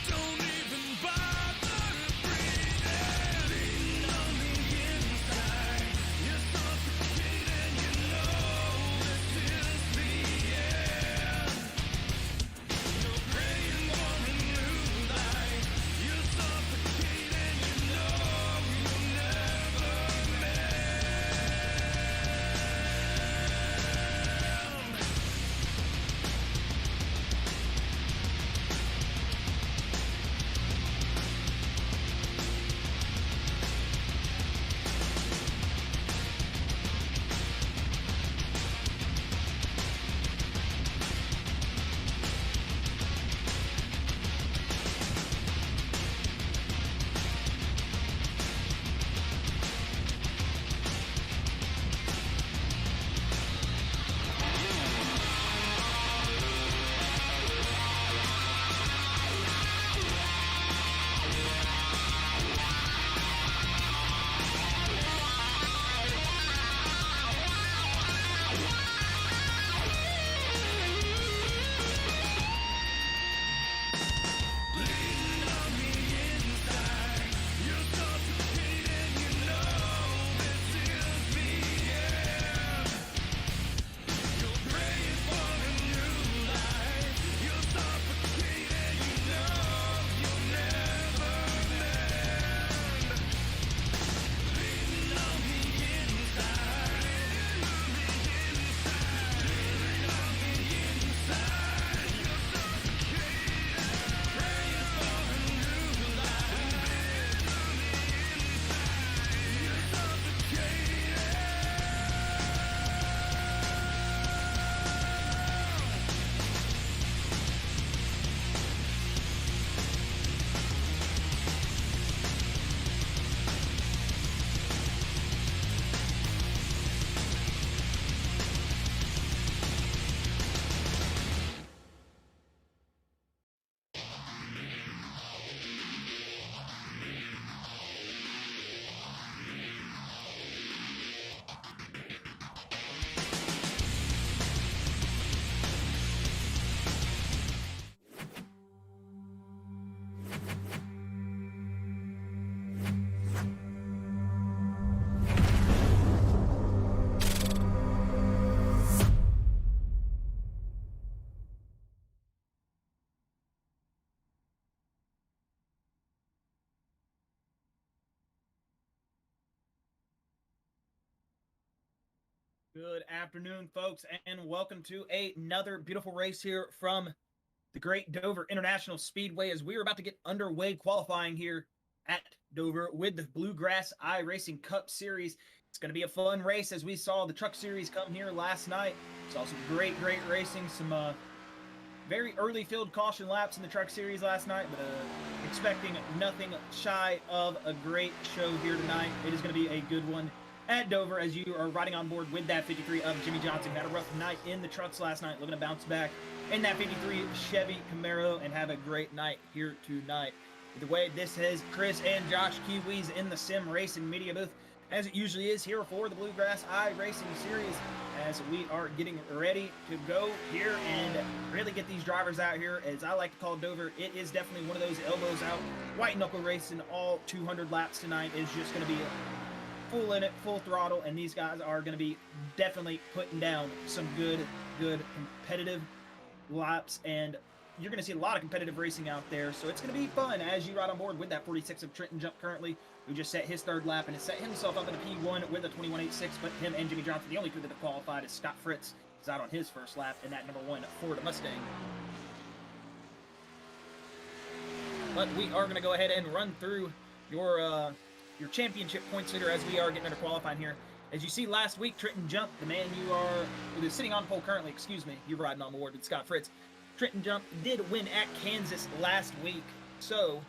Don't even bother breathing. Lean on the inside. You're suffocating, you know this is the end. You're praying for a new life. You're suffocating, you know you'll never mend. Lean on the inside. You're suffocating, you know this is the end. You're praying for a new life. You're suffocating, you know you'll never mend. Lean on the inside. Lean on the inside. You're suffocating, praying for a new life. You're suffocating. Good afternoon, folks, and welcome to another beautiful race here from the Great Dover International Speedway as we are about to get underway qualifying here at Dover with the Bluegrass iRacing Cup Series. It's going to be a fun race as we saw the Truck Series come here last night. Saw some great racing, some very early field caution laps in the Truck Series last night, but expecting nothing shy of a great show here tonight. It is going to be a good one at Dover as you are riding on board with that 53 of Jimmy Johnson. Had a rough night in the trucks last night, looking to bounce back in that 53 Chevy Camaro and have a great night here tonight. Either way, this is Chris and Josh Kiwis in the Sim Racing Media booth, as it usually is here for the Bluegrass iRacing Series, as we are getting ready to go here and really get these drivers out here. As I like to call Dover, it is definitely one of those elbows out, white knuckle racing. All 200 laps tonight is just going to be full in it, full throttle, and these guys are going to be definitely putting down some good competitive laps, and you're going to see a lot of competitive racing out there, so it's going to be fun as you ride on board with that 46 of Trenton Jump currently, who just set his third lap and has set himself up in a P1 with a 21.86, but him and Jimmy Johnson, the only two that have qualified, is Scott Fritz, is out on his first lap in that number 1 Ford Mustang. But we are going to go ahead and run through your championship points leader as we are getting under qualifying here. As you see last week, Trenton Jump, the man who is sitting on pole currently, excuse me, you're riding on board with Scott Fritz. Trenton Jump did win at Kansas last week. So,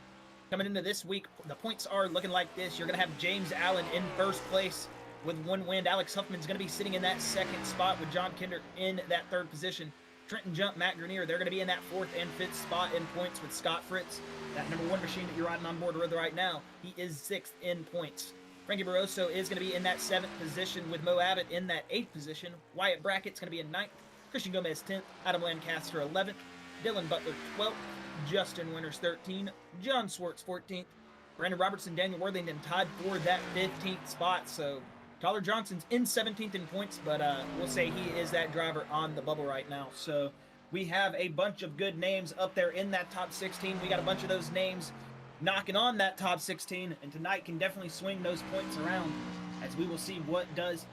coming into this week, the points are looking like this. You're going to have James Allen in first place with 1 win. Alex Huffman's going to be sitting in that second spot with John Kinder in that third position. Trenton Jump, Matt Grenier, they're going to be in that 4th and 5th spot in points with Scott Fritz. That number 1 machine that you're riding on board with right now, he is 6th in points. Frankie Barroso is going to be in that 7th position with Mo Abbott in that 8th position. Wyatt Brackett's going to be in 9th. Christian Gomez 10th. Adam Lancaster 11th. Dylan Butler 12th. Justin Winters 13, John Swartz 14th, Brandon Robertson, Daniel Worthington tied for that 15th spot. So Tyler Johnson's in 17th in points, but we'll say he is that driver on the bubble right now. So we have a bunch of good names up there in that top 16. We got a bunch of those names knocking on that top 16, and tonight can definitely swing those points around as we will see what does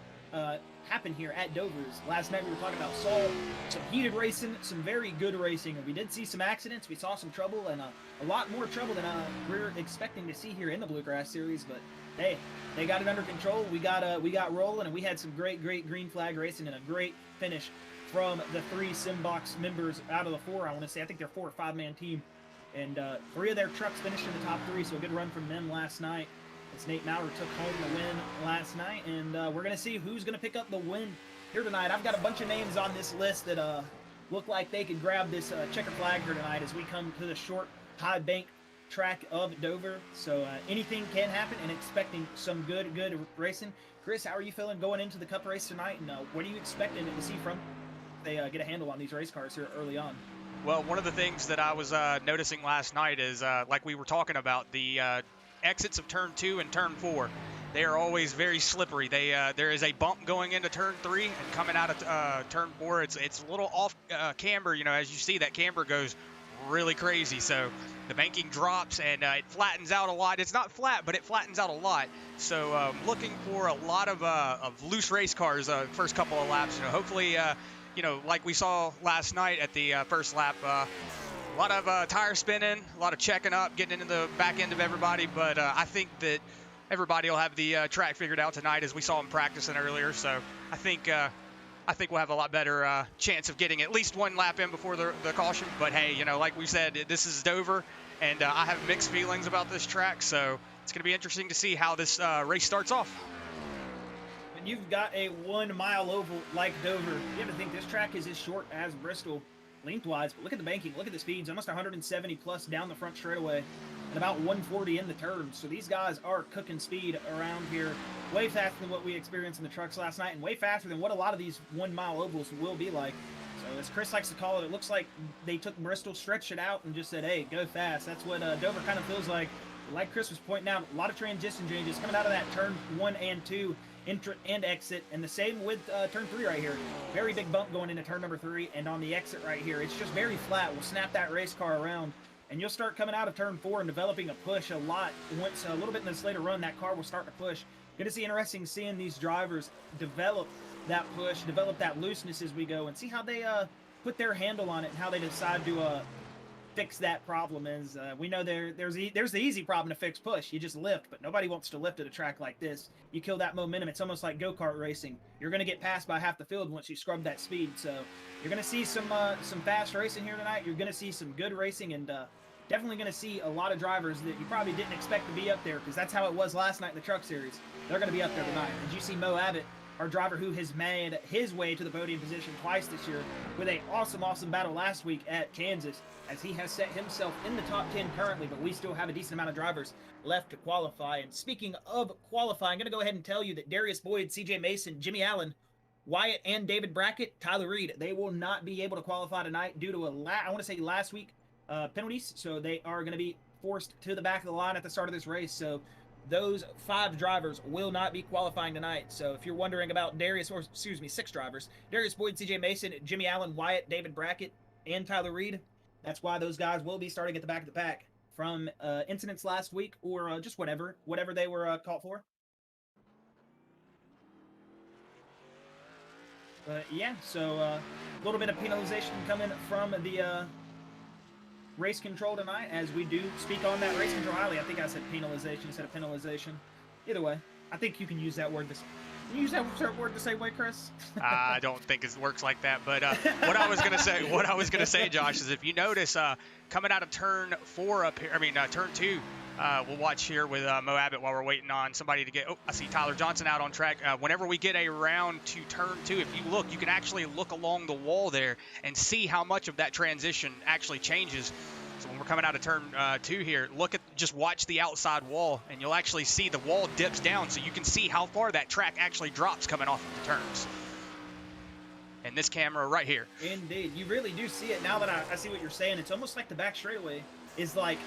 happen here at Dover's. Last night we were talking about some heated racing, some very good racing, and we did see some accidents. We saw some trouble, and a lot more trouble than we're expecting to see here in the Bluegrass Series. But hey, they got it under control. We got rolling, and we had some great green flag racing and a great finish from the 3 Simbox members out of the 4. I want to say I think they're 4 or 5-man team, and 3 of their trucks finished in the top 3. So a good run from them last night. As Nate Maurer took home the win last night, and we're going to see who's going to pick up the win here tonight. I've got a bunch of names on this list that look like they could grab this checker flag here tonight as we come to the short, high bank track of Dover. So anything can happen, and expecting some good racing. Chris, how are you feeling going into the Cup race tonight, and what are you expecting to see from they get a handle on these race cars here early on? Well, one of the things that I was noticing last night is, like we were talking about, the exits of turn 2 and turn 4. They are always very slippery. There is a bump going into turn 3, and coming out of turn 4, it's a little off camber. You know, as you see, that camber goes really crazy. So the banking drops, and it flattens out a lot. It's not flat, but it flattens out a lot. So looking for a lot of loose race cars first couple of laps. You know, hopefully, you know, like we saw last night at the first lap. A lot of tire spinning, a lot of checking up, getting into the back end of everybody. But I think that everybody will have the track figured out tonight, as we saw them practicing earlier. So I think we'll have a lot better chance of getting at least one lap in before the caution. But hey, you know, like we said, this is Dover, and I have mixed feelings about this track. So it's going to be interesting to see how this race starts off. When you've got a 1-mile oval like Dover, you have to think this track is as short as Bristol lengthwise, but look at the banking, look at the speeds, almost 170 plus down the front straightaway, and about 140 in the turns. So these guys are cooking speed around here way faster than what we experienced in the trucks last night, and way faster than what a lot of these 1-mile ovals will be like. So as Chris likes to call it, it looks like they took Bristol, stretched it out, and just said, hey, go fast. That's what Dover kind of feels like. Like Chris was pointing out, a lot of transition changes coming out of that turn 1 and 2, enter and exit, and the same with turn 3 right here. Very big bump going into turn number 3, and on the exit right here, it's just very flat. We'll snap that race car around, and you'll start coming out of turn 4 and developing a push a lot. Once a little bit in this later run, that car will start to push. Going to see interesting seeing these drivers develop that push, develop that looseness as we go, and see how they put their handle on it and how they decide to fix that problem. Is we know there's the easy problem to fix, push. You just lift, but nobody wants to lift at a track like this. You kill that momentum. It's almost like go-kart racing. You're going to get passed by half the field once you scrub that speed. So you're going to see some fast racing here tonight. You're going to see some good racing, and definitely going to see a lot of drivers that you probably didn't expect to be up there, because that's how it was last night in the Truck Series. They're going to be up there tonight. As you see Mo Abbott, our driver who has made his way to the podium position twice this year, with a awesome battle last week at Kansas, as he has set himself in the top 10 currently, but we still have a decent amount of drivers left to qualify. And speaking of qualifying, I'm going to go ahead and tell you that Darius Boyd, CJ Mason, Jimmy Allen, Wyatt, and David Brackett, Tyler Reed, they will not be able to qualify tonight due to last week penalties. So they are going to be forced to the back of the line at the start of this race. So those 5 drivers will not be qualifying tonight. So if you're wondering about 6 drivers, Darius Boyd, CJ Mason, Jimmy Allen, Wyatt, David Brackett, and Tyler Reed, that's why those guys will be starting at the back of the pack from incidents last week, or just whatever they were caught for. But yeah, so a little bit of penalization coming from the race control tonight, as we do speak on that race control highly. I think I said penalization instead of penalization. Either way, I think you can use that word. Can you use that word the same way, Chris? I don't think it works like that. But what I was gonna say, Josh, is if you notice, coming out of turn 4 up here, turn 2. We'll watch here with Mo Abbott while we're waiting on somebody to get. Oh, I see Tyler Johnson out on track. Whenever we get around to turn 2, if you look, you can actually look along the wall there and see how much of that transition actually changes. So when we're coming out of turn 2 here, just watch the outside wall, and you'll actually see the wall dips down, so you can see how far that track actually drops coming off of the turns. and this camera right here. Indeed. You really do see it now that I see what you're saying. It's almost like the back straightaway is like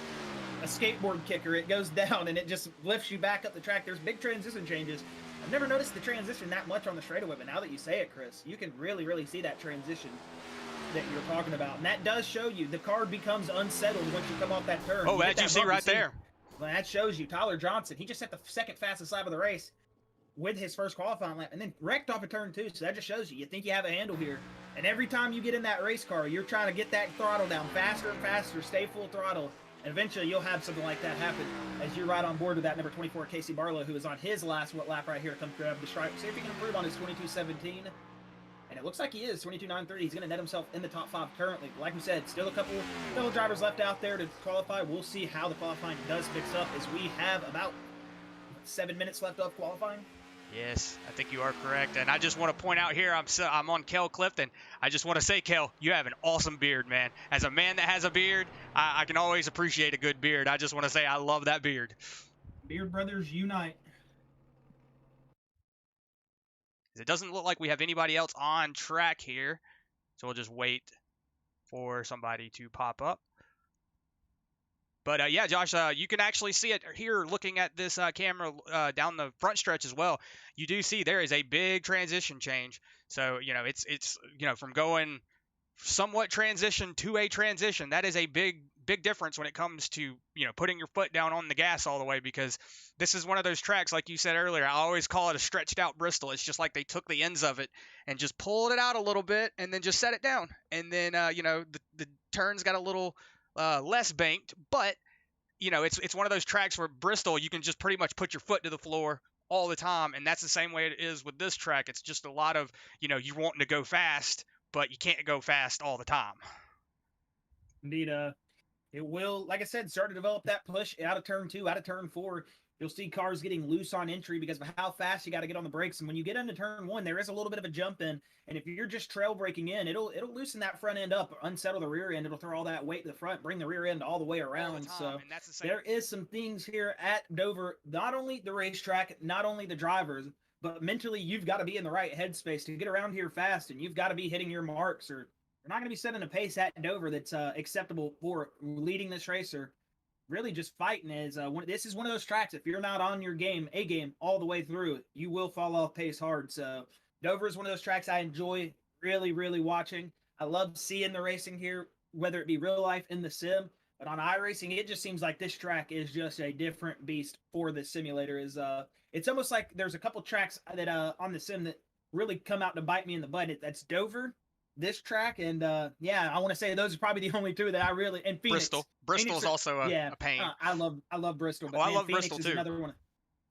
a skateboard kicker. It goes down and it just lifts you back up the track. There's big transition changes. I've never noticed the transition that much on the straightaway, but now that you say it, Chris, you can really, really see that transition that you're talking about. And that does show you the car becomes unsettled once you come off that turn. Oh, as you see right there. Well, that shows you Tyler Johnson. He just set the second fastest lap of the race with his first qualifying lap and then wrecked off a turn 2. So that just shows you think you have a handle here. And every time you get in that race car, you're trying to get that throttle down faster and faster, stay full throttle. And eventually you'll have something like that happen as you're right on board with that number 24, Casey Barlow, who is on his last lap right here to come grab the stripe. See if he can improve on his 22.17. And it looks like he is, 22.930. He's going to net himself in the top 5 currently. But like we said, still a couple fellow drivers left out there to qualify. We'll see how the qualifying does mix up as we have about 7 minutes left of qualifying. Yes, I think you are correct. And I just want to point out here, I'm on Kel Clifton. I just want to say, Kel, you have an awesome beard, man. As a man that has a beard, I can always appreciate a good beard. I just want to say I love that beard. Beard brothers unite. It doesn't look like we have anybody else on track here. So we'll just wait for somebody to pop up. But yeah, Josh, you can actually see it here looking at this camera down the front stretch as well. You do see there is a big transition change. So, it's from going somewhat transition to a transition. That is a big difference when it comes to, putting your foot down on the gas all the way, because this is one of those tracks, like you said earlier, I always call it a stretched out Bristol. It's just like they took the ends of it and just pulled it out a little bit and then just set it down. And then, the turns got a little less banked, but it's one of those tracks where Bristol, you can just pretty much put your foot to the floor all the time, and that's the same way it is with this track. It's just a lot of, you're wanting to go fast, but you can't go fast all the time. Indeed, it will, like I said, start to develop that push out of turn 2, out of turn 4. You'll see cars getting loose on entry because of how fast you got to get on the brakes. And when you get into turn 1, there is a little bit of a jump in. And if you're just trail braking in, it'll loosen that front end up, unsettle the rear end. It'll throw all that weight to the front, bring the rear end all the way around. So there is some things here at Dover, not only the racetrack, not only the drivers, but mentally you've got to be in the right headspace to get around here fast, and you've got to be hitting your marks, or you're not going to be setting a pace at Dover that's acceptable for leading this race, or really just fighting. This is one of those tracks, if you're not on your game, all the way through, you will fall off pace hard. So Dover is one of those tracks I enjoy really, really watching. I love seeing the racing here, whether it be real life in the sim, but on iRacing, it just seems like this track is just a different beast for the simulator. It's almost like there's a couple tracks that on the sim that really come out to bite me in the butt. That's Dover, this track, and I want to say those are probably the only two that I really, and Phoenix. Bristol is also a pain. I love Bristol, but I love Phoenix Bristol is too. Another one.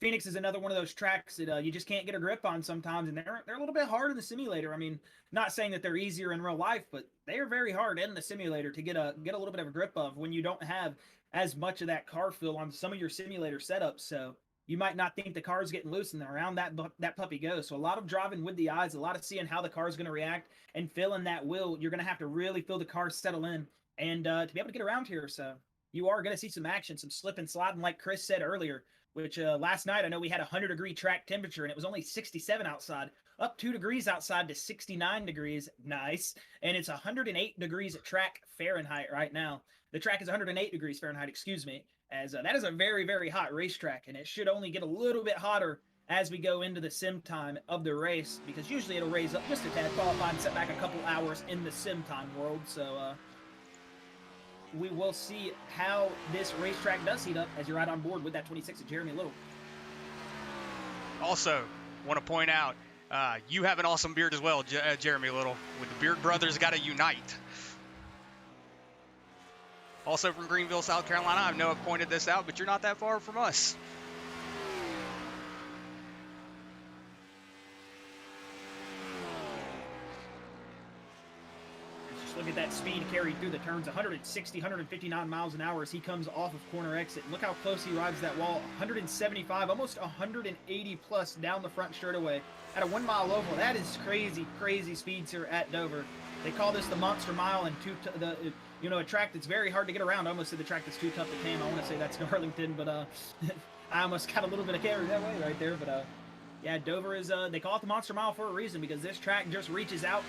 Phoenix is another one of those tracks that you just can't get a grip on sometimes, and they're a little bit hard in the simulator. I mean, not saying that they're easier in real life, but they are very hard in the simulator to get a little bit of a grip of when you don't have as much of that car feel on some of your simulator setups. So you might not think the car's getting loose, and around that puppy goes. So a lot of driving with the eyes, a lot of seeing how the car's going to react and feeling that wheel. You're going to have to really feel the car settle in and to be able to get around here. So you are going to see some action, some slip and sliding, like Chris said earlier, which last night I know we had a 100-degree track temperature, and it was only 67 outside, up 2 degrees outside to 69 degrees. Nice. And it's 108 degrees at track Fahrenheit right now. The track is 108 degrees Fahrenheit, excuse me, as that is a very, very hot racetrack, and it should only get a little bit hotter as we go into the sim time of the race, because usually it'll raise up just a tad, qualifying, set back a couple hours in the sim time world. So we will see how this racetrack does heat up as you're right on board with that 26 of Jeremy Little. Also, want to point out, you have an awesome beard as well, Jeremy Little. With the Beard Brothers, got to unite. Also from Greenville, South Carolina. I know I've pointed this out, but you're not that far from us. Just look at that speed carried through the turns, 160, 159 miles an hour as he comes off of corner exit. Look how close he rides that wall, 175, almost 180 plus down the front straightaway at a 1 mile oval. That is crazy, crazy speeds here at Dover. They call this the Monster Mile, and a track that's very hard to get around. I almost said the track that's too tough to tame. I want to say that's Darlington, but I almost got a little bit of carried that way right there. But Yeah, Dover is, they call it the Monster Mile for a reason, because this track just reaches out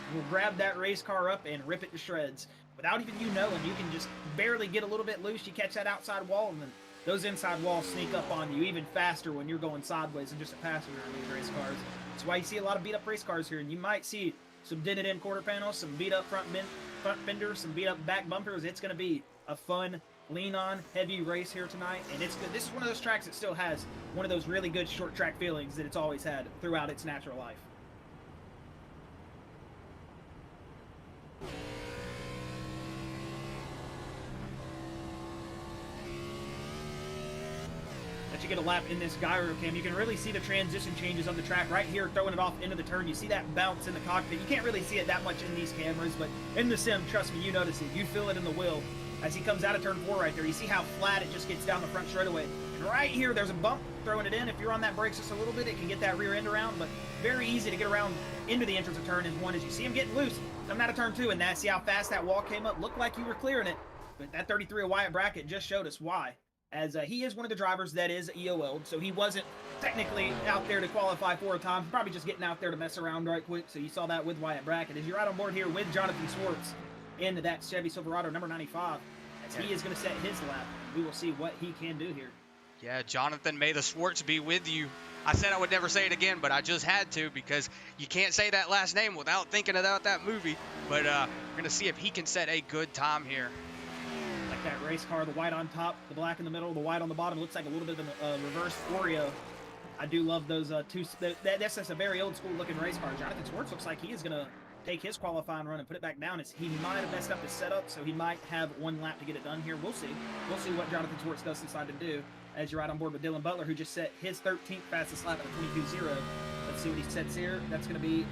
and will grab that race car up and rip it to shreds. Without even you knowing, you can just barely get a little bit loose, you catch that outside wall, and then those inside walls sneak up on you even faster when you're going sideways and just a passenger in these race cars. That's why you see a lot of beat-up race cars here, and you might see some dented-in quarter panels, some beat-up front fenders, some beat-up back bumpers. It's going to be a fun, lean-on, heavy race here tonight, and it's good. This is one of those tracks that still has one of those really good short track feelings that it's always had throughout its natural life. Let you get a lap in this gyro cam. You can really see the transition changes on the track right here, throwing it off into the turn. You see that bounce in the cockpit. You can't really see it that much in these cameras, but in the sim, trust me, you notice it. You feel it in the wheel. As he comes out of turn 4 right there, you see how flat it just gets down the front straightaway. And right here, there's a bump throwing it in. If you're on that brakes just a little bit, it can get that rear end around, but very easy to get around into the entrance of turn is 1. As you see him getting loose, coming out of turn 2, and that, see how fast that wall came up? Looked like you were clearing it, but that 33 of Wyatt Brackett just showed us why. As he is one of the drivers that is EOL'd, so he wasn't technically out there to qualify 4 times, probably just getting out there to mess around right quick. So you saw that with Wyatt Brackett. As you're right on board here with Jonathan Swartz into that Chevy Silverado number 95, as he is going to set his lap. We will see what he can do here. Yeah, Jonathan, may the Swartz be with you. I said I would never say it again, but I just had to, because you can't say that last name without thinking about that movie. But we're going to see if he can set a good time here. Like that race car, the white on top, the black in the middle, the white on the bottom. It looks like a little bit of a reverse Oreo. I do love those two. That's just a very old school looking race car. Jonathan Swartz looks like he is going to take his qualifying run and put it back down. He might have messed up his setup, so he might have 1 lap to get it done here. We'll see. We'll see what Jonathan Swartz does decide to do. As you're right on board with Dylan Butler, who just set his 13th fastest lap at a 22.0. Let's see what he sets here. That's going to be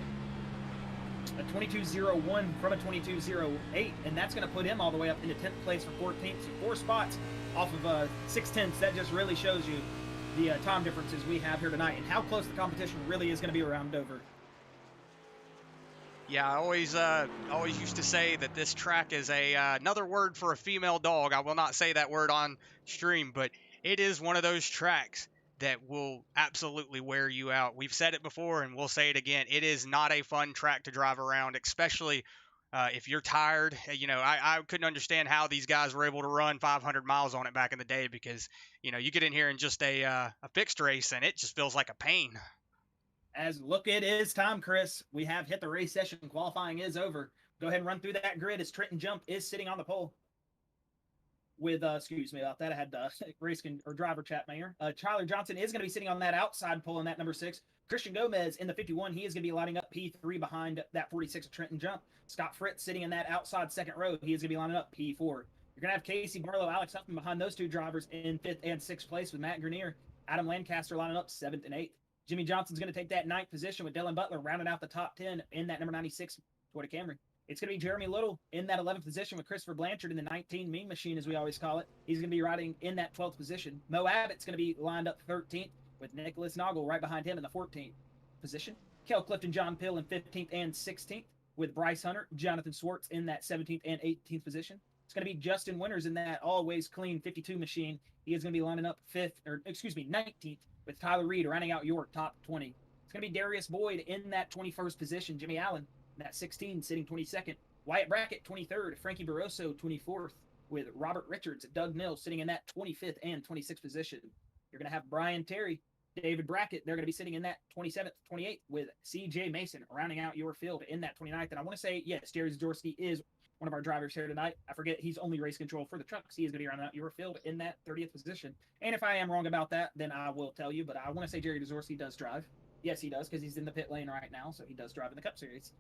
a 22.01 from a 22.08, and that's going to put him all the way up into 10th place for 14th. So 4 spots off of 6/10. That just really shows you the time differences we have here tonight and how close the competition really is going to be around Dover. Yeah, I always used to say that this track is another word for a female dog. I will not say that word on stream, but it is one of those tracks that will absolutely wear you out. We've said it before, and we'll say it again. It is not a fun track to drive around, especially if you're tired. You know, I couldn't understand how these guys were able to run 500 miles on it back in the day, because, you know, you get in here in just a fixed race, and it just feels like a pain. As look, it is time, Chris. We have hit the race session. Qualifying is over. Go ahead and run through that grid as Trenton Jump is sitting on the pole. With, excuse me about that, I had race or driver chat mayor. Tyler Johnson is going to be sitting on that outside pole in that number 6. Christian Gomez in the 51. He is going to be lining up P3 behind that 46 of Trenton Jump. Scott Fritz sitting in that outside second row. He is going to be lining up P4. You're going to have Casey Barlow, Alex Huffman behind those 2 drivers in 5th and 6th place with Matt Grenier. Adam Lancaster lining up 7th and 8th. Jimmy Johnson's going to take that 9th position with Dylan Butler rounding out the top 10 in that number 96 Toyota Camry. It's going to be Jeremy Little in that 11th position with Christopher Blanchard in the 19 Mean Machine, as we always call it. He's going to be riding in that 12th position. Mo Abbott's going to be lined up 13th with Nicholas Noggle right behind him in the 14th position. Kel Clifton, John Pill in 15th and 16th with Bryce Hunter, Jonathan Swartz in that 17th and 18th position. It's going to be Justin Winters in that always clean 52 machine. He is going to be lining up 19th with Tyler Reed rounding out your top 20. It's going to be Darius Boyd in that 21st position. Jimmy Allen in that 16, sitting 22nd. Wyatt Brackett, 23rd. Frankie Barroso, 24th. With Robert Richards, Doug Mills sitting in that 25th and 26th position. You're going to have Brian Terry, David Brackett. They're going to be sitting in that 27th, 28th with C.J. Mason rounding out your field in that 29th. And I want to say, yes, Jerry Zadorsky is one of our drivers here tonight. I forget he's only race control for the trucks. He is going to be rounding out your field in that 30th position. And if I am wrong about that, then I will tell you. But I want to say Jerry Zadorsky does drive. Yes, he does, because he's in the pit lane right now, so he does drive in the Cup Series.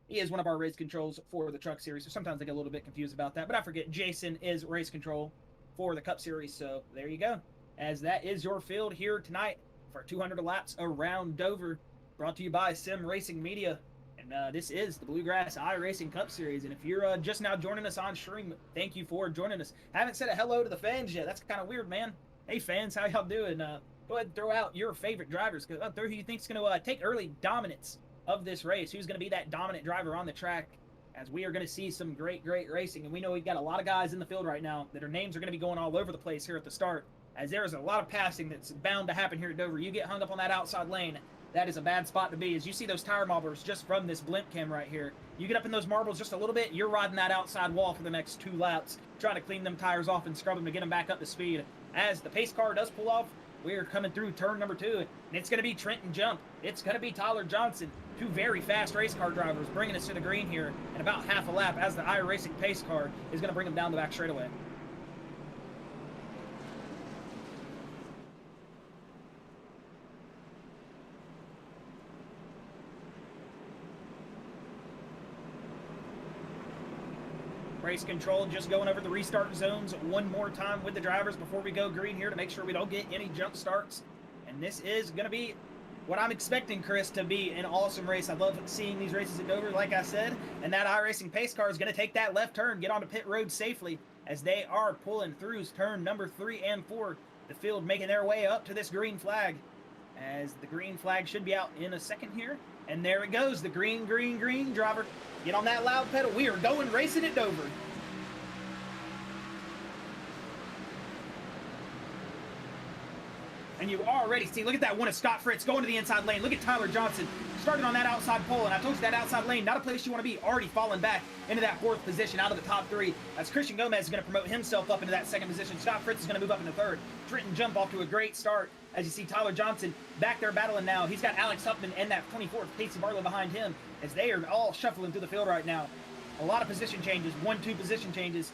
He is one of our race controls for the Truck Series, so sometimes I get a little bit confused about that. But I forget Jason is race control for the Cup Series, so there you go. As that is your field here tonight for 200 laps around Dover, brought to you by Sim Racing Media. And this is the Bluegrass iRacing Cup Series. And if you're just now joining us on stream, thank you for joining us. I haven't said a hello to the fans yet. That's kind of weird, man. Hey, fans, how y'all doing? Go ahead and throw out your favorite drivers. Out there who you think's going to take early dominance of this race. Who's going to be that dominant driver on the track, as we are going to see some great racing. And we know we've got a lot of guys in the field right now that their names are going to be going all over the place here at the start as there is a lot of passing that's bound to happen here at Dover. You get hung up on that outside lane, that is a bad spot to be. As you see those tire marbles just from this blimp cam right here, you get up in those marbles just a little bit, you're riding that outside wall for the next 2 laps, trying to clean them tires off and scrub them to get them back up to speed. As the pace car does pull off, we're coming through turn number 2, and it's going to be Trenton Jump. It's going to be Tyler Johnson, 2 very fast race car drivers bringing us to the green here in about half a lap, as the iRacing pace car is going to bring them down the back straightaway. Race control, just going over the restart zones one more time with the drivers before we go green here to make sure we don't get any jump starts. And this is going to be what I'm expecting, Chris, to be an awesome race. I love seeing these races at Dover, like I said. And that iRacing pace car is going to take that left turn, get onto pit road safely as they are pulling through turn number 3 and 4. The field making their way up to this green flag, as the green flag should be out in a second here. And there it goes, the green, green, green driver. Get on that loud pedal. We are going racing at Dover. And you already see, look at that one of Scott Fritz going to the inside lane. Look at Tyler Johnson started on that outside pole. And I told you that outside lane, not a place you want to be, already falling back into that 4th position out of the top 3. As Christian Gomez is going to promote himself up into that 2nd position. Scott Fritz is going to move up into 3rd. Trenton Jump off to a great start. As you see Tyler Johnson back there battling now. He's got Alex Huffman and that 24th Casey Barlow behind him, as they are all shuffling through the field right now. A lot of position changes, 1-2 position changes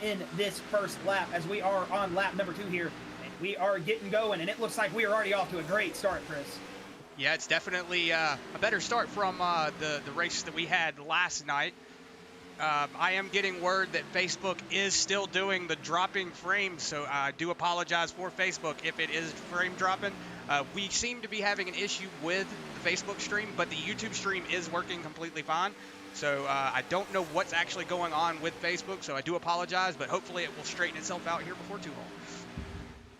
in this first lap, as we are on lap number 2 here. And we are getting going, and it looks like we are already off to a great start, Chris. Yeah, it's definitely a better start from the race that we had last night. I am getting word that Facebook is still doing the dropping frames, so I do apologize for Facebook if it is frame dropping. We seem to be having an issue with the Facebook stream, but the YouTube stream is working completely fine. So I don't know what's actually going on with Facebook, so I do apologize, but hopefully it will straighten itself out here before too long.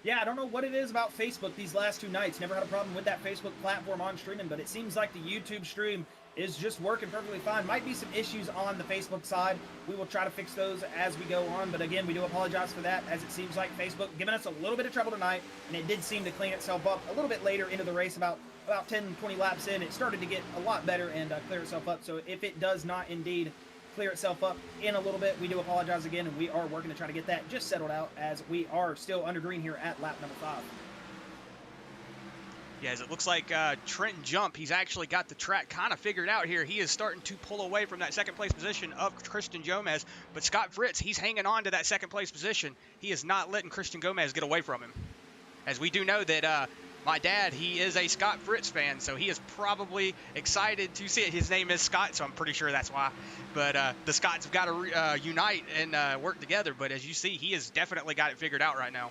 Yeah, I don't know what it is about Facebook these last 2 nights. Never had a problem with that Facebook platform on streaming, but it seems like the YouTube stream is just working perfectly fine. Might be some issues on the Facebook side. We will try to fix those as we go on, but again, we do apologize for that, as it seems like Facebook giving us a little bit of trouble tonight, and it did seem to clean itself up a little bit later into the race. About 10-20 laps in, it started to get a lot better and clear itself up. So if it does not indeed clear itself up in a little bit, we do apologize again, and we are working to try to get that just settled out, as we are still under green here at lap number 5. Yeah, as it looks like Trenton Jump, he's actually got the track kind of figured out here. He is starting to pull away from that 2nd place position of Christian Gomez, but Scott Fritz, he's hanging on to that 2nd place position. He is not letting Christian Gomez get away from him. As we do know that my dad, he is a Scott Fritz fan, so he is probably excited to see it. His name is Scott, so I'm pretty sure that's why. But the Scotts have got to unite and work together, but as you see, he has definitely got it figured out right now.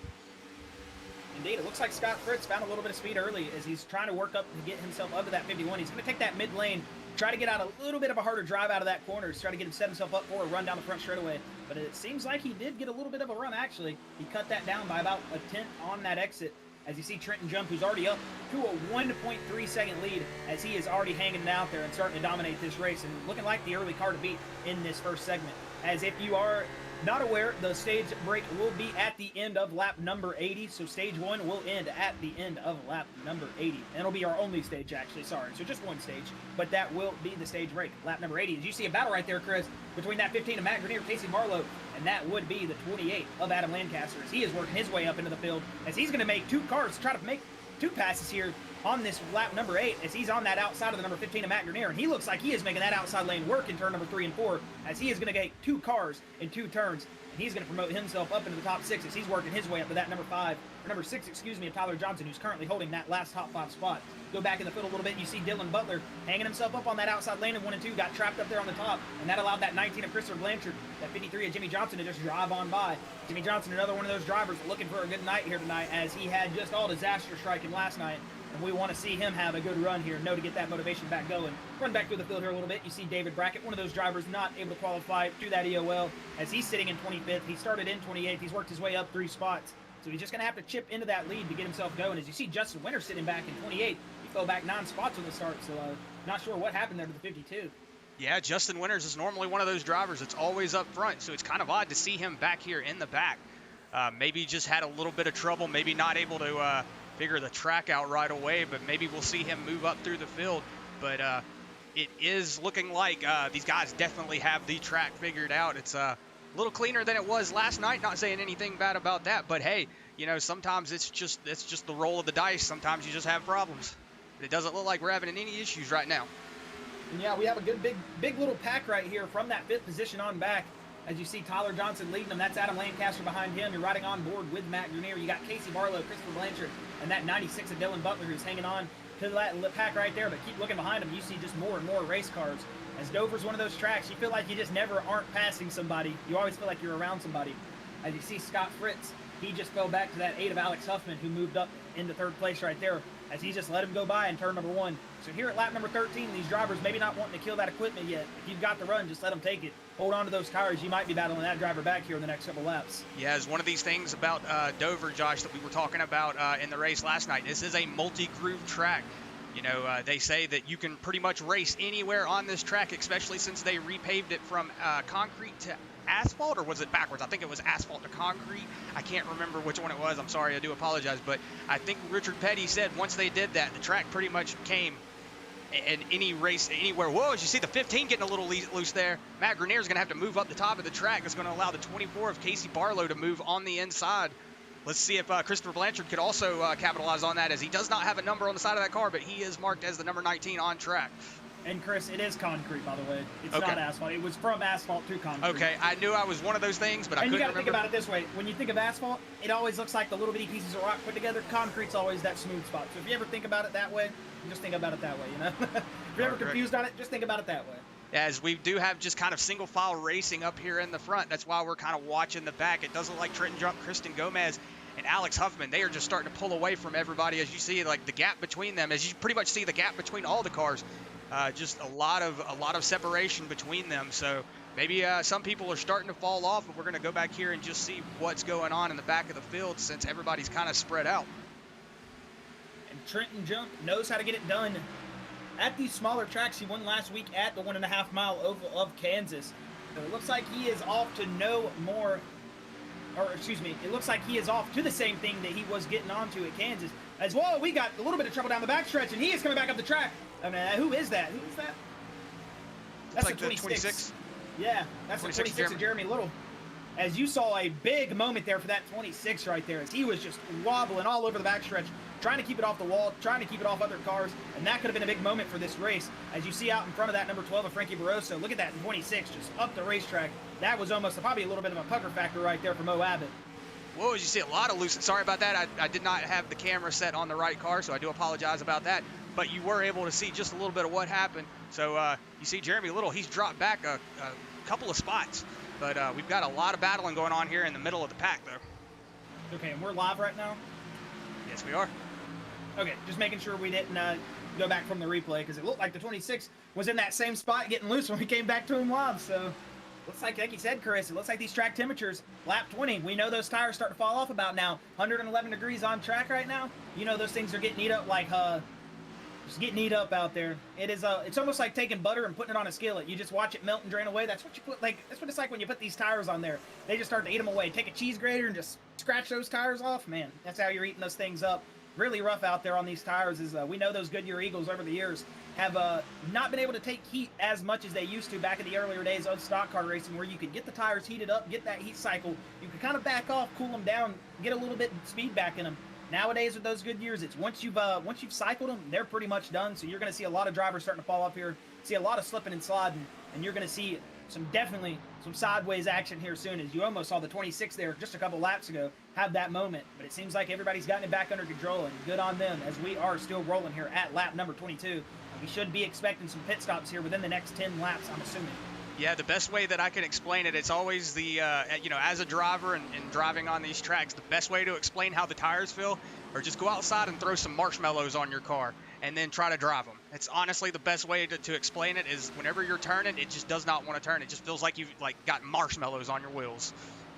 Indeed, it looks like Scott Fritz found a little bit of speed early as he's trying to work up to get himself up to that 51. He's going to take that mid lane, try to get out a little bit of a harder drive out of that corner, try to get him set himself up for a run down the front straightaway. But it seems like he did get a little bit of a run, actually. He cut that down by about a tenth on that exit. As you see Trenton Jump, who's already up to a 1.3 second lead, as he is already hanging out there and starting to dominate this race and looking like the early car to beat in this first segment. As if you are not aware, the stage break will be at the end of lap number 80. So stage 1 will end at the end of lap number 80. And it'll be our only stage, actually. Sorry. So just one stage. But that will be the stage break. Lap number 80. As you see a battle right there, Chris, between that 15 of Matt Grenier, Casey Marlowe, and that would be the 28 of Adam Lancaster, as he is working his way up into the field, as he's going to make 2 cars, try to make 2 passes here on this lap number 8, as he's on that outside of the number 15 of Matt Grenier, and he looks like he is making that outside lane work in turn number 3 and 4, as he is going to get 2 cars in 2 turns, and he's going to promote himself up into the top 6 as he's working his way up to that number 6, excuse me, of Tyler Johnson, who's currently holding that last top 5 spot. Go back in the field a little bit, you see Dylan Butler hanging himself up on that outside lane in 1 and 2, got trapped up there on the top, and that allowed that 19 of Christopher Blanchard, that 53 of Jimmy Johnson to just drive on by. Jimmy Johnson, another one of those drivers looking for a good night here tonight, as he had just all disaster striking last night. And we want to see him have a good run here, to get that motivation back going. Run back through the field here a little bit. You see David Brackett, one of those drivers not able to qualify through that EOL, as he's sitting in 25th. He started in 28th. He's worked his way up 3 spots. So he's just going to have to chip into that lead to get himself going. As you see Justin Winter sitting back in 28th. He fell back 9 spots on the start, so not sure what happened there to the 52. Yeah, Justin Winters is normally one of those drivers that's always up front, so it's kind of odd to see him back here in the back. Maybe just had a little bit of trouble, maybe not able to figure the track out right away, but maybe we'll see him move up through the field. But it is looking like these guys definitely have the track figured out. It's a little cleaner than it was last night. Not saying anything bad about that, but hey, you know, sometimes it's just the roll of the dice. Sometimes you just have problems. But it doesn't look like we're having any issues right now. And yeah, we have a good big little pack right here from that 5th position on back. As you see Tyler Johnson leading them, that's Adam Lancaster behind him. You're riding on board with Matt Grenier. You got Casey Barlow, Christopher Blanchard, and that 96 of Dylan Butler who's hanging on to that pack right there. But keep looking behind him, you see just more and more race cars. As Dover's one of those tracks, you feel like you just never aren't passing somebody. You always feel like you're around somebody. As you see Scott Fritz, he just fell back to that 8 of Alex Huffman, who moved up into 3rd place right there, as he just let him go by in turn number 1. So here at lap number 13, these drivers maybe not wanting to kill that equipment yet. If you've got the run, just let them take it. Hold on to those tires. You might be battling that driver back here in the next couple laps. Yeah, it's one of these things about Dover, Josh, that we were talking about in the race last night. This is a multi-groove track. You know, they say that you can pretty much race anywhere on this track, especially since they repaved it from concrete to asphalt, or was it backwards? I think it was asphalt to concrete. I can't remember which one it was. I'm sorry, I do apologize. But I think Richard Petty said once they did that, the track pretty much came in any race anywhere. Whoa, as you see the 15 getting a little loose there. Matt Grenier is going to have to move up the top of the track. That's going to allow the 24 of Casey Barlow to move on the inside. Let's see if Christopher Blanchard could also capitalize on that, as he does not have a number on the side of that car, but he is marked as the number 19 on track. And Chris, it is concrete, by the way. It's not asphalt. It was from asphalt to concrete. Okay, I knew I was one of those things, but I couldn't remember. And you got to think about it this way. When you think of asphalt, it always looks like the little bitty pieces of rock put together. Concrete's always that smooth spot. So if you ever think about it that way, just think about it that way, you know? If you're ever confused on it, just think about it that way. As we do have just kind of single file racing up here in the front. That's why we're kind of watching the back. It does look like Trenton Jump, Kristen Gomez, and Alex Huffman, they are just starting to pull away from everybody. As you see, like the gap between them, as you pretty much see the gap between all the cars, just a lot of separation between them. So maybe some people are starting to fall off, but we're going to go back here and just see what's going on in the back of the field, since everybody's kind of spread out. And Trenton Jump knows how to get it done at these smaller tracks. He won last week at the 1.5 mile oval of Kansas. So it looks like he is off to no more. Or excuse me, it looks like he is off to the same thing that he was getting onto at Kansas. As well, we got a little bit of trouble down the backstretch, and he is coming back up the track. I mean, who is that? Who is that? That's like the 26. 26. Yeah, that's the 26 of Jeremy Little. As you saw a big moment there for that 26 right there, as he was just wobbling all over the backstretch, trying to keep it off the wall, trying to keep it off other cars, and that could have been a big moment for this race. As you see out in front of that number 12 of Frankie Barroso, look at that 26 just up the racetrack. That was almost probably a little bit of a pucker factor right there for Mo Abbott. Whoa, as you see a lot of loose. Sorry about that. I did not have the camera set on the right car, so I do apologize about that. But you were able to see just a little bit of what happened. So you see Jeremy Little, he's dropped back a couple of spots. But we've got a lot of battling going on here in the middle of the pack, though. Okay, and we're live right now? Yes, we are. Okay, just making sure we didn't go back from the replay, because it looked like the 26 was in that same spot getting loose when we came back to him live. So looks like you said, Chris, it looks like these track temperatures, lap 20, we know those tires start to fall off about now. 111 degrees on track right now. You know those things are getting eat up like just getting eat up out there. It is it's almost like taking butter and putting it on a skillet. You just watch it melt and drain away. That's what you put, like, that's what it's like when you put these tires on there. They just start to eat them away. Take a cheese grater and just scratch those tires off. Man, that's how you're eating those things up. Really rough out there on these tires. Is we know those Goodyear Eagles over the years have not been able to take heat as much as they used to back in the earlier days of stock car racing, where you could get the tires heated up, get that heat cycle. You could kind of back off, cool them down, get a little bit of speed back in them. Nowadays with those Goodyears, it's once you've cycled them, they're pretty much done. So you're going to see a lot of drivers starting to fall off here, see a lot of slipping and sliding, and you're going to see definitely some sideways action here soon. As you almost saw the 26 there just a couple laps ago have that moment, but it seems like everybody's gotten it back under control, and good on them, as we are still rolling here at lap number 22. We should be expecting some pit stops here within the next 10 laps, I'm assuming. Yeah, the best way that I can explain it, it's always the, as a driver and driving on these tracks, the best way to explain how the tires feel, or just go outside and throw some marshmallows on your car and then try to drive them. It's honestly the best way to explain it. Is whenever you're turning, it just does not want to turn. It just feels like you've got marshmallows on your wheels.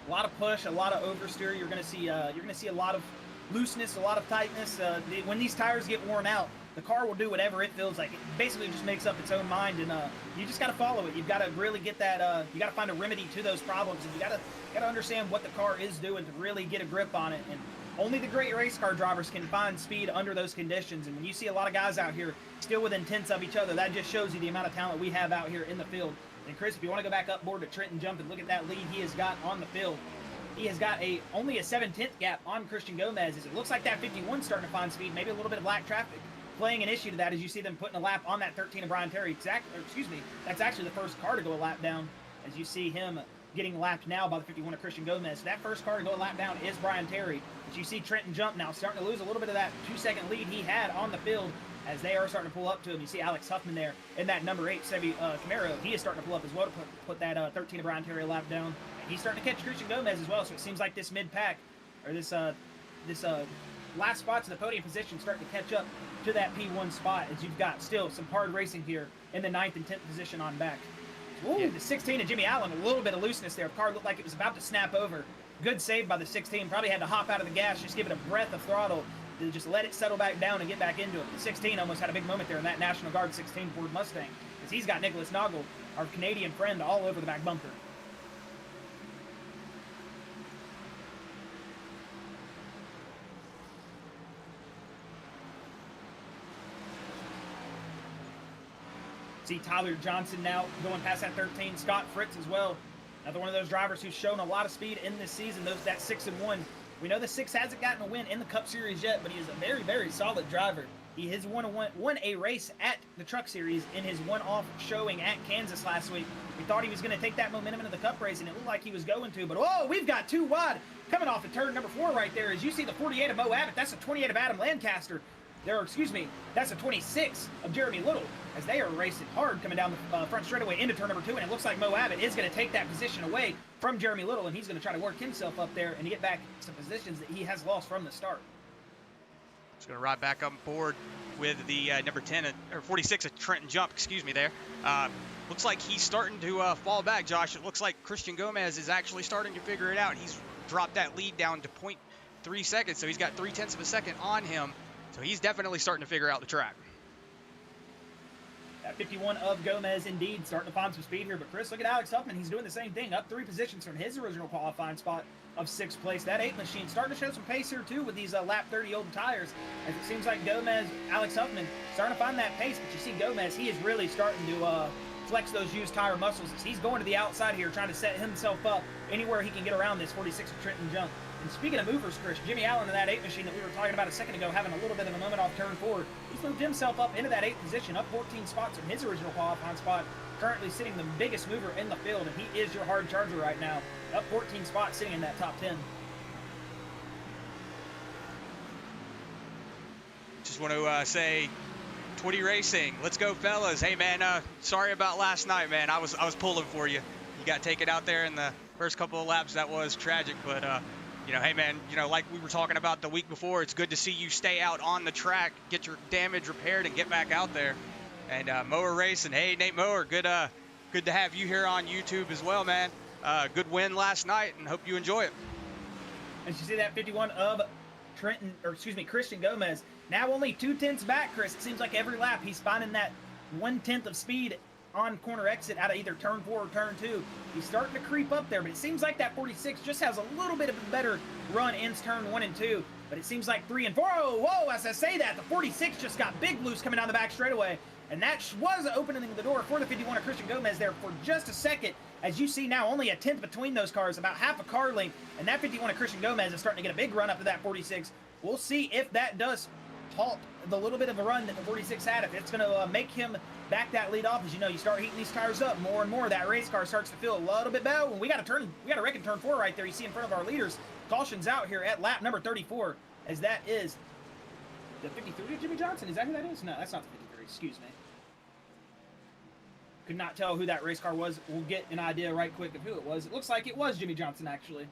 A lot of push, a lot of oversteer. You're going to see a lot of looseness, a lot of tightness. When these tires get worn out, the car will do whatever it feels like. It basically just makes up its own mind, and you just got to follow it. You've got to really get that. You got to find a remedy to those problems, and you got to understand what the car is doing to really get a grip on it. And only the great race car drivers can find speed under those conditions. And when you see a lot of guys out here still within tenths of each other, that just shows you the amount of talent we have out here in the field. And Chris, if you want to go back up board to Trenton Jump and look at that lead he has got on the field, he has got only a 7/10 gap on Christian Gomez. As it looks like that 51 starting to find speed, maybe a little bit of black traffic playing an issue to that as you see them putting a lap on that 13 of Brian Terry. That's actually the first car to go a lap down as you see him getting lapped now by the 51 of Christian Gomez. So that first car to go a lap down is Brian Terry. As you see Trenton Jump now starting to lose a little bit of that 2-second lead he had on the field as they are starting to pull up to him. You see Alex Huffman there in that number 8 Chevy Camaro. He is starting to pull up as well to put that 13 of Brian Terry a lap down. And he's starting to catch Christian Gomez as well, so it seems like this mid-pack, or this last spot to the podium position starting to catch up to that P1 spot as you've got still some hard racing here in the 9th and 10th position on back. Ooh, yeah. The 16 of Jimmy Allen, a little bit of looseness there. The car looked like it was about to snap over. Good save by the 16. Probably had to hop out of the gas, just give it a breath of throttle to just let it settle back down and get back into it. The 16 almost had a big moment there in that National Guard 16 Ford Mustang, because he's got Nicholas Noggle, our Canadian friend, all over the back bumper. See Tyler Johnson now going past that 13. Scott Fritz as well. Another one of those drivers who's shown a lot of speed in this season. That 6-1. We know the 6 hasn't gotten a win in the Cup Series yet, but he is a very, very solid driver. He has won a race at the Truck Series in his one-off showing at Kansas last week. We thought he was going to take that momentum into the Cup race, and it looked like he was going to. But, whoa, we've got 2 wide coming off of turn number 4 right there. As you see the 48 of Mo Abbott, that's the 28 of Adam Lancaster. That's a 26 of Jeremy Little, as they are racing hard coming down the front straightaway into turn number 2, and it looks like Mo Abbott is going to take that position away from Jeremy Little, and he's going to try to work himself up there and get back some positions that he has lost from the start. He's going to ride back on board with the number 10 or 46 of Trenton Jump, there. Looks like he's starting to fall back, Josh. It looks like Christian Gomez is actually starting to figure it out. He's dropped that lead down to 0.3 seconds, so he's got 0.3 of a second on him. So he's definitely starting to figure out the track. That 51 of Gomez indeed starting to find some speed here. But Chris, look at Alex Huffman. He's doing the same thing, up 3 positions from his original qualifying spot of 6th place. That 8 machine starting to show some pace here too with these lap 30 old tires. As it seems like Alex Huffman starting to find that pace. But you see Gomez, he is really starting to flex those used tire muscles as he's going to the outside here, trying to set himself up anywhere he can get around this 46 of Trenton Jump. And speaking of movers, Chris, Jimmy Allen in that 8 machine that we were talking about a second ago, having a little bit of a moment off turn 4, he's moved himself up into that 8th position, up 14 spots from his original qualifying spot, currently sitting the biggest mover in the field, and he is your hard charger right now, up 14 spots, sitting in that top 10. Just want to say, Twitty Racing, let's go, fellas. Hey, man, sorry about last night, man. I was pulling for you. You got taken out there in the first couple of laps. That was tragic, but hey, man, like we were talking about the week before, it's good to see you stay out on the track, get your damage repaired, and get back out there. And Mower Racing, hey, Nate Mower, good to have you here on YouTube as well, man. Good win last night, and hope you enjoy it. As you see that 51 of Christian Gomez, now only 0.2 back, Chris. It seems like every lap he's finding that 1/10 of speed on corner exit out of either turn 4 or turn 2. He's starting to creep up there, but it seems like that 46 just has a little bit of a better run in turn 1 and 2. But it seems like 3 and 4. Oh, whoa, as I say that, the 46 just got big loose coming down the back straightaway. And that was opening the door for the 51 of Christian Gomez there for just a second. As you see now, only a 10th between those cars, about half a car length. And that 51 of Christian Gomez is starting to get a big run up to that 46. We'll see if that does halt the little bit of a run that the 46 had, if it's going to make him back that lead off. As you know, you start heating these tires up more and more, that race car starts to feel a little bit better. And we got to reckon turn 4 right there. You see in front of our leaders, caution's out here at lap number 34, as that is the 53 of Jimmy Johnson. Is that who that is? No, that's not the 53. Excuse me. Could not tell who that race car was. We'll get an idea right quick of who it was. It looks like it was Jimmy Johnson, actually.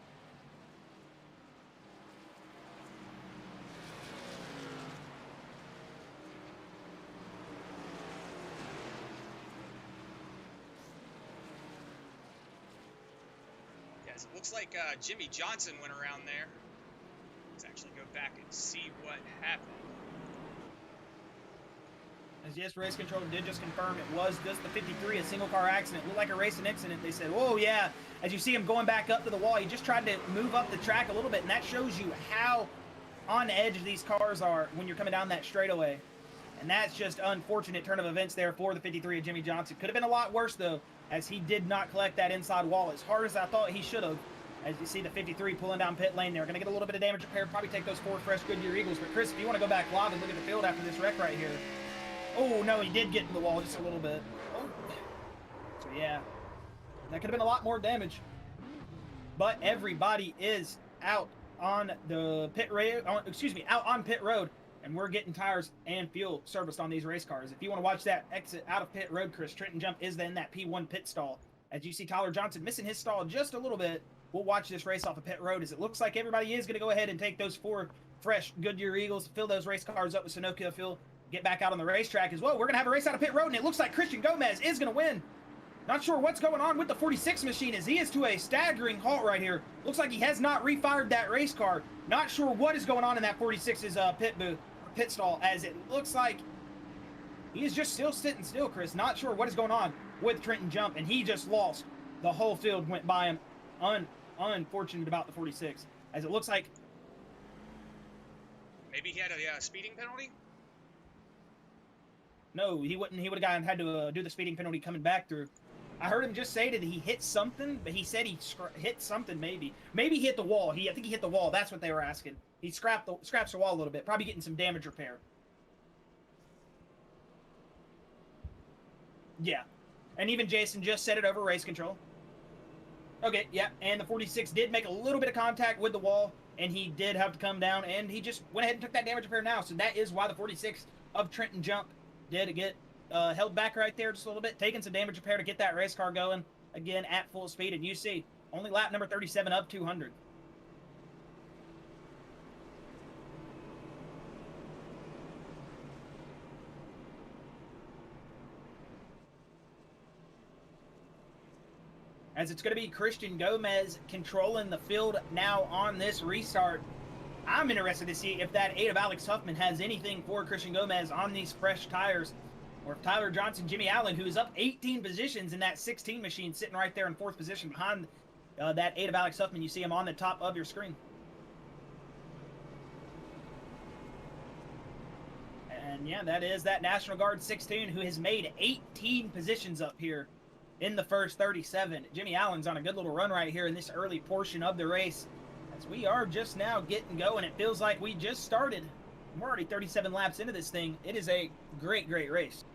Yes, it looks like Jimmy Johnson went around there. Let's actually go back and see what happened. As yes, race control did just confirm it was just the 53, a single car accident. Looked like a racing incident. They said, whoa, yeah. As you see him going back up to the wall, he just tried to move up the track a little bit, and that shows you how on edge these cars are when you're coming down that straightaway. And that's just unfortunate turn of events there for the 53 of Jimmy Johnson. Could have been a lot worse, though, as he did not collect that inside wall as hard as I thought he should have. As you see the 53 pulling down pit lane there. Going to get a little bit of damage repair, probably take those 4 fresh Goodyear Eagles. But Chris, if you want to go back live and look at the field after this wreck right here. Oh, no, he did get in the wall just a little bit. Oh. So, yeah, that could have been a lot more damage. But everybody is out on the pit road, out on pit road, and we're getting tires and fuel serviced on these race cars. If you want to watch that exit out of pit road, Chris, Trenton Jump is in that P1 pit stall. As you see Tyler Johnson missing his stall just a little bit, we'll watch this race off of pit road as it looks like everybody is going to go ahead and take those 4 fresh Goodyear Eagles, fill those race cars up with Sunoco fuel, get back out on the racetrack as well. We're going to have a race out of pit road, and it looks like Christian Gomez is going to win. Not sure what's going on with the 46 machine as he is to a staggering halt right here. Looks like he has not refired that race car. Not sure what is going on in that 46's pit stall, as it looks like he is just still sitting still, Chris. Not sure what is going on with Trenton Jump, and he just lost. The whole field went by him. Unfortunate about the 46, as it looks like maybe he had a speeding penalty. No, he wouldn't. He would have had to do the speeding penalty coming back through. I heard him just say that he hit something, but he said he hit something maybe. Maybe he hit the wall. I think he hit the wall. That's what they were asking. He scraps the wall a little bit, probably getting some damage repair. Yeah, and even Jason just said it over race control. Okay, yeah, and the 46 did make a little bit of contact with the wall, and he did have to come down, and he just went ahead and took that damage repair now. So that is why the 46 of Trenton Jump did get held back right there just a little bit, taking some damage repair to get that race car going again at full speed. And you see, only lap number 37 of 200. As it's going to be Christian Gomez controlling the field now on this restart. I'm interested to see if that 8 of Alex Huffman has anything for Christian Gomez on these fresh tires. Or if Tyler Johnson, Jimmy Allen, who is up 18 positions in that 16 machine, sitting right there in 4th position behind that 8 of Alex Huffman. You see him on the top of your screen. And yeah, that is that National Guard 16 who has made 18 positions up here in the first 37. Jimmy Allen's on a good little run right here in this early portion of the race. As we are just now getting going, it feels like we just started. We're already 37 laps into this thing. It is a great, great race.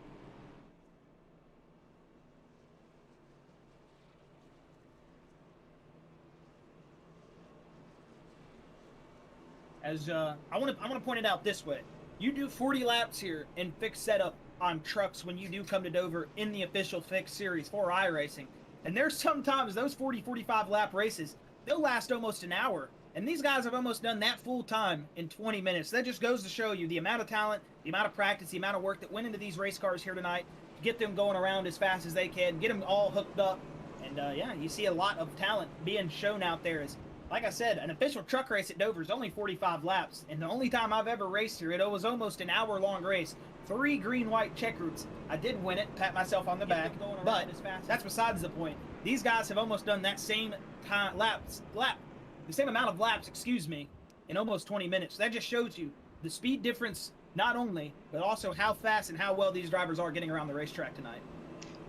As I want to point it out this way. You do 40 laps here in fixed setup on trucks when you do come to Dover in the official fixed series for iRacing. And there's sometimes those 40, 45 lap races, they'll last almost an hour. And these guys have almost done that full time in 20 minutes. That just goes to show you the amount of talent, the amount of practice, the amount of work that went into these race cars here tonight to get them going around as fast as they can, get them all hooked up. And yeah, you see a lot of talent being shown out there. As, like I said, an official truck race at Dover is only 45 laps. And the only time I've ever raced here, it was almost an hour-long race. 3 green-white check routes. I did win it, pat myself on the back, but that's besides the point. These guys have almost done that same time the same amount of laps, in almost 20 minutes. That just shows you the speed difference, not only, but also how fast and how well these drivers are getting around the racetrack tonight.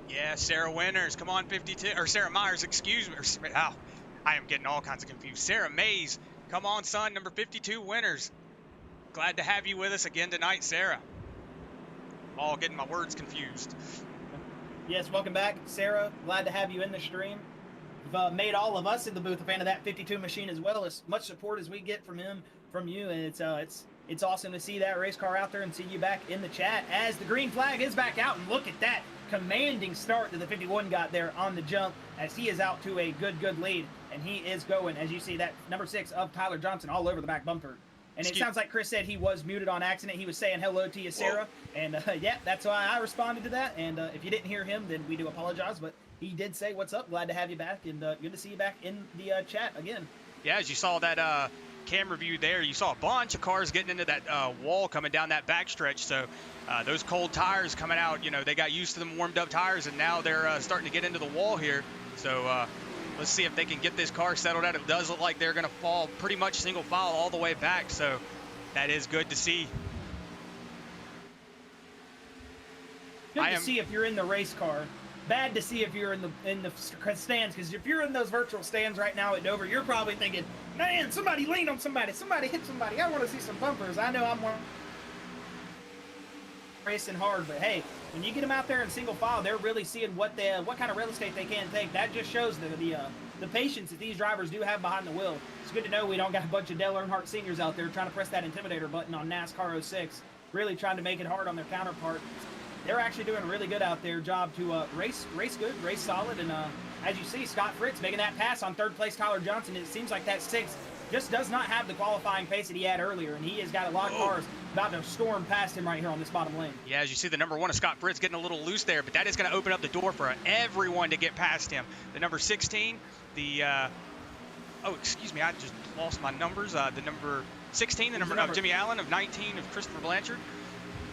Yeah, Sarah Winters, come on, 52, or Sarah Myers, excuse me. Ow, I am getting all kinds of confused. Sarah Mays, come on, son, number 52 Winters. Glad to have you with us again tonight, Sarah. All getting my words confused. Yes, welcome back, Sarah. Glad to have you in the stream. You've made all of us in the booth a fan of that 52 machine as well. As much support as we get from you, and it's awesome to see that race car out there and see you back in the chat as the green flag is back out. And look at that commanding start that the 51 got there on the jump, as he is out to a good lead, and he is going, as you see, that number 6 of Tyler Johnson all over the back bumper. And it sounds like Chris said he was muted on accident. He was saying hello to you, Sarah. Whoa. And yeah, that's why I responded to that. And if you didn't hear him, then we do apologize. But he did say, what's up? Glad to have you back. And good to see you back in the chat again. Yeah, as you saw that camera view there, you saw a bunch of cars getting into that wall coming down that backstretch. So those cold tires coming out, you know, they got used to them warmed up tires, and now they're starting to get into the wall here. So let's see if they can get this car settled out. It does look like they're going to fall pretty much single file all the way back. So that is good to see. Good to see if you're in the race car. Bad to see if you're in the stands, because if you're in those virtual stands right now at Dover, you're probably thinking, man, somebody leaned on somebody, somebody hit somebody. I want to see some bumpers. I know I'm racing hard, but hey, when you get them out there in single file, they're really seeing what kind of real estate they can take. That just shows the patience that these drivers do have behind the wheel. It's good to know we don't got a bunch of Dale Earnhardt seniors out there trying to press that intimidator button on NASCAR 06, really trying to make it hard on their counterpart. They're actually doing a really good out there job to race good, race solid, and as you see, Scott Fritz making that pass on third place Tyler Johnson. It seems like that 6 just does not have the qualifying pace that he had earlier, and he has got a lot of cars about to storm past him right here on this bottom lane. Yeah, as you see, the number 1 of Scott Fritz getting a little loose there, but that is going to open up the door for everyone to get past him. The number 16, oh, excuse me, I just lost my numbers. The number 16, the number of Jimmy Allen, of 19 of Christopher Blanchard.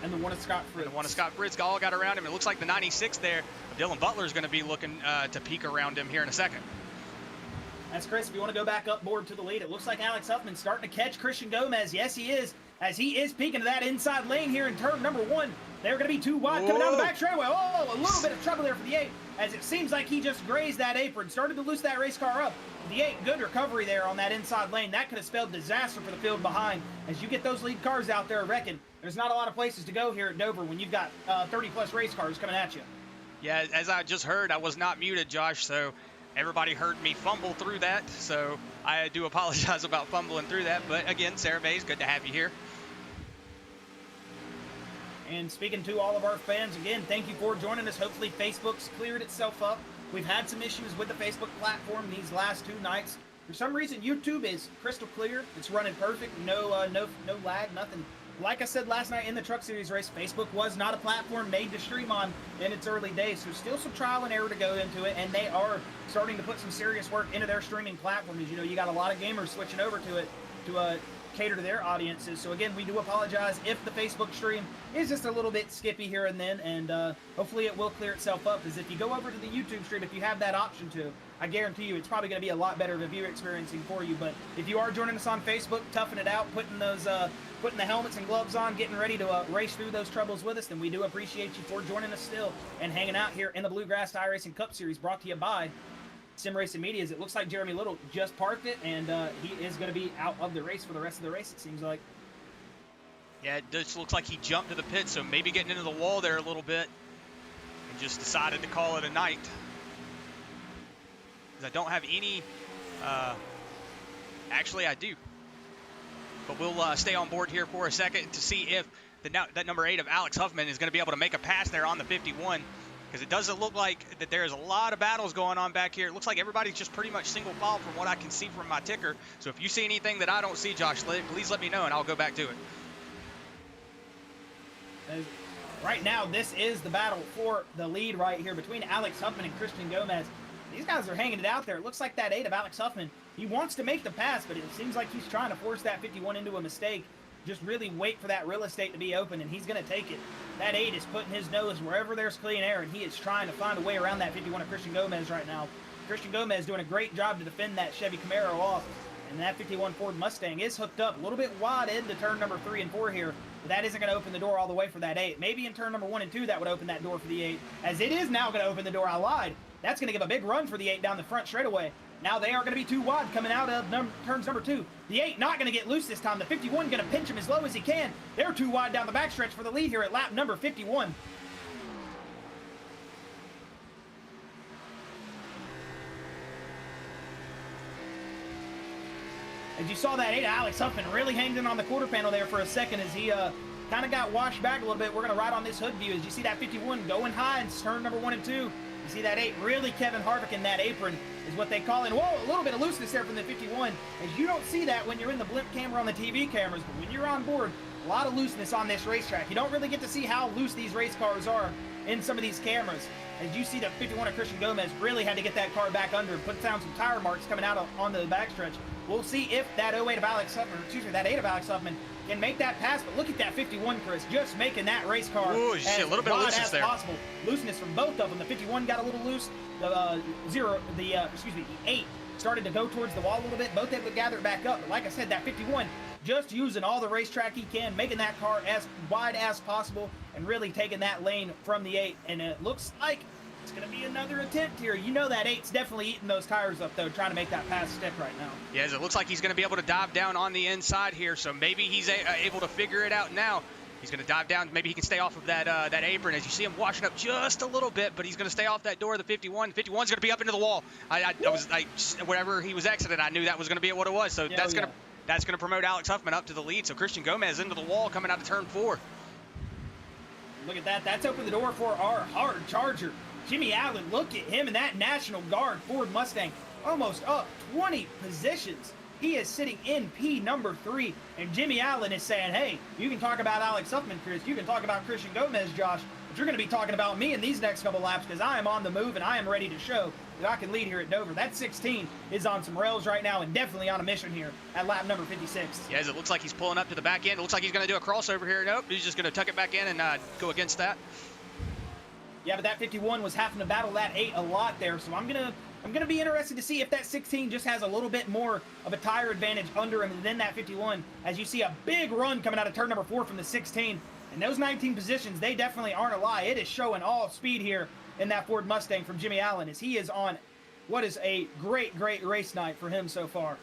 And the 1 of Scott Fritz. And the 1 of Scott Fritz all got around him. It looks like the 96 there of Dylan Butler is going to be looking to peek around him here in a second. That's Chris. If you want to go back up board to the lead, it looks like Alex Huffman's starting to catch Christian Gomez. Yes, he is, as he is peeking to that inside lane here in turn number 1. They're going to be too wide coming down the back straightaway. Oh, a little bit of trouble there for the 8, as it seems like he just grazed that apron, started to loose that race car up. The 8, good recovery there on that inside lane. That could have spelled disaster for the field behind. As you get those lead cars out there wrecking, there's not a lot of places to go here at Dover when you've got 30-plus race cars coming at you. Yeah, as I just heard, I was not muted, Josh, so everybody heard me fumble through that. So I do apologize about fumbling through that. But again, Sarah Bays, good to have you here. And speaking to all of our fans, again, thank you for joining us. Hopefully Facebook's cleared itself up. We've had some issues with the Facebook platform these last 2 nights. For some reason, YouTube is crystal clear. It's running perfect. No lag, nothing. Like I said last night in the Truck Series race, Facebook was not a platform made to stream on in its early days. So still some trial and error to go into it, and they are starting to put some serious work into their streaming platform. As you know, you got a lot of gamers switching over to it to cater to their audiences. So again, we do apologize if the Facebook stream is just a little bit skippy here and then, and hopefully it will clear itself up. As if you go over to the YouTube stream, if you have that option to, I guarantee you it's probably going to be a lot better of a view experiencing for you. But if you are joining us on Facebook, toughing it out, putting the helmets and gloves on, getting ready to race through those troubles with us, then we do appreciate you for joining us still and hanging out here in the Bluegrass iRacing Cup Series, brought to you by Sim Racing Media. As it looks like Jeremy Little just parked it, and he is going to be out of the race for the rest of the race, it seems like. Yeah, it just looks like he jumped to the pit, so maybe getting into the wall there a little bit and just decided to call it a night. I don't have any, actually I do, but we'll stay on board here for a second to see if that number 8 of Alex Huffman is going to be able to make a pass there on the 51, because it doesn't look like that there's a lot of battles going on back here. It looks like everybody's just pretty much single file from what I can see from my ticker. So if you see anything that I don't see, Josh, please let me know and I'll go back to it. Right now, this is the battle for the lead right here between Alex Huffman and Christian Gomez. These guys are hanging it out there. It looks like that 8 of Alex Huffman, he wants to make the pass, but it seems like he's trying to force that 51 into a mistake. Just really wait for that real estate to be open, and he's going to take it. That 8 is putting his nose wherever there's clean air, and he is trying to find a way around that 51 of Christian Gomez right now. Christian Gomez doing a great job to defend that Chevy Camaro off, and that 51 Ford Mustang is hooked up a little bit wide into turn number 3 and 4 here, but that isn't going to open the door all the way for that 8. Maybe in turn number 1 and 2 that would open that door for the 8, as it is now going to open the door. I lied. That's going to give a big run for the 8 down the front straightaway. Now they are going to be too wide coming out of turns number 2. The 8 not going to get loose this time. The 51 going to pinch him as low as he can. They're too wide down the backstretch for the lead here at lap number 51. As you saw that 8, Alex Huffman really hanged in on the quarter panel there for a second as he kind of got washed back a little bit. We're going to ride on this hood view as you see that 51 going high in turn number 1 and 2. You see that 8 really Kevin Harvick in that apron is what they call it. And whoa, a little bit of looseness there from the 51. As you don't see that when you're in the blimp camera on the TV cameras, but when you're on board, a lot of looseness on this racetrack. You don't really get to see how loose these race cars are in some of these cameras. As you see, the 51 of Christian Gomez really had to get that car back under and put down some tire marks coming out on the backstretch. We'll see if that 08 of Alex Huffman, or excuse me, that 8 of Alex Huffman can make that pass. But look at that 51, Chris, just making that race car as a little bit of wide looseness as there. possible. Looseness from both of them. The 51 got a little loose. The 8 started to go towards the wall a little bit. Both able to gather it back up. But like I said, that 51 just using all the racetrack he can, making that car as wide as possible, and really taking that lane from the 8. And it looks like it's going to be another attempt here. You know that 8's definitely eating those tires up, though, trying to make that pass stick right now. Yes, it looks like he's going to be able to dive down on the inside here, so maybe he's able to figure it out now. He's going to dive down. Maybe he can stay off of that apron as you see him washing up just a little bit, but he's going to stay off that door of the 51. The 51's going to be up into the wall. Wherever he was exited, I knew that was going to be what it was. So that's going to promote Alex Huffman up to the lead. So Christian Gomez into the wall coming out of turn 4. Look at that. That's opened the door for our hard charger. Jimmy Allen, look at him in that National Guard Ford Mustang, almost up 20 positions. He is sitting in P number 3, and Jimmy Allen is saying, hey, you can talk about Alex Huffman, Chris, you can talk about Christian Gomez, Josh, but you're going to be talking about me in these next couple laps because I am on the move and I am ready to show that I can lead here at Dover. That 16 is on some rails right now and definitely on a mission here at lap number 56. Yes, it looks like he's pulling up to the back end. It looks like he's going to do a crossover here. Nope, he's just going to tuck it back in and go against that. Yeah, but that 51 was having to battle that 8 a lot there, so I'm gonna be interested to see if that 16 just has a little bit more of a tire advantage under him than that 51. As you see a big run coming out of turn number 4 from the 16, and those 19 positions, they definitely aren't a lie. It is showing all speed here in that Ford Mustang from Jimmy Allen, as he is on what is a great race night for him so far.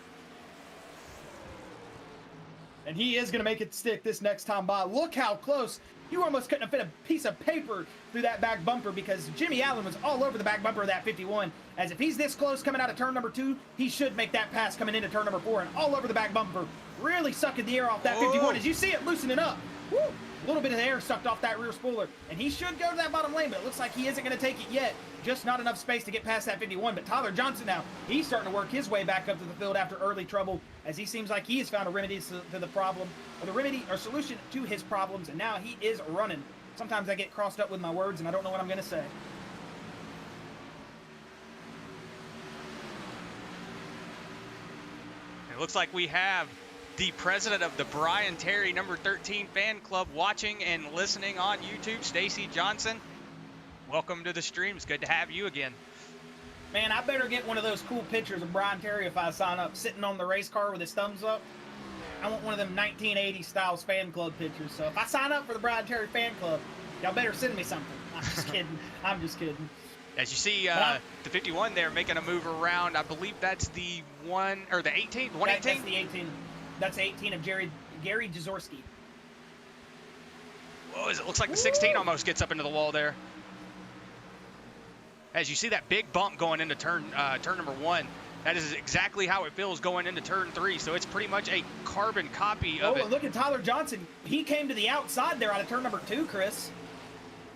And he is gonna make it stick this next time by. Look how close. You almost couldn't have fit a piece of paper through that back bumper because Jimmy Allen was all over the back bumper of that 51. As if he's this close coming out of turn number 2, he should make that pass coming into turn number 4 and all over the back bumper. Really sucking the air off that 51 as you see it loosening up. Woo! A little bit of air sucked off that rear spoiler. And he should go to that bottom lane, but it looks like he isn't going to take it yet. Just not enough space to get past that 51. But Tyler Johnson now, he's starting to work his way back up to the field after early trouble, as he seems like he has found a remedy to the problem, or the remedy or solution to his problems, and now he is running. Sometimes I get crossed up with my words and I don't know what I'm going to say. It looks like we have the president of the Brian Terry number 13 fan club watching and listening on YouTube, Stacy Johnson. Welcome to the stream. It's good to have you again. Man, I better get one of those cool pictures of Brian Terry if I sign up, sitting on the race car with his thumbs up. I want one of them 1980s styles fan club pictures. So if I sign up for the Brian Terry fan club, y'all better send me something. I'm just kidding. I'm just kidding. As you see, the 51 there making a move around. I believe that's the 1 or the 18, 118. That's the 18. That's 18 of Gary Jazorski. Whoa, it looks like the 16 almost gets up into the wall there. As you see that big bump going into turn number 1, that is exactly how it feels going into turn 3. So it's pretty much a carbon copy of it. Look at Tyler Johnson. He came to the outside there out of turn number 2, Chris.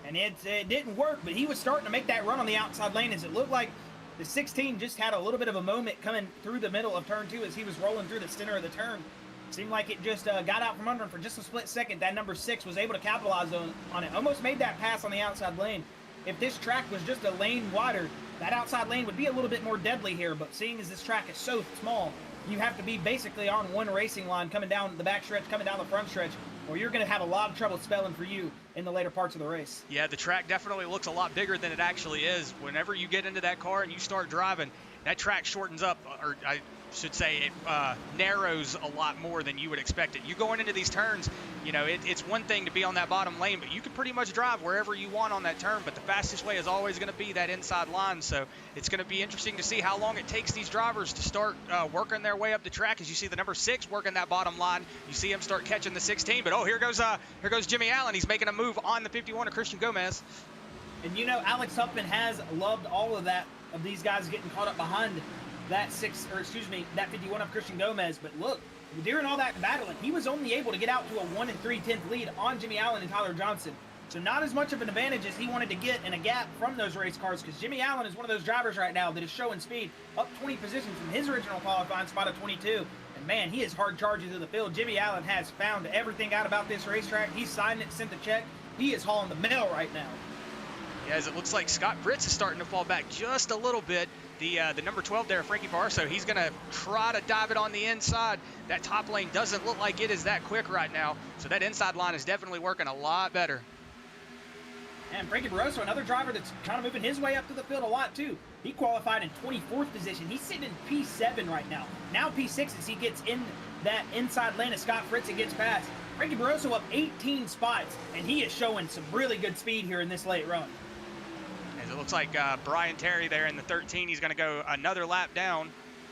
And it didn't work, but he was starting to make that run on the outside lane as it looked like the 16 just had a little bit of a moment coming through the middle of turn 2 as he was rolling through the center of the turn. Seemed like it just got out from under him for just a split second. That number 6 was able to capitalize on it. Almost made that pass on the outside lane. If this track was just a lane wider, that outside lane would be a little bit more deadly here. But seeing as this track is so small, you have to be basically on one racing line coming down the back stretch, coming down the front stretch, or you're going to have a lot of trouble spelling for you in the later parts of the race. Yeah, the track definitely looks a lot bigger than it actually is. Whenever you get into that car and you start driving, that track shortens up, or I should say it narrows a lot more than you would expect it. You going into these turns, you know, it's one thing to be on that bottom lane, but you can pretty much drive wherever you want on that turn, but the fastest way is always going to be that inside line. So it's going to be interesting to see how long it takes these drivers to start working their way up the track. As you see the number 6 working that bottom line, you see him start catching the 16, but here goes Jimmy Allen. He's making a move on the 51 of Christian Gomez. And you know, Alex Huffman has loved all of that, of these guys getting caught up behind that that 51 of Christian Gomez. But look, during all that battling, he was only able to get out to a 1 3/10 lead on Jimmy Allen and Tyler Johnson. So not as much of an advantage as he wanted to get in a gap from those race cars, because Jimmy Allen is one of those drivers right now that is showing speed, up 20 positions from his original qualifying spot of 22. And man, he is hard charging through the field. Jimmy Allen has found everything out about this racetrack. He's signed it, sent the check. He is hauling the mail right now. Yeah, as it looks like Scott Fritz is starting to fall back just a little bit. The number 12 there, Frankie Barso, he's going to try to dive it on the inside. That top lane doesn't look like it is that quick right now, so that inside line is definitely working a lot better. And Frankie Barroso, another driver that's kind of moving his way up to the field a lot, too. He qualified in 24th position. He's sitting in P7 right now. Now P6 as he gets in that inside lane of Scott Fritz and gets past. Frankie Barroso up 18 spots, and he is showing some really good speed here in this late run. As it looks like Brian Terry there in the 13, he's going to go another lap down.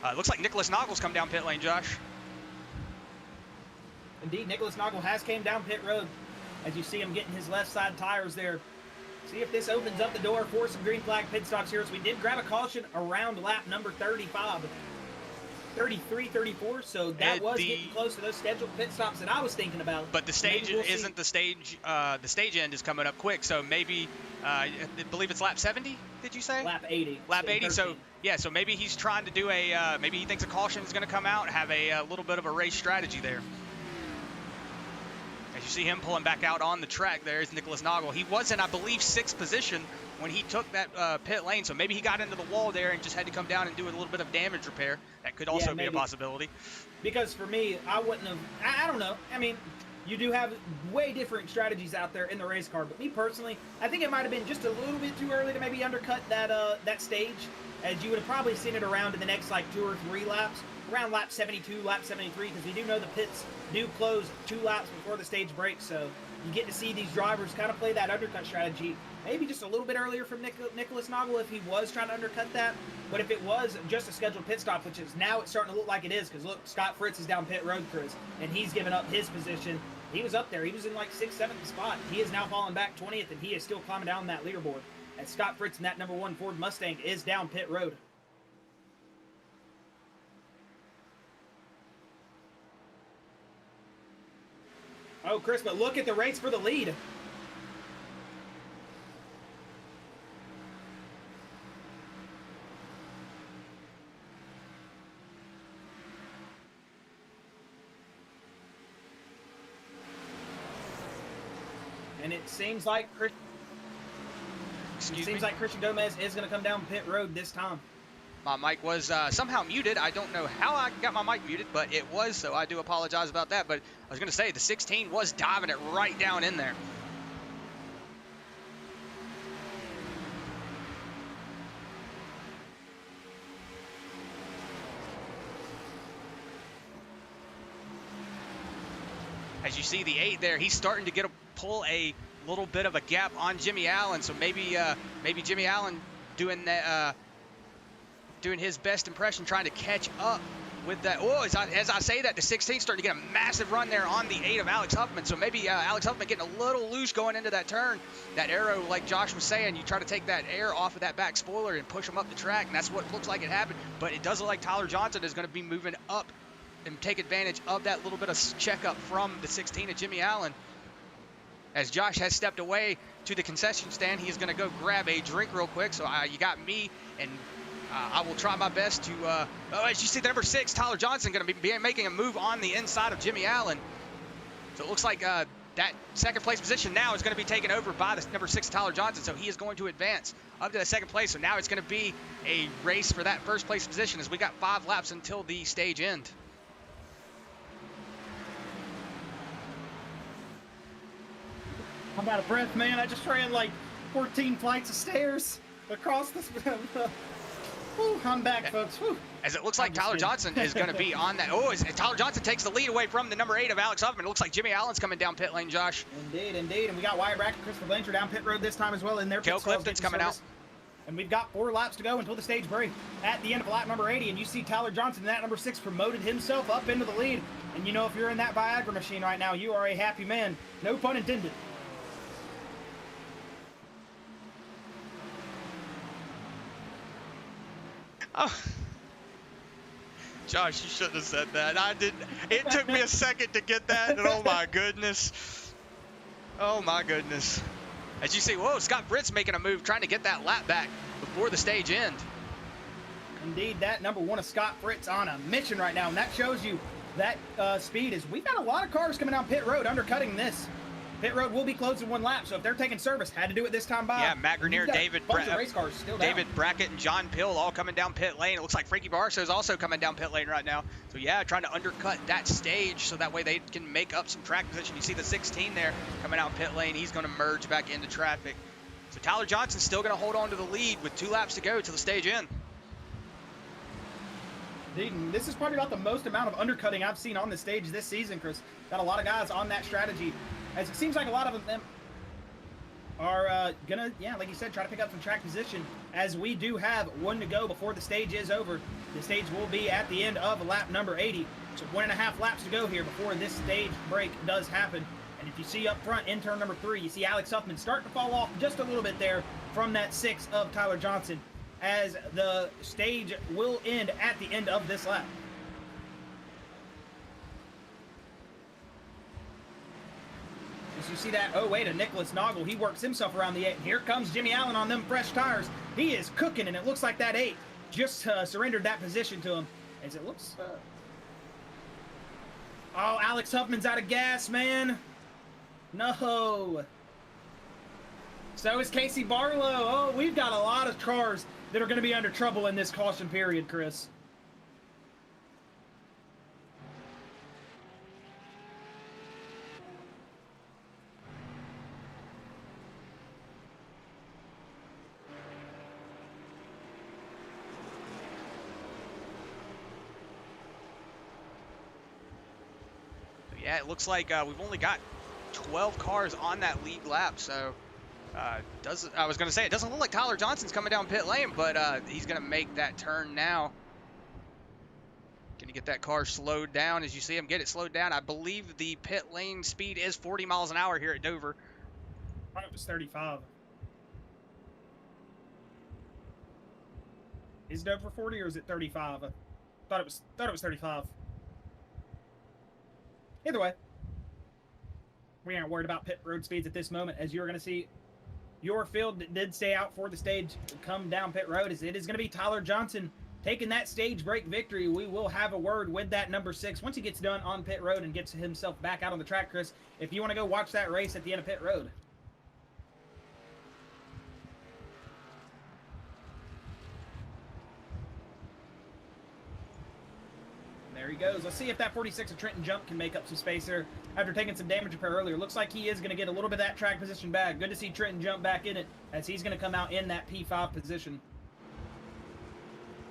It looks like Nicholas Noggles come down pit lane, Josh. Indeed, Nicholas Noggle has came down pit road. As you see him getting his left side tires there. See if this opens up the door for some green flag pit stops here. As we did grab a caution around lap number 35. 33, 34, so that was getting close to those scheduled pit stops that I was thinking about. But the stage isn't the stage. The stage end is coming up quick, so maybe I believe it's lap 70. Did you say? Lap 80. Lap 80. 13. So yeah, so maybe he's trying to do a. Maybe he thinks a caution is going to come out, have a little bit of a race strategy there. As you see him pulling back out on the track, there is Nicholas Noggle. He was in, I believe, 6th position when he took that pit lane, so maybe he got into the wall there and just had to come down and do a little bit of damage repair. That could also be a possibility. Because for me, I wouldn't have, I don't know. I mean, you do have way different strategies out there in the race car, but me personally, I think it might have been just a little bit too early to maybe undercut that stage, as you would have probably seen it around in the next like 2 or 3 laps, around lap 72, lap 73, because we do know the pits do close 2 laps before the stage breaks, so you get to see these drivers kind of play that undercut strategy, maybe just a little bit earlier from Nicholas Noggle if he was trying to undercut that, but if it was just a scheduled pit stop, which is now it's starting to look like it is, because look, Scott Fritz is down pit road, Chris, and he's given up his position. He was up there. He was in like 6th, 7th spot. He is now falling back 20th, and he is still climbing down that leaderboard. And Scott Fritz in that number 1 Ford Mustang is down pit road. Oh, Chris, but look at the race for the lead. And it seems like Christian Gomez is going to come down pit road this time. My mic was somehow muted. I don't know how I got my mic muted, but it was, so I do apologize about that. But I was going to say, the 16 was diving it right down in there. As you see the 8 there, he's starting to pull a little bit of a gap on Jimmy Allen. So maybe Jimmy Allen doing that. Doing his best impression, trying to catch up with that. Oh, as I say that, the 16 starting to get a massive run there on the 8 of Alex Huffman. So maybe Alex Huffman getting a little loose going into that turn. That arrow, like Josh was saying, you try to take that air off of that back spoiler and push him up the track, and that's what looks like it happened. But it does look like Tyler Johnson is going to be moving up and take advantage of that little bit of checkup from the 16 of Jimmy Allen. As Josh has stepped away to the concession stand, he is going to go grab a drink real quick. So you got me, and I will try my best to, as you see, the number 6, Tyler Johnson, going to be making a move on the inside of Jimmy Allen. So it looks like that 2nd place position now is going to be taken over by the number 6, Tyler Johnson. So he is going to advance up to the 2nd place. So now it's going to be a race for that 1st place position, as we got 5 laps until the stage end. I'm out of breath, man. I just ran like 14 flights of stairs across this. Whew, I'm back, folks. Whew. As it looks like Tyler Johnson is going to be on that. Oh, Tyler Johnson takes the lead away from the number 8 of Alex Huffman. It looks like Jimmy Allen's coming down pit lane, Josh. Indeed, indeed. And we got Wyatt Brackett, Christopher Blanchard down pit road this time as well in their Kel Clifton's coming out. And we've got 4 laps to go until the stage break at the end of lap number 80. And you see Tyler Johnson, that number 6, promoted himself up into the lead. And you know, if you're in that Viagra machine right now, you are a happy man. No pun intended. Oh, Josh, you shouldn't have said that. I didn't. It took me a second to get that, and oh my goodness. Oh my goodness. As you see, whoa, Scott Fritz making a move, trying to get that lap back before the stage end. Indeed, that number 1 of Scott Fritz on a mission right now, and that shows you that speed is. We've got a lot of cars coming down pit road undercutting this Pit road will be closed in 1 lap, so if they're taking service, had to do it this time by. Yeah, Matt and Grenier, you've got David a bunch of race cars still down. David Brackett and John Pill all coming down pit lane. It looks like Frankie Barso is also coming down pit lane right now. So yeah, trying to undercut that stage so that way they can make up some track position. You see the 16 there coming out pit lane. He's going to merge back into traffic. So Tyler Johnson's still going to hold on to the lead with 2 laps to go to the stage end. This is probably about the most amount of undercutting I've seen on the stage this season, Chris. Got a lot of guys on that strategy, as it seems like a lot of them are gonna, yeah, like you said, try to pick up some track position, as we do have 1 to go before the stage is over. The stage will be at the end of lap number 80, so 1.5 laps to go here before this stage break does happen. And if you see up front in turn number 3, you see Alex Huffman starting to fall off just a little bit there from that 6 of Tyler Johnson, as the stage will end at the end of this lap. As you see that, oh wait, a Nicholas Noggle, he works himself around the 8. Here comes Jimmy Allen on them fresh tires. He is cooking, and it looks like that 8 just surrendered that position to him. As it looks, oh, Alex Huffman's out of gas, man. No. So is Casey Barlow. Oh, we've got a lot of cars that are going to be under trouble in this caution period, Chris. Yeah, it looks like we've only got 12 cars on that lead lap, so I was going to say, it doesn't look like Tyler Johnson's coming down pit lane, but he's going to make that turn now. Going to get that car slowed down. As you see him get it slowed down, I believe the pit lane speed is 40 miles an hour here at Dover. I thought it was 35. Is it over 40 or is it 35? I thought it was 35. Either way, we aren't worried about pit road speeds at this moment, as you're going to see your field did stay out for the stage come down pit road, as it is going to be Tyler Johnson taking that stage break victory. We will have a word with that number 6 once he gets done on pit road and gets himself back out on the track, Chris, if you want to go watch that race at the end of pit road. There he goes. Let's see if that 46 of Trenton Jump can make up some space there after taking some damage repair earlier. Looks like he is going to get a little bit of that track position back. Good to see Trenton Jump back in it, as he's going to come out in that P5 position.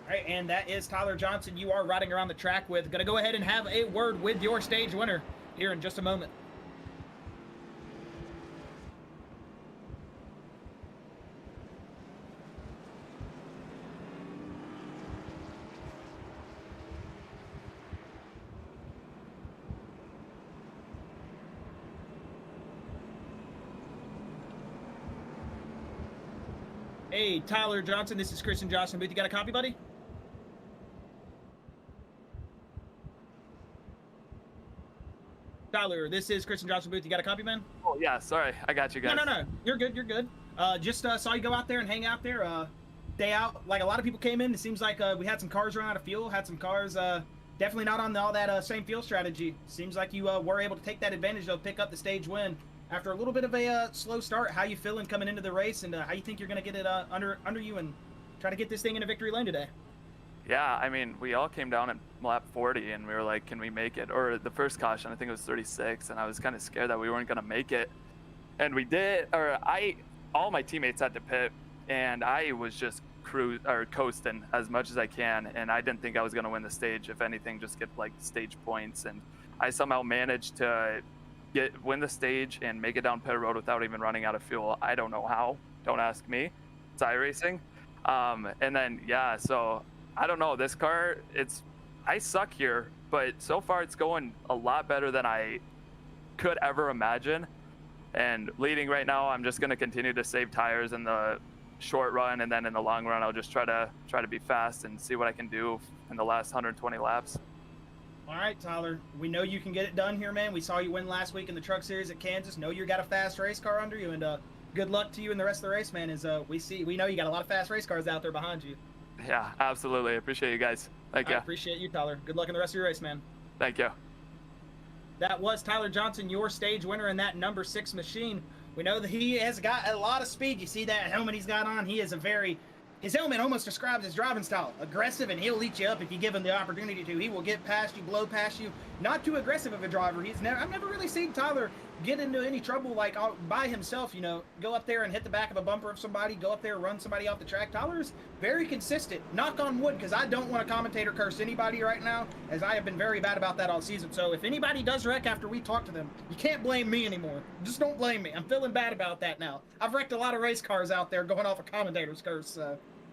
All right, and that is Tyler Johnson you are riding around the track with. Going to go ahead and have a word with your stage winner here in just a moment. Hey, Tyler Johnson, this is Christian Johnson Booth. You got a copy, buddy? Tyler, this is Christian Johnson Booth. You got a copy, man? Oh, yeah, sorry. I got you guys. No. You're good. You're good. Just saw you go out there and hang out there. Day out. Like, a lot of people came in. It seems like we had some cars run out of fuel. Had some cars definitely not on all that same fuel strategy. Seems like you were able to take that advantage, though, pick up the stage win. After a little bit of a slow start, how you feeling coming into the race, and how you think you're going to get it under you and try to get this thing in a victory lane today? Yeah, I mean, we all came down at lap 40, and we were like, can we make it? Or the first caution, I think it was 36, and I was kind of scared that we weren't going to make it. And we did, all my teammates had to pit, and I was just coasting as much as I can, and I didn't think I was going to win the stage. If anything, just get like stage points, and I somehow managed to win the stage and make it down pit road without even running out of fuel. I don't know how. Don't ask me. It's iRacing. And then, yeah, so I don't know. This car, I suck here, but so far it's going a lot better than I could ever imagine. And leading right now, I'm just going to continue to save tires in the short run, and then in the long run, I'll just try to be fast and see what I can do in the last 120 laps. All right, Tyler, we know you can get it done here, man. We saw you win last week in the Truck Series at Kansas. Know you got a fast race car under you, and good luck to you in the rest of the race, man. As we know you got a lot of fast race cars out there behind you. Yeah, absolutely. I appreciate you guys. Thank you. I appreciate you, Tyler. Good luck in the rest of your race, man. Thank you. That was Tyler Johnson, your stage winner in that number 6 machine. We know that he has got a lot of speed. You see that helmet he's got on? He is a very... His helmet almost describes his driving style. Aggressive, and he'll eat you up if you give him the opportunity to. He will get past you, blow past you. Not too aggressive of a driver. I've never really seen Tyler get into any trouble like by himself, you know, go up there and hit the back of a bumper of somebody, go up there, run somebody off the track. Tyler's very consistent. Knock on wood, because I don't want to commentate or curse anybody right now, as I have been very bad about that all season. So if anybody does wreck after we talk to them, you can't blame me anymore. Just don't blame me. I'm feeling bad about that now. I've wrecked a lot of race cars out there going off a commentator's curse.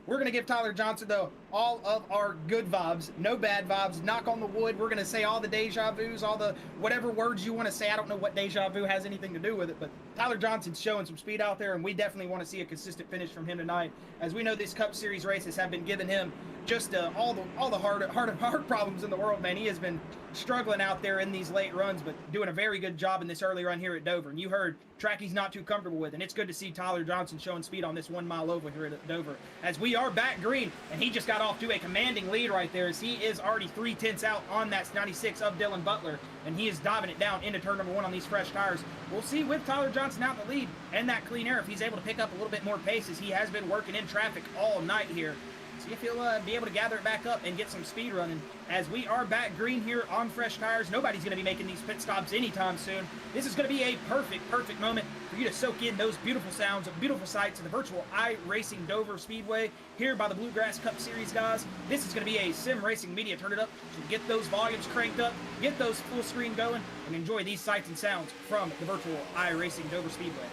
We're going to give Tyler Johnson, though, all of our good vibes, no bad vibes. Knock on the wood. We're going to say all the deja vus, all the whatever words you want to say. I don't know what deja vu has anything to do with it, but Tyler Johnson's showing some speed out there, and we definitely want to see a consistent finish from him tonight. As we know, these Cup Series races have been giving him just all the hard problems in the world, man. He has been struggling out there in these late runs, but doing a very good job in this early run here at Dover. And you heard track he's not too comfortable with, and it's good to see Tyler Johnson showing speed on this 1 mile oval here at Dover. As we are back green, and he just got off to a commanding lead right there, as he is already 3/10 out on that 96 of Dylan Butler, and he is diving it down into turn number 1 on these fresh tires. We'll see with Tyler Johnson out in the lead and that clean air if he's able to pick up a little bit more pace, as he has been working in traffic all night here. See if he'll be able to gather it back up and get some speed running. As we are back green here on fresh tires, nobody's going to be making these pit stops anytime soon. This is going to be a perfect moment for you to soak in those beautiful sounds of beautiful sights of the virtual iRacing Dover Speedway here by the Bluegrass Cup Series, guys. This is going to be a sim racing media. Turn it up, so get those volumes cranked up, get those full screen going, and enjoy these sights and sounds from the virtual iRacing Dover Speedway.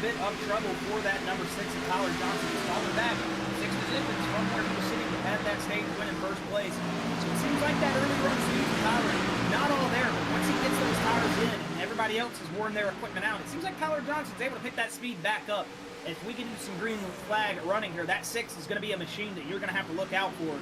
bit of trouble for that number 6 of Tyler Johnson. He's falling back 6 positions from where he was sitting at that stage win in first place. So it seems like that early run speed for Tyler, not all there, but once he gets those tires in and everybody else has worn their equipment out, it seems like Tyler Johnson's able to pick that speed back up. If we can do some green flag running here, that 6 is going to be a machine that you're going to have to look out for.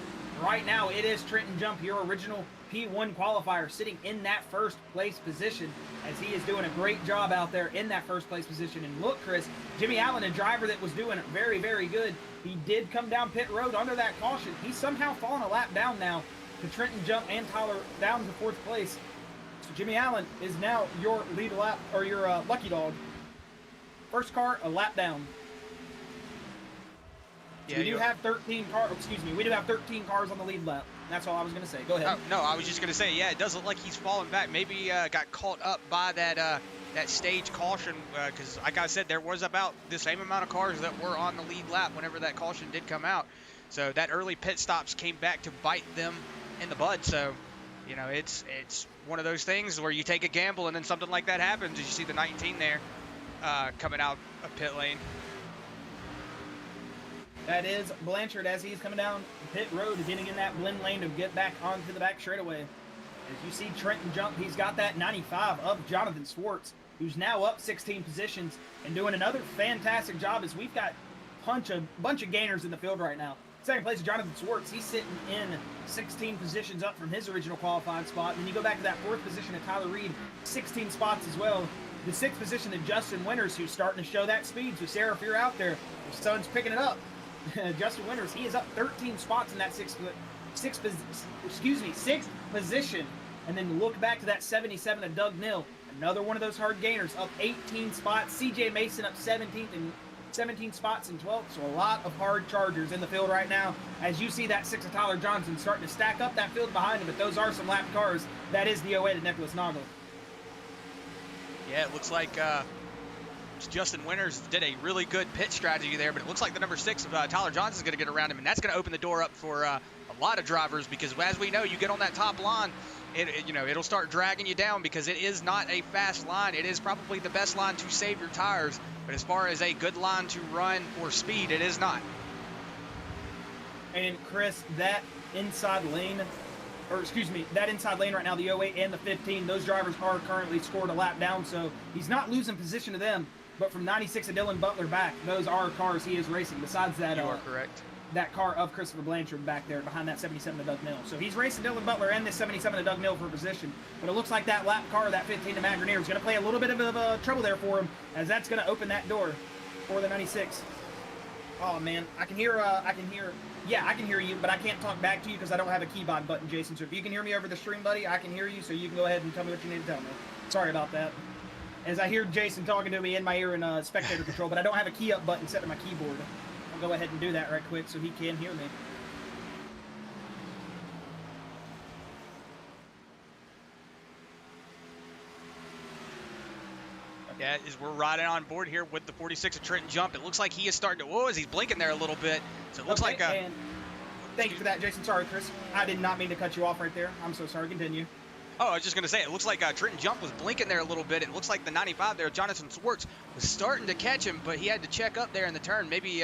Right now, it is Trenton Jump, your original P1 qualifier, sitting in that first place position as he is doing a great job out there in that first place position. And look, Chris, Jimmy Allen, a driver that was doing very, very good, he did come down pit road under that caution. He's somehow fallen a lap down now to Trenton Jump and Tyler down to 4th place. So Jimmy Allen is now your lead lap, or your lucky dog. First car, a lap down. Yeah, We do have 13 cars. Excuse me. We do have 13 cars on the lead lap. That's all I was going to say. Go ahead. Oh, no, I was just gonna say, yeah, it does look like he's falling back. Maybe got caught up by that that stage caution, because like I said, there was about the same amount of cars that were on the lead lap whenever that caution did come out. So that early pit stops came back to bite them in the bud. So, you know, it's one of those things where you take a gamble and then something like that happens. As you see the 19 there coming out of pit lane. That is Blanchard as he's coming down pit road, getting in that blend lane to get back onto the back straightaway. As you see Trenton Jump, he's got that 95 of Jonathan Swartz, who's now up 16 positions and doing another fantastic job as we've got a bunch of gainers in the field right now. Second place is Jonathan Swartz. He's sitting in 16 positions up from his original qualifying spot. And then you go back to that 4th position of Tyler Reed, 16 spots as well. The 6th position of Justin Winters, who's starting to show that speed. So Sarah, if you're out there, your son's picking it up. Justin Winters, he is up 13 spots in that sixth position. And then look back to that 77 of Doug Nill, another one of those hard gainers, up 18 spots. CJ Mason up 17th and 17 spots in 12th. So a lot of hard chargers in the field right now. As you see that 6 of Tyler Johnson starting to stack up that field behind him, but those are some lap cars. That is the 08 of Nicholas Noggle. Yeah, it looks like Justin Winters did a really good pit strategy there, but it looks like the number 6 of Tyler Johnson is going to get around him, and that's going to open the door up for a lot of drivers, because as we know, you get on that top line, it'll start dragging you down, because it is not a fast line. It is probably the best line to save your tires, but as far as a good line to run for speed, it is not. And Chris, that inside lane right now, the 08 and the 15, those drivers are currently scored a lap down, so he's not losing position to them. But from 96 of Dylan Butler back, those are cars he is racing. Besides that, you are correct. That car of Christopher Blanchard back there behind that 77 of Doug Mill. So he's racing Dylan Butler and this 77 of Doug Mill for position. But it looks like that lap car, that 15 of Matt Grenier, is going to play a little bit of trouble there for him, as that's going to open that door for the 96. Oh man, I can hear you, but I can't talk back to you because I don't have a keybind button, Jason. So if you can hear me over the stream, buddy, I can hear you, so you can go ahead and tell me what you need to tell me. Sorry about that. As I hear Jason talking to me in my ear in spectator control, but I don't have a key up button set to my keyboard. I'll go ahead and do that right quick so he can hear me. Yeah, as we're riding on board here with the 46 of Trenton Jump, it looks like he is starting to, as he's blinking there a little bit. So it looks like and thank you for that, Jason. Sorry, Chris. I did not mean to cut you off right there. I'm so sorry. Continue. Oh, I was just going to say, it looks like Trenton Jump was blinking there a little bit. It looks like the 95 there, Jonathan Swartz, was starting to catch him, but he had to check up there in the turn. Maybe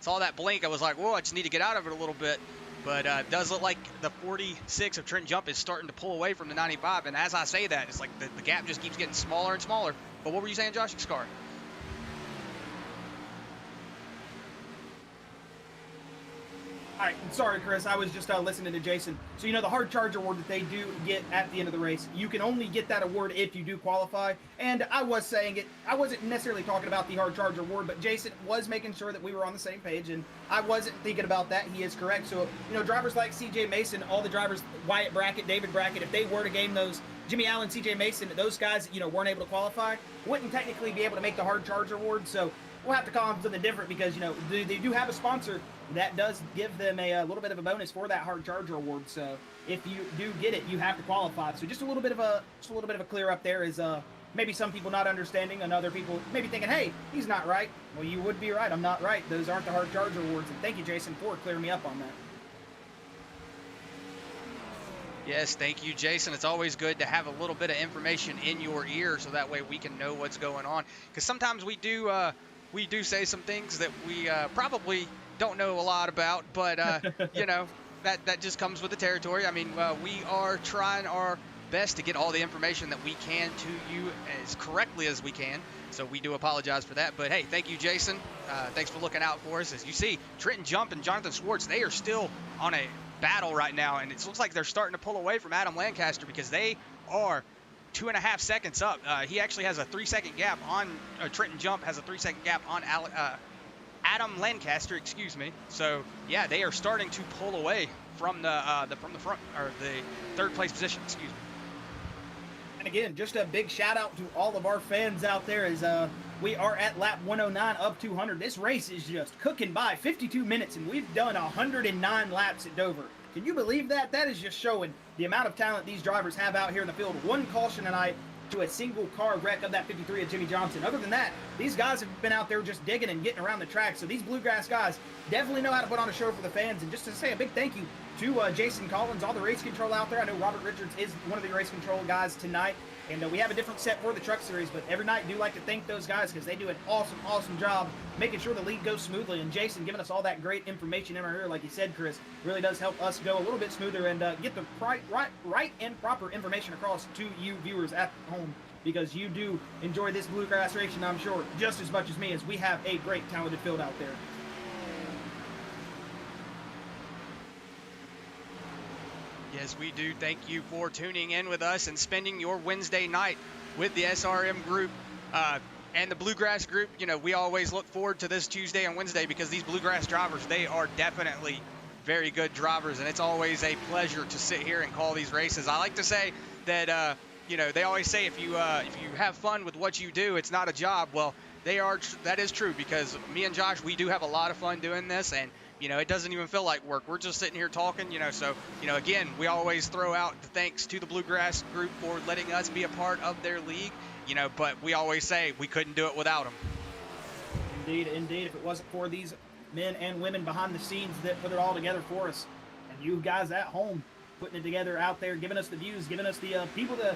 saw that blink. I was like, whoa, I just need to get out of it a little bit. But it does look like the 46 of Trenton Jump is starting to pull away from the 95. And as I say that, it's like the gap just keeps getting smaller and smaller. But what were you saying, Josh? Scar? All right, sorry, Chris. I was just listening to Jason. So, you know, the hard charge award that they do get at the end of the race, you can only get that award if you do qualify. And I was saying it, I wasn't necessarily talking about the hard charge award, but Jason was making sure that we were on the same page, and I wasn't thinking about that. He is correct. So, you know, drivers like CJ Mason, all the drivers, Wyatt Brackett, David Brackett, if they were to game those, Jimmy Allen, CJ Mason, those guys, you know, weren't able to qualify, wouldn't technically be able to make the hard charge award. So we'll have to call them something different because, you know, they do have a sponsor that does give them a little bit of a bonus for that hard charger award. So if you do get it, you have to qualify. So just a little bit of a clear up there is maybe some people not understanding and other people maybe thinking, hey, he's not right. Well, you would be right. I'm not right. Those aren't the hard charger awards. And thank you, Jason, for clearing me up on that. Yes, thank you, Jason. It's always good to have a little bit of information in your ear so that way we can know what's going on. Because sometimes we do we do say some things that we probably don't know a lot about, but you know, that just comes with the territory. I mean, we are trying our best to get all the information that we can to you as correctly as we can. So we do apologize for that. But hey, thank you, Jason. Thanks for looking out for us. As you see, Trenton Jump and Jonathan Swartz, they are still on a battle right now, and it looks like they're starting to pull away from Adam Lancaster because they are 2.5 seconds up. He actually has a 3-second gap on Trenton Jump has a 3-second gap on Adam Lancaster, excuse me. So yeah, they are starting to pull away from the front, or the third place position, excuse me. And again, just a big shout out to all of our fans out there as we are at lap 109 up 200. This race is just cooking by 52 minutes, and we've done 109 laps at Dover. Can you believe that? That is just showing the amount of talent these drivers have out here in the field. One caution tonight to a single car wreck of that 53 of Jimmy Johnson. Other than that, these guys have been out there just digging and getting around the track. So these Bluegrass guys definitely know how to put on a show for the fans. And just to say a big thank you to Jason Collins, all the race control out there. I know Robert Richards is one of the race control guys tonight. And we have a different set for the truck series, but every night I do like to thank those guys because they do an awesome, awesome job making sure the lead goes smoothly. And Jason giving us all that great information in our ear, like you said, Chris, really does help us go a little bit smoother and get the right and proper information across to you viewers at home, because you do enjoy this Bluegrass racing, I'm sure, just as much as me, as we have a great, talented field out there. Yes, we do. Thank you for tuning in with us and spending your Wednesday night with the SRM group and the Bluegrass group. You know, we always look forward to this Tuesday and Wednesday because these Bluegrass drivers, they are definitely very good drivers, and it's always a pleasure to sit here and call these races. I like to say that, you know, they always say if you have fun with what you do, it's not a job. Well, that is true, because me and Josh, we do have a lot of fun doing this, and you know, it doesn't even feel like work. We're just sitting here talking, you know. So, you know, again, we always throw out the thanks to the Bluegrass group for letting us be a part of their league, you know, but we always say we couldn't do it without them. Indeed, indeed. If it wasn't for these men and women behind the scenes that put it all together for us, and you guys at home putting it together out there, giving us the views, giving us the people to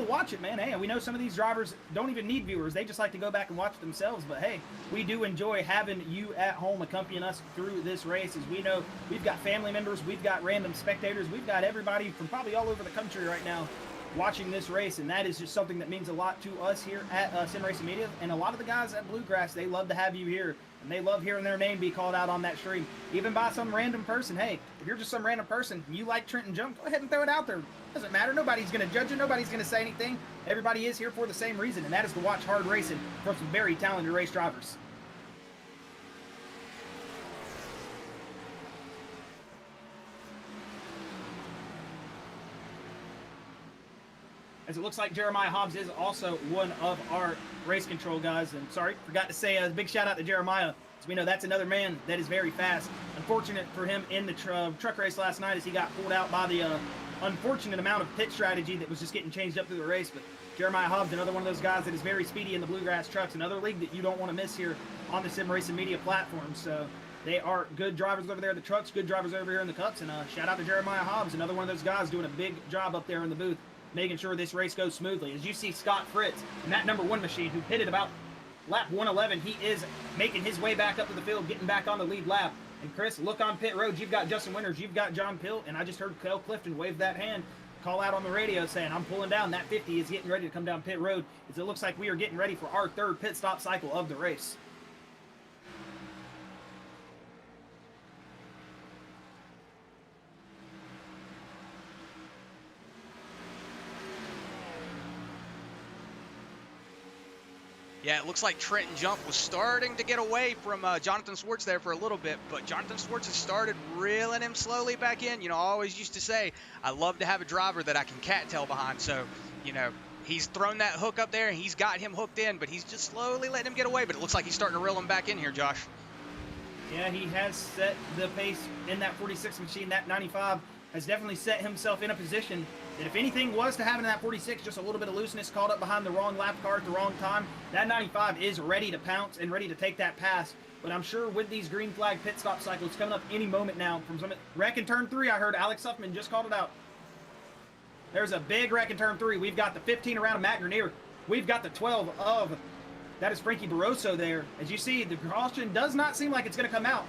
watch it, man. Hey, we know some of these drivers don't even need viewers. They just like to go back and watch it themselves. But hey, we do enjoy having you at home accompanying us through this race. As we know, we've got family members, we've got random spectators, we've got everybody from probably all over the country right now watching this race, and that is just something that means a lot to us here at Sim Racing Media. And a lot of the guys at Bluegrass, they love to have you here, and they love hearing their name be called out on that stream, even by some random person. Hey, if you're just some random person, you like Trenton Jump, go ahead and throw it out there. Doesn't matter. Nobody's going to judge you. Nobody's going to say anything. Everybody is here for the same reason, and that is to watch hard racing from some very talented race drivers. As it looks like Jeremiah Hobbs is also one of our race control guys. And sorry, forgot to say a big shout out to Jeremiah. As we know, that's another man that is very fast. Unfortunate for him in the truck race last night as he got pulled out by the unfortunate amount of pit strategy that was just getting changed up through the race. But Jeremiah Hobbs, another one of those guys that is very speedy in the Bluegrass trucks, another league that you don't want to miss here on the Sim Racing Media platform. So they are good drivers over there in the trucks, good drivers over here in the cups. And shout out to Jeremiah Hobbs, another one of those guys doing a big job up there in the booth, making sure this race goes smoothly. As you see Scott Fritz in that number 1 machine who pitted about lap 111, he is making his way back up to the field, getting back on the lead lap. And Chris, look on pit road, you've got Justin Winters, you've got John Pilt, and I just heard Kel Clifton wave that hand, call out on the radio saying, I'm pulling down. That 50 is getting ready to come down pit road, as it looks like we are getting ready for our 3rd pit stop cycle of the race. Yeah, it looks like Trenton Jump was starting to get away from Jonathan Swartz there for a little bit, but Jonathan Swartz has started reeling him slowly back in. You know, I always used to say I love to have a driver that I can cattail behind. So, you know, he's thrown that hook up there and he's got him hooked in, but he's just slowly letting him get away. But it looks like he's starting to reel him back in here, Josh. Yeah, he has set the pace in that 46 machine. That 95 has definitely set himself in a position that if anything was to happen in that 46, just a little bit of looseness caught up behind the wrong lap car at the wrong time, that 95 is ready to pounce and ready to take that pass. But I'm sure with these green flag pit stop cycles coming up any moment now from some wreck in turn 3, I heard Alex Huffman just called it out. There's a big wreck in turn 3. We've got the 15 around of Matt Grenier. We've got the 12 of That is Frankie Barroso there. As you see, the caution does not seem like it's going to come out.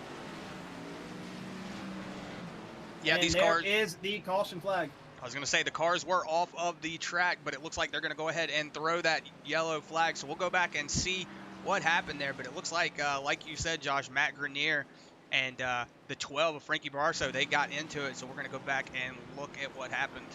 Yeah, and these there cars. is the caution flag. I was going to say the cars were off of the track, but it looks like they're going to go ahead and throw that yellow flag. So we'll go back and see what happened there. But it looks like you said, Josh, Matt Grenier and the 12 of Frankie Barroso, they got into it. So we're going to go back and look at what happened.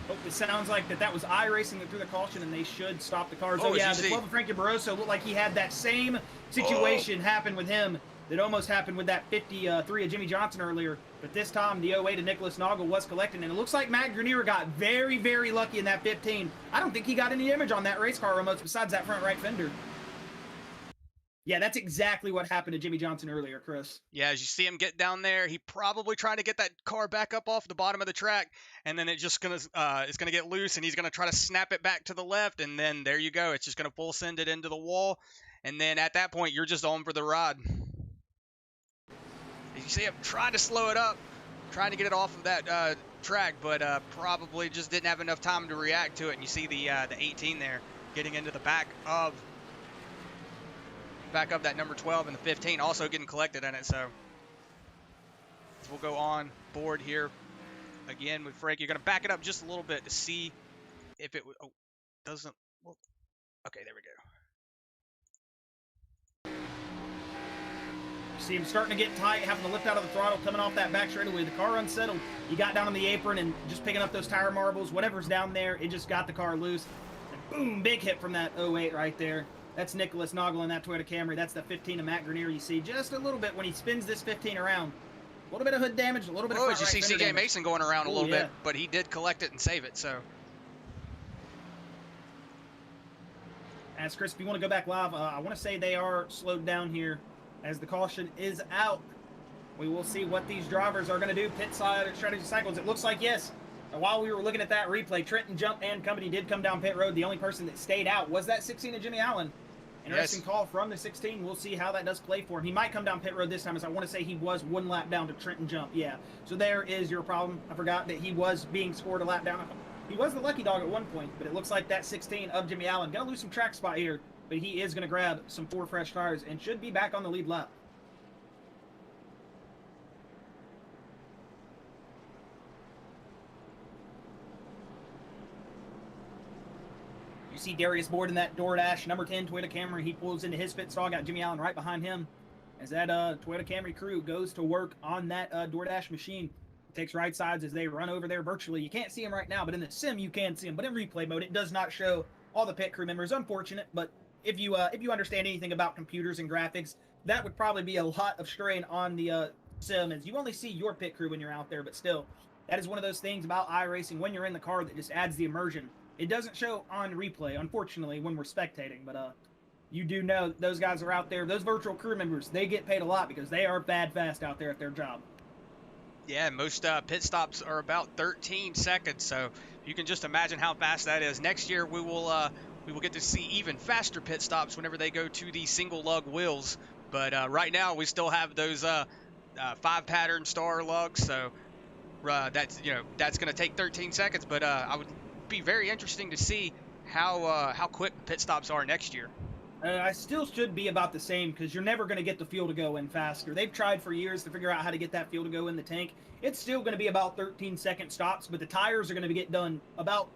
Oh, it sounds like that was iRacing through the caution, and they should stop the cars. Oh, Oh, yeah, as you the see. 12 of Frankie Barroso looked like he had that same situation happen with him that almost happened with that 53 of Jimmy Johnson earlier. But this time, the 08 of Nicholas Noggle was collecting, and it looks like Matt Grenier got very, very lucky in that 15. I don't think he got any image on that race car almost besides that front right fender. Yeah, that's exactly what happened to Jimmy Johnson earlier, Chris. Yeah, as you see him get down there, he probably trying to get that car back up off the bottom of the track, and then it's gonna get loose, and he's gonna try to snap it back to the left, and then there you go. It's just gonna full send it into the wall, and then at that point, you're just on for the ride. As you see him trying to slow it up, trying to get it off of that track, but probably just didn't have enough time to react to it. And you see the 18 there getting into the back of that number 12 and the 15 also getting collected in it. So we'll go on board here again with Frank. You're going to back it up just a little bit to see if it doesn't. Well, okay, there we go. See him starting to get tight, having to lift out of the throttle, coming off that back straightaway. The car unsettled. He got down on the apron and just picking up those tire marbles, whatever's down there, it just got the car loose. And boom, big hit from that 08 right there. That's Nicholas Noggle in that Toyota Camry. That's the 15 of Matt Grenier. You see just a little bit when he spins this 15 around. A little bit of hood damage, a little bit of front As you right see fender CJ damage. Mason going around a little yeah. bit, but he did collect it and save it. So As Chris, if you want to go back live, I want to say they are slowed down here as the caution is out. We will see what these drivers are going to do. Pit side strategy cycles. It looks like, yes, while we were looking at that replay, Trenton Jump and company did come down pit road. The only person that stayed out was that 16 of Jimmy Allen. Interesting call from the 16. We'll see how that does play for him. He might come down pit road this time, as I want to say he was one lap down to Trenton Jump. Yeah, so there is your problem. I forgot that he was being scored a lap down. He was the lucky dog at one point, but it looks like that 16 of Jimmy Allen going to lose some track spot here, but he is going to grab some 4 fresh tires and should be back on the lead lap. You see Darius Board in that DoorDash number 10 Toyota Camry. He pulls into his pit stall. Got Jimmy Allen right behind him as that Toyota Camry crew goes to work on that DoorDash machine. Takes right sides as they run over there virtually. You can't see him right now, but in the sim you can see him. But in replay mode, it does not show all the pit crew members. Unfortunate, but if you understand anything about computers and graphics, that would probably be a lot of strain on the sim, as you only see your pit crew when you're out there. But still, that is one of those things about iRacing when you're in the car that just adds the immersion. It doesn't show on replay, unfortunately, when we're spectating, but you do know that those guys are out there. Those virtual crew members, they get paid a lot because they are bad fast out there at their job. yeah, most pit stops are about 13 seconds, so you can just imagine how fast that is. Next year we will get to see even faster pit stops whenever they go to the single lug wheels. But right now we still have those 5 pattern star lugs, so that's going to take 13 seconds. But I would be very interesting to see how quick pit stops are next year. I still should be about the same because you're never going to get the fuel to go in faster. They've tried for years to figure out how to get that fuel to go in the tank. It's still going to be about 13-second stops, but the tires are going to get done about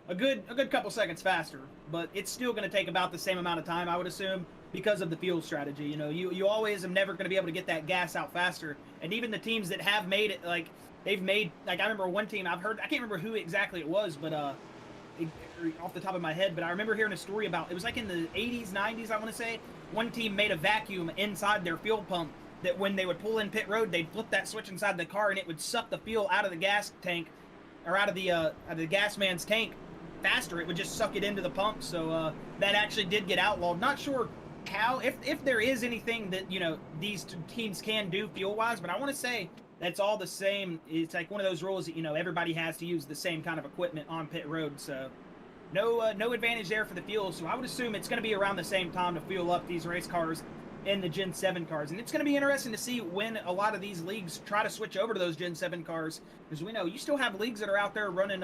a good couple seconds faster. But it's still going to take about the same amount of time, I would assume, because of the fuel strategy. You know, you always are never going to be able to get that gas out faster. And even the teams that have made it, like they've made, like I remember one team I can't remember who exactly it was, but off the top of my head, but I remember hearing a story about, it was like in the 80s, 90s, I want to say, one team made a vacuum inside their fuel pump that when they would pull in pit road, they'd flip that switch inside the car and it would suck the fuel out of the gas tank, or out of the gas man's tank faster. It would just suck it into the pump. So that actually did get outlawed. Not sure how, if there is anything that, you know, these teams can do fuel-wise, but I want to say that's all the same. It's like one of those rules that, you know, everybody has to use the same kind of equipment on pit road, so no advantage there for the fuel. So I would assume it's going to be around the same time to fuel up these race cars in the Gen 7 cars. And it's going to be interesting to see when a lot of these leagues try to switch over to those Gen 7 cars, because we know you still have leagues that are out there running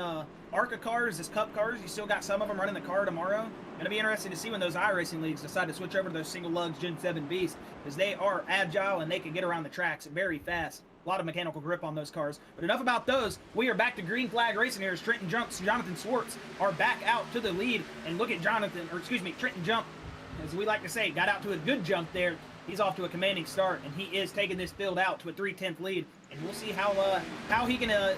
ARCA cars as cup cars. You still got some of them running the car tomorrow. Going to be interesting to see when those iRacing leagues decide to switch over to those single lugs Gen 7 Bs, because they are agile and they can get around the tracks very fast. A lot of mechanical grip on those cars. But enough about those. We are back to green flag racing here as Trenton Jumps, Jonathan Swartz are back out to the lead. And look at Trenton Jump, as we like to say, got out to a good jump there. He's off to a commanding start, and he is taking this field out to a 3/10 lead. And we'll see how he can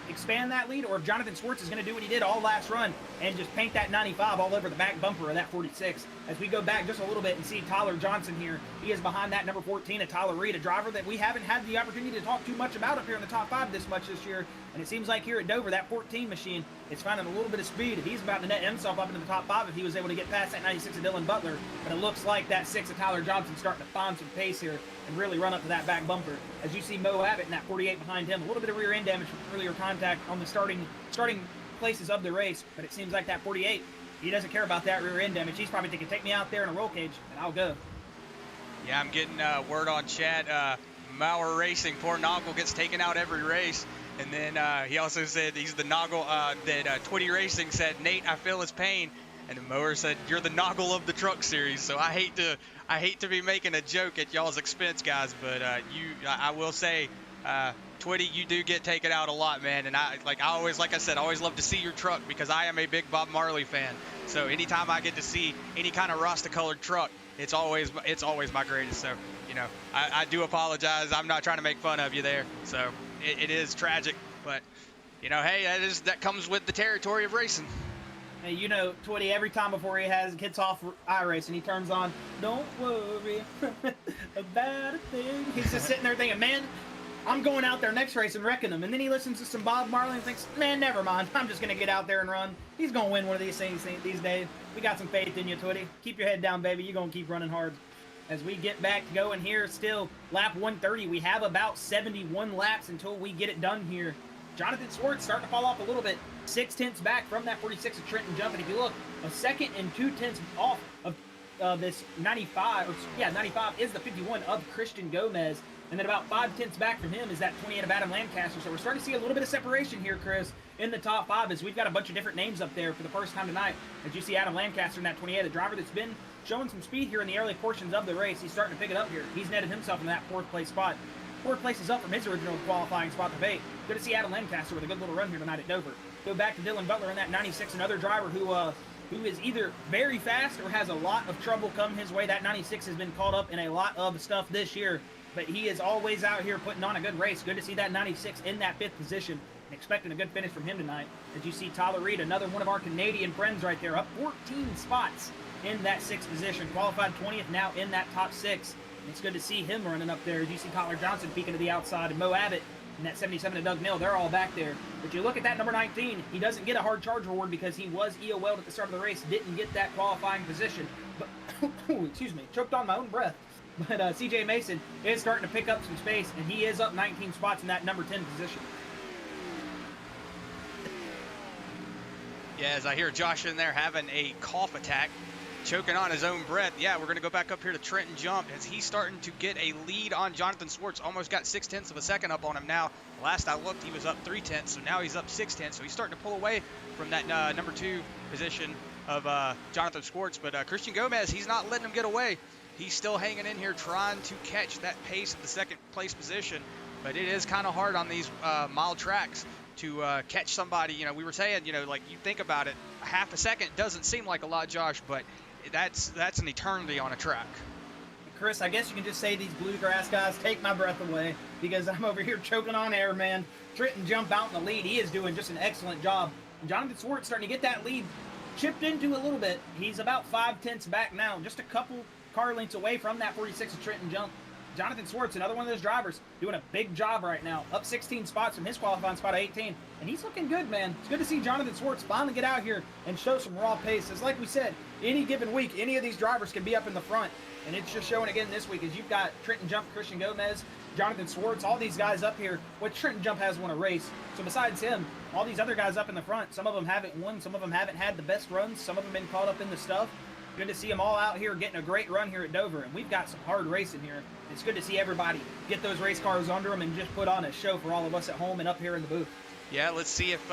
expand that lead, or if Jonathan Swartz is going to do what he did all last run and just paint that 95 all over the back bumper of that 46. As we go back just a little bit and see Tyler Johnson here, he is behind that number 14 of Tyler Reed, a driver that we haven't had the opportunity to talk too much about up here in the top 5 this year. And it seems like here at Dover, that 14 machine is finding a little bit of speed. He's about to net himself up into the top 5 if he was able to get past that 96 of Dylan Butler. But it looks like that 6 of Tyler Johnson starting to find some pace here and really run up to that back bumper. As you see Mo Abbott in that 48 behind him, a little bit of rear end damage from earlier contact on the starting places of the race. But it seems like that 48, he doesn't care about that rear end damage. He's probably thinking, take me out there in a roll cage and I'll go. Yeah, I'm getting word on chat. Mauer Racing, poor Noggle gets taken out every race. And then he also said he's the Noggle that Twitty Racing said, Nate, I feel his pain. And the Mower said, you're the Noggle of the truck series. So I hate to be making a joke at y'all's expense, guys, but I will say, Twitty, you do get taken out a lot, man. And I always love to see your truck because I am a big Bob Marley fan. So anytime I get to see any kind of Rasta-colored truck, it's always my greatest. So, you know, I do apologize. I'm not trying to make fun of you there. So it is tragic, but you know, hey, that comes with the territory of racing. Hey, you know, Twitty, every time before he gets off iRacing, he turns on, don't worry about a thing. He's just sitting there thinking, man, I'm going out there next race and wrecking him. And then he listens to some Bob Marley and thinks, man, never mind. I'm just going to get out there and run. He's going to win one of these things these days. We got some faith in you, Twitty. Keep your head down, baby. You're going to keep running hard. As we get back going here, still lap 130. We have about 71 laps until we get it done here. Jonathan Swartz starting to fall off a little bit. 6/10 back from that 46 of Trenton Jump. And if you look, a second and 2/10 off of this 95, 95 is the 51 of Christian Gomez. And then about 5/10 back from him is that 28 of Adam Lancaster. So we're starting to see a little bit of separation here, Chris, in the top 5 as we've got a bunch of different names up there for the first time tonight. As you see Adam Lancaster in that 28, the driver that's been showing some speed here in the early portions of the race. He's starting to pick it up here. He's netted himself in that 4th place spot. 4th place is up from his original qualifying spot of 8. Good to see Adam Lancaster with a good little run here tonight at Dover. Go back to Dylan Butler in that 96, another driver who is either very fast or has a lot of trouble come his way. That 96 has been caught up in a lot of stuff this year, but he is always out here putting on a good race. Good to see that 96 in that 5th position and expecting a good finish from him tonight. As you see Tyler Reed, another one of our Canadian friends right there, up 14 spots in that 6th position. Qualified 20th now in that top 6. It's good to see him running up there. As you see Tyler Johnson peeking to the outside, and Mo Abbott and that 77 of Doug Mill, they're all back there. But you look at that number 19, he doesn't get a hard charge reward because he was EOL'd at the start of the race, didn't get that qualifying position. But, excuse me, choked on my own breath. But CJ Mason is starting to pick up some space, and he is up 19 spots in that number 10 position. Yeah, as I hear Josh in there having a cough attack, choking on his own breath. Yeah, we're going to go back up here to Trenton Jump as he's starting to get a lead on Jonathan Swartz. Almost got 0.6 of a second up on him now. Last I looked, he was up 0.3, so now he's up 0.6. So he's starting to pull away from that number 2 position of Jonathan Swartz. But Christian Gomez, he's not letting him get away. He's still hanging in here trying to catch that pace of the 2nd place position. But it is kind of hard on these mile tracks to catch somebody. You know, we were saying, you know, like you think about it, a half a second doesn't seem like a lot, Josh, but that's an eternity on a track. Chris, I guess you can just say these Bluegrass guys take my breath away because I'm over here choking on air, man. Trenton Jump out in the lead. He is doing just an excellent job. And Jonathan Swartz starting to get that lead chipped into a little bit. He's about 5/10 back now, just a couple car lengths away from that 46 of Trenton Jump. Jonathan Swartz, another one of those drivers, doing a big job right now. Up 16 spots from his qualifying spot of 18. And he's looking good, man. It's good to see Jonathan Swartz finally get out here and show some raw pace. As like we said, any given week, any of these drivers can be up in the front. And it's just showing again this week as you've got Trenton Jump, Christian Gomez, Jonathan Swartz, all these guys up here. Well, Trenton Jump has won a race. So besides him, all these other guys up in the front, some of them haven't won. Some of them haven't had the best runs. Some of them been caught up in the stuff. Good to see them all out here getting a great run here at Dover, and we've got some hard racing here. It's good to see everybody get those race cars under them and just put on a show for all of us at home and up here in the booth. Yeah, let's see if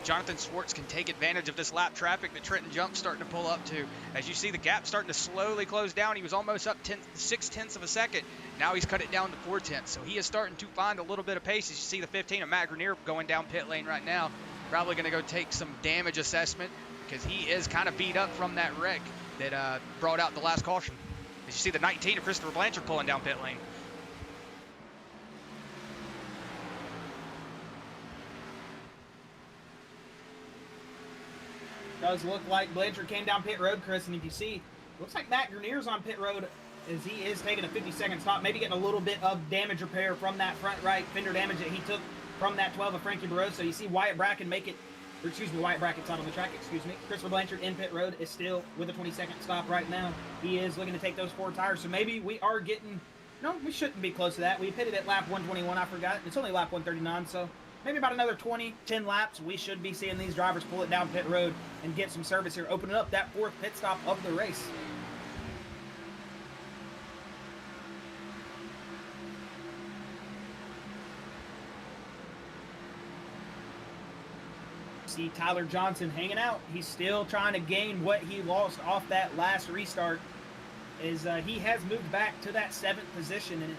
Jonathan Swartz can take advantage of this lap traffic that Trenton Jump's starting to pull up to. As you see, the gap starting to slowly close down. He was almost up 6/10 of a second. Now he's cut it down to 4/10. So he is starting to find a little bit of pace. As you see the 15 of Matt Grenier going down pit lane right now. Probably going to go take some damage assessment because he is kind of beat up from that wreck that brought out the last caution. As you see the 19 of Christopher Blanchard pulling down pit lane. Does look like Blanchard came down pit road, Chris, and if you see, looks like Matt Grenier's on pit road as he is taking a 50-second stop, maybe getting a little bit of damage repair from that front right fender damage that he took from that 12 of Frankie Barroso. So you see Wyatt Bracken make it, or excuse me, Wyatt Bracken's not on the track, excuse me. Christopher Blanchard in pit road is still with a 20-second stop right now. He is looking to take those 4 tires, so maybe we are getting, no, we shouldn't be close to that. We pitted at lap 121, I forgot. It's only lap 139, so maybe about another 10 laps, we should be seeing these drivers pull it down pit road and get some service here, opening up that 4th pit stop of the race. See Tyler Johnson hanging out. He's still trying to gain what he lost off that last restart. He has moved back to that 7th position, and it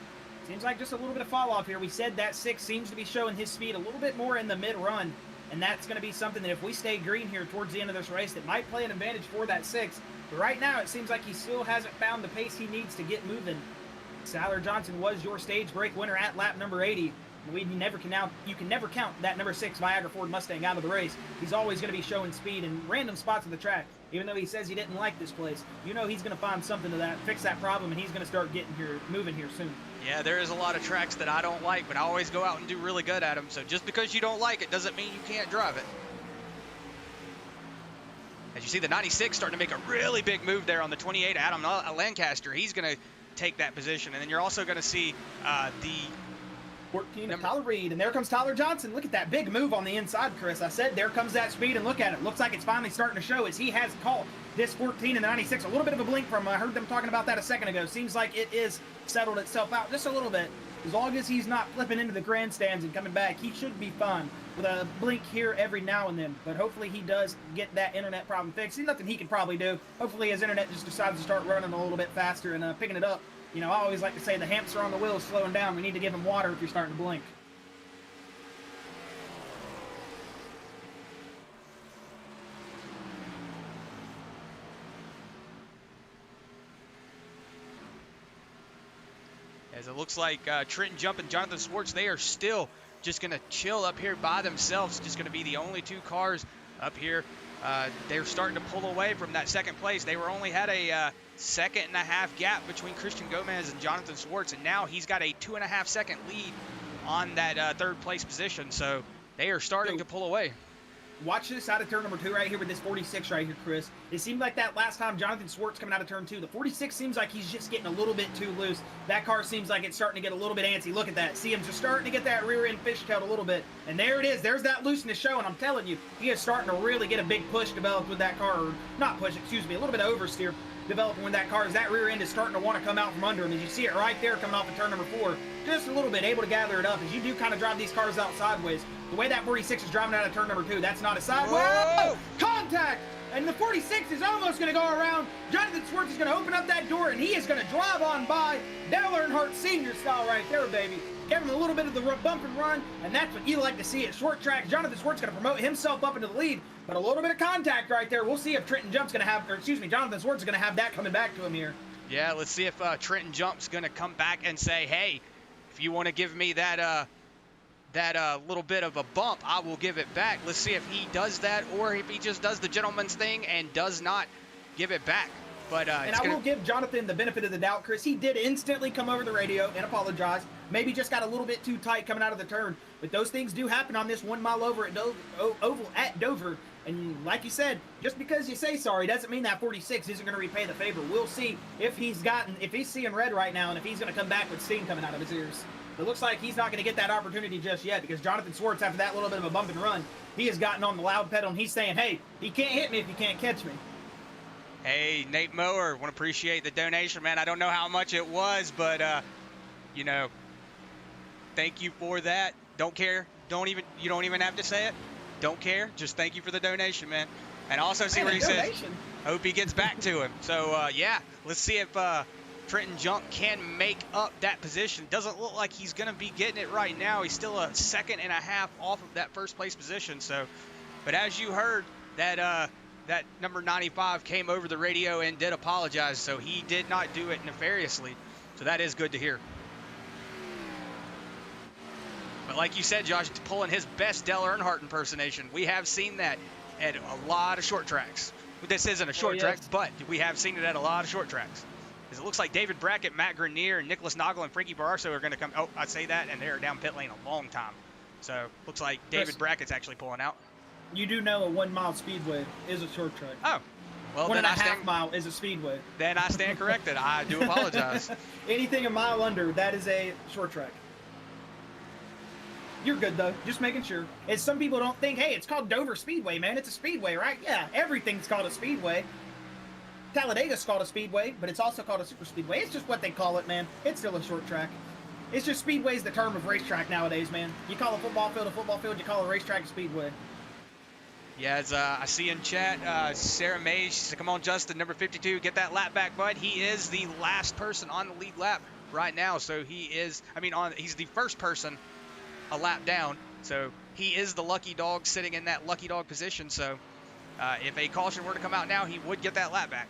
seems like just a little bit of fall off here. We said that 6 seems to be showing his speed a little bit more in the mid-run, and that's going to be something that if we stay green here towards the end of this race, that might play an advantage for that 6. But right now, it seems like he still hasn't found the pace he needs to get moving. Tyler Johnson was your stage break winner at lap number 80. You can never count that number 6 Viagra Ford Mustang out of the race. He's always going to be showing speed in random spots of the track. Even though he says he didn't like this place, you know he's going to find something to that, fix that problem, and he's going to start moving here soon. Yeah, there is a lot of tracks that I don't like, but I always go out and do really good at them. So just because you don't like it doesn't mean you can't drive it. As you see the 96 starting to make a really big move there on the 28, Adam Lancaster. He's going to take that position. And then you're also going to see the 14 of Tyler Reed, and there comes Tyler Johnson. Look at that big move on the inside, Chris. I said there comes that speed, and look at it. Looks like it's finally starting to show as he has caught this 14 and the 96. A little bit of a blink from, I heard them talking about that a second ago. Seems like it is settled itself out just a little bit. As long as he's not flipping into the grandstands and coming back, he should be fine with a blink here every now and then. But hopefully he does get that internet problem fixed. There's nothing he can probably do. Hopefully his internet just decides to start running a little bit faster and picking it up. You know, I always like to say the hamster on the wheel is slowing down. We need to give him water if you're starting to blink. As it looks like Trenton Jump and Jonathan Swartz, they are still just going to chill up here by themselves. Just going to be the only 2 cars up here. They're starting to pull away from that 2nd place. They only had a 2.5-second gap between Christian Gomez and Jonathan Swartz, and now he's got a 2.5-second lead on that 3rd place position. So they are starting to pull away. Watch this out of turn number 2 right here with this 46 right here, Chris. It seemed like that last time Jonathan Swartz coming out of turn 2. The 46 seems like he's just getting a little bit too loose. That car seems like it's starting to get a little bit antsy. Look at that. See him just starting to get that rear end fishtailed a little bit. And there it is. There's that looseness showing. I'm telling you, he is starting to really get a big push developed with that car. Or not push, excuse me, a little bit of oversteer developing with that car as that rear end is starting to want to come out from under him. As you see it right there coming off of turn number 4. Just a little bit able to gather it up as you do kind of drive these cars out sideways. The way that 46 is driving out of turn number 2, that's not a sideways. Whoa! Contact! And the 46 is almost going to go around. Jonathan Swartz is going to open up that door, and he is going to drive on by Dale Earnhardt Sr. style right there, baby. Give him a little bit of the bump and run, and that's what you like to see at short track. Jonathan Swartz going to promote himself up into the lead, but a little bit of contact right there. We'll see if Jonathan Swartz is going to have that coming back to him here. Yeah, let's see if Trenton Jump's going to come back and say, hey, if you want to give me that little bit of a bump, I will give it back. Let's see if he does that or if he just does the gentleman's thing and does not give it back. But and I will give Jonathan the benefit of the doubt, Chris. He did instantly come over the radio and apologize. Maybe just got a little bit too tight coming out of the turn. But those things do happen on this 1 mile over at oval at Dover. And like you said, just because you say sorry doesn't mean that 46 isn't going to repay the favor. We'll see if he's seeing red right now and if he's going to come back with steam coming out of his ears. It looks like he's not going to get that opportunity just yet because Jonathan Swartz, after that little bit of a bump and run, he has gotten on the loud pedal and he's saying, hey, he can't hit me if he can't catch me. Hey, Nate Mower, want to appreciate the donation, man. I don't know how much it was, but you know, thank you for that. Don't care. You don't even have to say it. Don't care. Just thank you for the donation, man. And also see where he says, hope he gets back to him. So yeah, let's see if Trenton Junk can make up that position. Doesn't look like he's gonna be getting it right now. He's still a second and a half off of that first place position. So, but as you heard, that that number 95 came over the radio and did apologize. So he did not do it nefariously. So that is good to hear. But like you said, Josh, pulling his best Dale Earnhardt impersonation. We have seen that at a lot of short tracks. This isn't a short track, but we have seen it at a lot of short tracks. Because it looks like David Brackett, Matt Grenier, Nicholas Noggle, and Frankie Bararso are going to come. Oh, I say that, and they're down pit lane a long time. So looks like David Brackett's actually pulling out. You do know a 1 mile speedway is a short track. Oh, well, 1.5 mile is a speedway. Then I stand corrected. I do apologize. Anything a mile under, that is a short track. You're good, though. Just making sure. And some people don't think, hey, it's called Dover Speedway, man. It's a speedway, right? Yeah, everything's called a speedway. Talladega's called a speedway, but it's also called a super speedway. It's just what they call it, man. It's still a short track. It's just speedway's the term of racetrack nowadays, man. You call a football field, you call a racetrack a speedway. Yeah, as I see in chat, Sarah May, she said, come on, Justin, number 52, get that lap back, bud. He is the last person on the lead lap right now, so he is, he's the first person a lap down, so he is the lucky dog sitting in that lucky dog position, so if a caution were to come out now, he would get that lap back.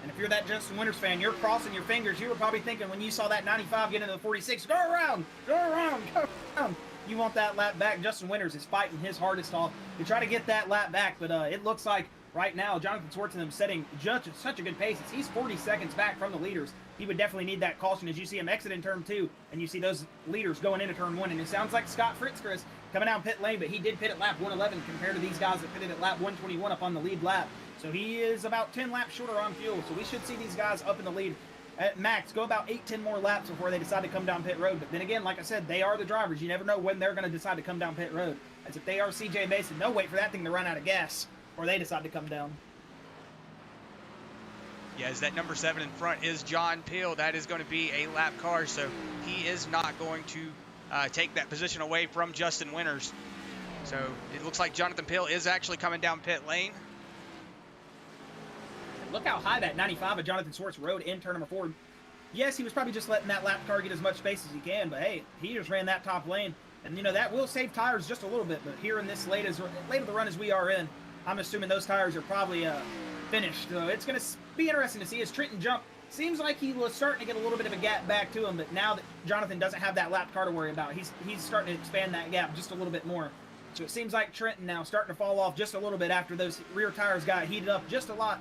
And if you're that Justin Winters fan, you're crossing your fingers. You were probably thinking when you saw that 95 get into the 46, go around, go around, go around. You want that lap back. Justin Winters is fighting his hardest off to try to get that lap back, but it looks like right now Jonathan Swartzenham setting such a good pace. He's 40 seconds back from the leaders. He would definitely need that caution as you see him exit in turn 2, and you see those leaders going into turn 1. And it sounds like Scott Fritz, Chris, coming down pit lane, but he did pit at lap 111 compared to these guys that pitted at lap 121 up on the lead lap. So he is about 10 laps shorter on fuel. So we should see these guys up in the lead at max go about 8-10 more laps before they decide to come down pit road. But then again, like I said, they are the drivers. You never know when they're going to decide to come down pit road. As if they are CJ Mason, they'll wait for that thing to run out of gas or they decide to come down. Yeah, as that number 7 in front is John Peel. That is going to be a lap car, so he is not going to take that position away from Justin Winters. So it looks like Jonathan Peel is actually coming down pit lane. Look how high that 95 of Jonathan Swartz rode in turn number 4. Yes, he was probably just letting that lap car get as much space as he can, but hey, he just ran that top lane. And, you know, that will save tires just a little bit, but here in this late of the run as we are in, I'm assuming those tires are probably finished. So it's going to be interesting to see as Trenton Jump. Seems like he was starting to get a little bit of a gap back to him, but now that Jonathan doesn't have that lap car to worry about, he's starting to expand that gap just a little bit more. So it seems like Trenton now starting to fall off just a little bit after those rear tires got heated up just a lot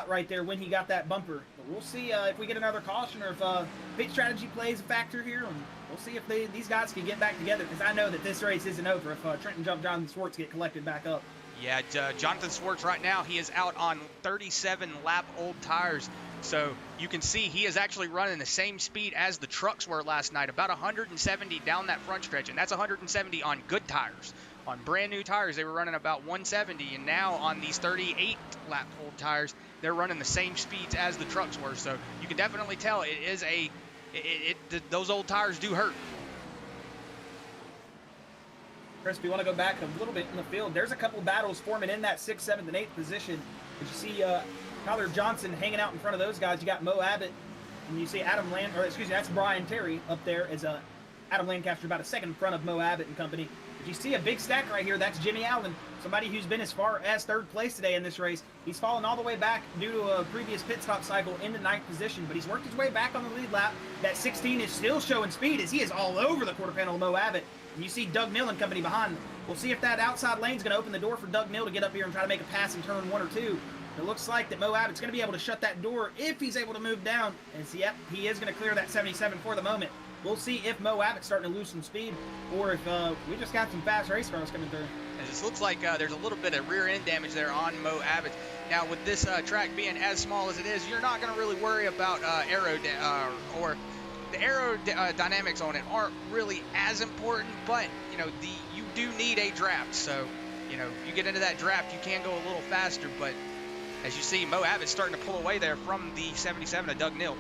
right there when he got that bumper. But we'll see if we get another caution or if pit strategy plays a factor here, and we'll see if these guys can get back together, because I know that this race isn't over if Trenton Jump, Jonathan Swartz get collected back up. Yeah, Jonathan Swartz right now, he is out on 37 lap old tires. So you can see he is actually running the same speed as the trucks were last night, about 170 down that front stretch, and that's 170 on good tires. On brand new tires, they were running about 170, and now on these 38 lap old tires, they're running the same speeds as the trucks were. So you can definitely tell it is those old tires do hurt. Chris, if you want to go back a little bit in the field, there's a couple battles forming in that 6th, 7th, and 8th position. As you see Tyler Johnson hanging out in front of those guys. You got Mo Abbott, and you see that's Brian Terry up there as Adam Lancaster about a second in front of Mo Abbott and company. But you see a big stack right here. That's Jimmy Allen, somebody who's been as far as 3rd place today in this race. He's fallen all the way back due to a previous pit stop cycle into 9th position, but he's worked his way back on the lead lap. That 16 is still showing speed as he is all over the quarter panel of Mo Abbott. And you see Doug Mill and company behind him. We'll see if that outside lane's going to open the door for Doug Mill to get up here and try to make a pass in turn 1 or 2. It looks like that Mo Abbott's going to be able to shut that door if he's able to move down. And see, yep, he is going to clear that 77 for the moment. We'll see if Mo Abbott's starting to lose some speed or if we just got some fast race cars coming through. And it looks like there's a little bit of rear end damage there on Mo Abbott. Now, with this track being as small as it is, you're not going to really worry about the aerodynamics on it aren't really as important, but you know you do need a draft. So you know, if you get into that draft, you can go a little faster, but As you see, Mo Abbott's starting to pull away there from the 77 of Doug Neal.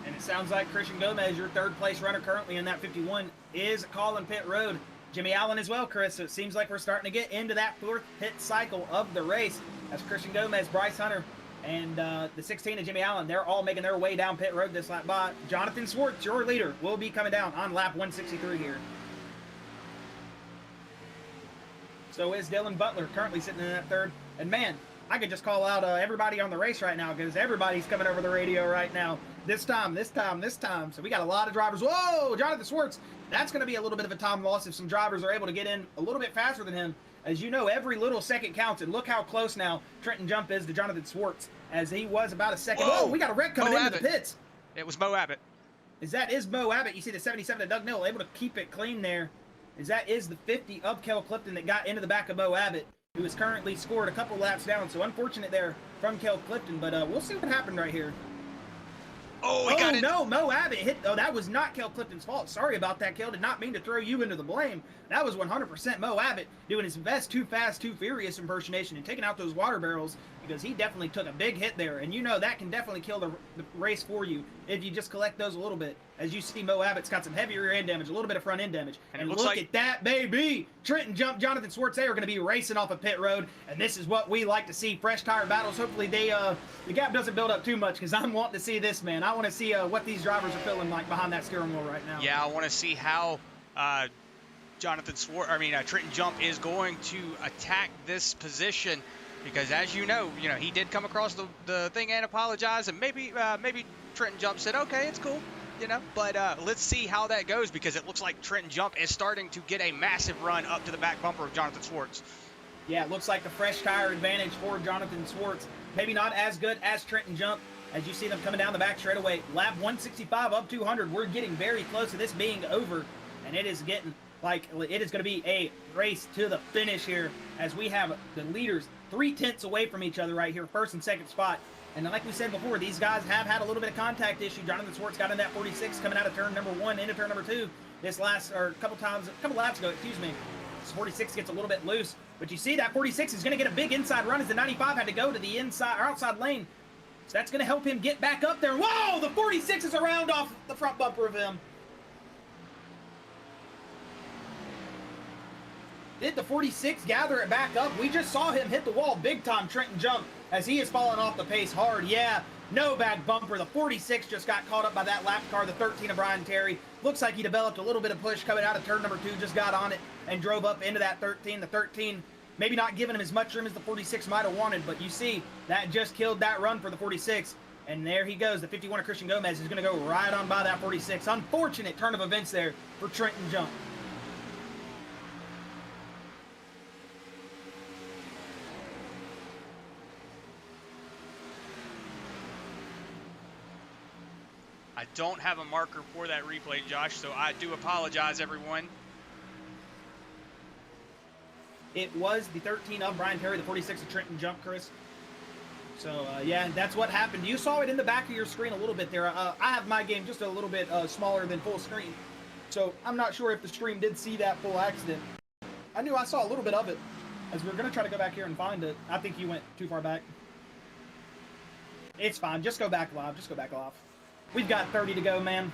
And it sounds like Christian Gomez, your third place runner currently in that 51, is calling pit road. Jimmy Allen as well, Chris. So it seems like we're starting to get into that fourth pit cycle of the race. As Christian Gomez, Bryce Hunter, and the 16 of Jimmy Allen, they're all making their way down pit road this lap by. Jonathan Swartz, your leader, will be coming down on lap 163 here. So is Dylan Butler, currently sitting in that third. And man, I could just call out everybody on the race right now because everybody's coming over the radio right now. This time. So we got a lot of drivers. Whoa, Jonathan Swartz. That's going to be a little bit of a time loss if some drivers are able to get in a little bit faster than him. As you know, every little second counts, and look how close now Trenton Jump is to Jonathan Swartz, as he was about a second. Whoa, we got a wreck coming into the pits. It was Mo Abbott. That is Mo Abbott. You see the 77 of Doug Neal able to keep it clean there. That is the 50 of Kel Clifton that got into the back of Mo Abbott, who is currently scored a couple laps down. So unfortunate there from Kel Clifton, but we'll see what happened right here. Oh, he got it. No, Mo Abbott hit. Oh, that was not Kel Clifton's fault. Sorry about that, Kel. Did not mean to throw you into the blame. That was 100% Mo Abbott doing his best Too Fast, Too Furious impersonation and taking out those water barrels, because he definitely took a big hit there. And you know that can definitely kill the race for you if you just collect those a little bit. As you see, Mo Abbott's got some heavy rear end damage, a little bit of front end damage. And look at that, baby! Trenton Jump, Jonathan Swartz, they are going to be racing off a pit road. And this is what we like to see, fresh tire battles. Hopefully the gap doesn't build up too much, because I'm wanting to see this, man. I want to see what these drivers are feeling like behind that steering wheel right now. Yeah, I want to see how Trenton Jump is going to attack this position, because as you know, he did come across the thing and apologize, and maybe Trenton Jump said, okay, it's cool, but let's see how that goes, because it looks like Trenton Jump is starting to get a massive run up to the back bumper of Jonathan Swartz. Yeah, it looks like the fresh tire advantage for Jonathan Swartz. Maybe not as good as Trenton Jump. As you see them coming down the back straightaway, lap 165 up 200. We're getting very close to this being over, and it is getting like it is going to be a race to the finish here, as we have the leaders 3/10 away from each other right here, first and second spot. And like we said before, these guys have had a little bit of contact issue. Jonathan Swartz got in that 46 coming out of turn number 1 into turn number 2 this last, or a couple laps ago, excuse me. This 46 gets a little bit loose, but you see that 46 is going to get a big inside run, as the 95 had to go to the inside or outside lane. So that's going to help him get back up there. Whoa, the 46 is around off the front bumper of him. Did the 46 gather it back up? We just saw him hit the wall big time, Trenton Jump, as he is falling off the pace hard. Yeah, no back bumper. The 46 just got caught up by that lap car, the 13 of Brian Terry. Looks like he developed a little bit of push coming out of turn number 2, just got on it and drove up into that 13. The 13 maybe not giving him as much room as the 46 might have wanted, but you see, that just killed that run for the 46. And there he goes. The 51 of Christian Gomez is going to go right on by that 46. Unfortunate turn of events there for Trenton Jump. I don't have a marker for that replay, Josh, so I do apologize, everyone. It was the 13 of Brian Terry, the 46 of Trenton Jump, Chris. So, yeah, that's what happened. You saw it in the back of your screen a little bit there. I have my game just a little bit smaller than full screen. So, I'm not sure if the stream did see that full accident. I knew I saw a little bit of it. As we're going to try to go back here and find it. I think you went too far back. It's fine. Just go back live. Just go back live. We've got 30 to go, man.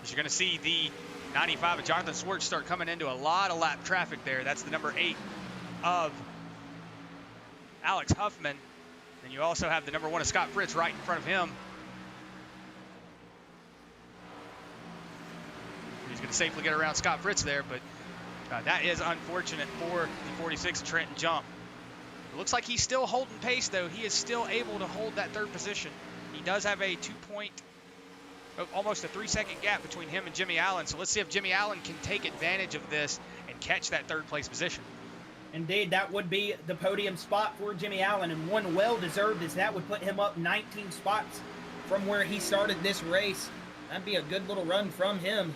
As you're going to see the 95 of Jonathan Swartz start coming into a lot of lap traffic there. That's the number 8 of Alex Huffman. And you also have the number 1 of Scott Fritz right in front of him. He's going to safely get around Scott Fritz there, but that is unfortunate for the 46 Trenton Jump. It looks like he's still holding pace, though. He is still able to hold that third position. He does have a almost a 3-second gap between him and Jimmy Allen. So let's see if Jimmy Allen can take advantage of this and catch that third place position. Indeed, that would be the podium spot for Jimmy Allen, and one well-deserved, as that would put him up 19 spots from where he started this race. That'd be a good little run from him,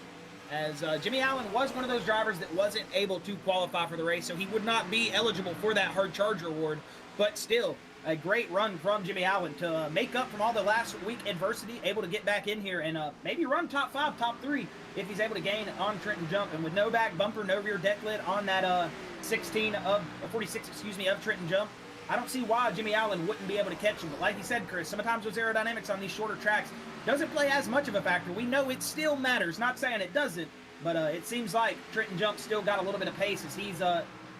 as Jimmy Allen was one of those drivers that wasn't able to qualify for the race, so he would not be eligible for that hard charger award, but still, a great run from Jimmy Allen to make up from all the last week adversity, able to get back in here and maybe run top 5, top 3 if he's able to gain on Trenton Jump. And with no back bumper, no rear deck lid on that 46, excuse me, of Trenton Jump, I don't see why Jimmy Allen wouldn't be able to catch him. But like you said, Chris, sometimes those aerodynamics on these shorter tracks doesn't play as much of a factor. We know it still matters. Not saying it doesn't, but it seems like Trenton Jump still got a little bit of pace as he's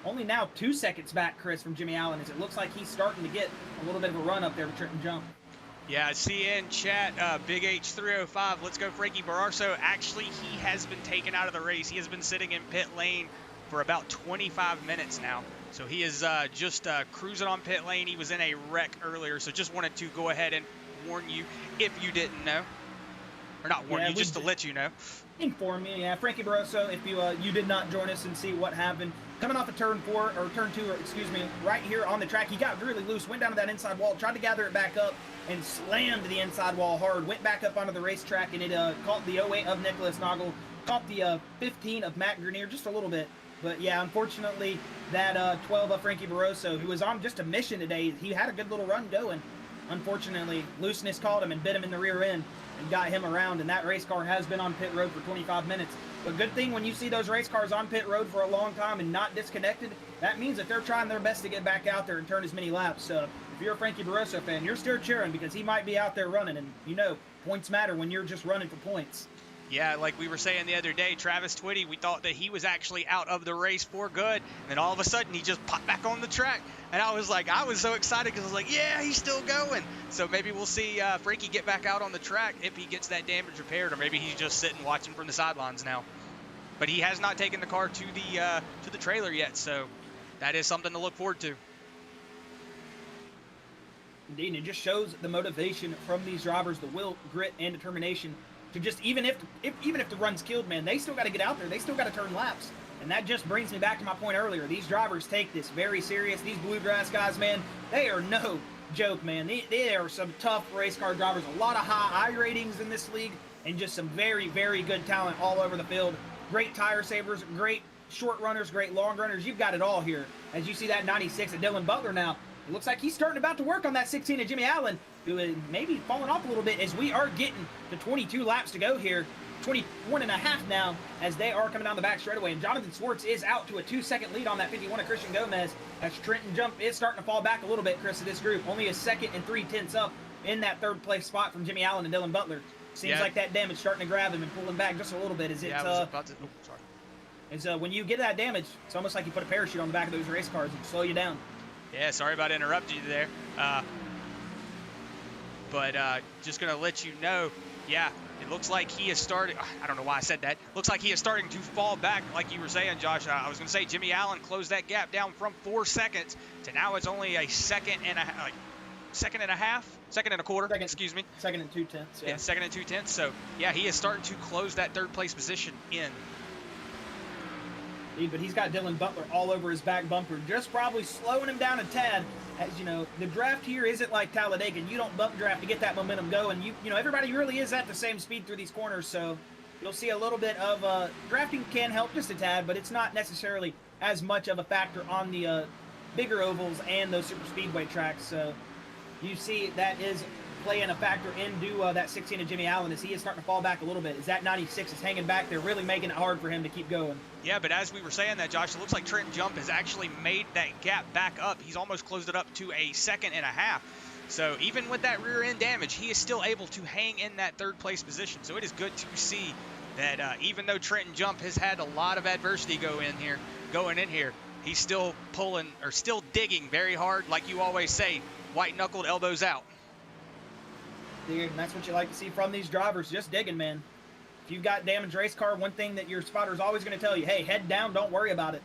only now 2 seconds back, Chris, from Jimmy Allen, as it looks like he's starting to get a little bit of a run up there with Trenton Jump. Yeah, I see in chat, Big H305, let's go Frankie Bararso. Actually, he has been taken out of the race. He has been sitting in pit lane for about 25 minutes now. So he is just cruising on pit lane. He was in a wreck earlier, so just wanted to go ahead and warn you if you didn't know. Or not warn you, just to let you know. Inform me, yeah. Frankie Barroso, if you did not join us and see what happened, coming off of turn 2, right here on the track, he got really loose, went down to that inside wall, tried to gather it back up, and slammed the inside wall hard, went back up onto the racetrack, and it caught the 08 of Nicholas Noggle, caught the 15 of Matt Grenier just a little bit. But yeah, unfortunately, that 12 of Frankie Barroso, who was on just a mission today, he had a good little run going. Unfortunately, looseness caught him and bit him in the rear end and got him around, and that race car has been on pit road for 25 minutes. But good thing when you see those race cars on pit road for a long time and not disconnected, that means that they're trying their best to get back out there and turn as many laps. So if you're a Frankie Barroso fan, you're still cheering because he might be out there running, and you know, points matter when you're just running for points. Yeah, like we were saying the other day, Travis Twitty, we thought that he was actually out of the race for good. And then all of a sudden, he just popped back on the track. And I was so excited because I was like, yeah, he's still going. So maybe we'll see Frankie get back out on the track if he gets that damage repaired, or maybe he's just sitting watching from the sidelines now. But he has not taken the car to the trailer yet, so that is something to look forward to. Indeed, and it just shows the motivation from these drivers, the will, grit, and determination to just, even if the run's killed, man, they still got to get out there. They still got to turn laps. And that just brings me back to my point earlier. These drivers take this very serious. These Bluegrass guys, man, they are no joke, man. They are some tough race car drivers. A lot of high I ratings in this league, and just some very, very good talent all over the field. Great tire savers, great short runners, great long runners. You've got it all here. As you see that 96 of Dylan Butler now, it looks like he's starting about to work on that 16 of Jimmy Allen, who is maybe falling off a little bit as we are getting to 22 laps to go here. 21 and a half now as they are coming down the back straightaway. And Jonathan Swartz is out to a 2-second lead on that 51 of Christian Gomez as Trenton Jump is starting to fall back a little bit, Chris, of this group. Only a 2nd and 3/10 up in that 3rd place spot from Jimmy Allen and Dylan Butler. Seems like that damage starting to grab him and pull him back just a little bit. When you get that damage, it's almost like you put a parachute on the back of those race cars and slow you down. Yeah, sorry about interrupting you there. But just going to let you know, yeah, it looks like he is starting. I don't know why I said that. Looks like he is starting to fall back, like you were saying, Josh. I was going to say Jimmy Allen closed that gap down from 4 seconds to now it's only a second and a quarter. Second and 2/10. Yeah, 2 2/10. So, yeah, he is starting to close that 3rd place position in. But he's got Dylan Butler all over his back bumper, just probably slowing him down a tad. As you know, the draft here isn't like Talladega. You don't bump draft to get that momentum going. You know, everybody really is at the same speed through these corners, so you'll see a little bit of drafting can help just a tad, but it's not necessarily as much of a factor on the bigger ovals and those super speedway tracks. So you see that is playing a factor into that 16 of Jimmy Allen as he is starting to fall back a little bit. As that 96 is hanging back there, really making it hard for him to keep going. Yeah, but as we were saying that, Josh, it looks like Trenton Jump has actually made that gap back up. He's almost closed it up to a 2.5 seconds. So even with that rear end damage, he is still able to hang in that 3rd place position. So it is good to see that even though Trenton Jump has had a lot of adversity going in here, he's still pulling or still digging very hard. Like you always say, white knuckled, elbows out. And that's what you like to see from these drivers, just digging, man. If you've got damaged race car, one thing that your spotter is always going to tell you, hey, head down, don't worry about it.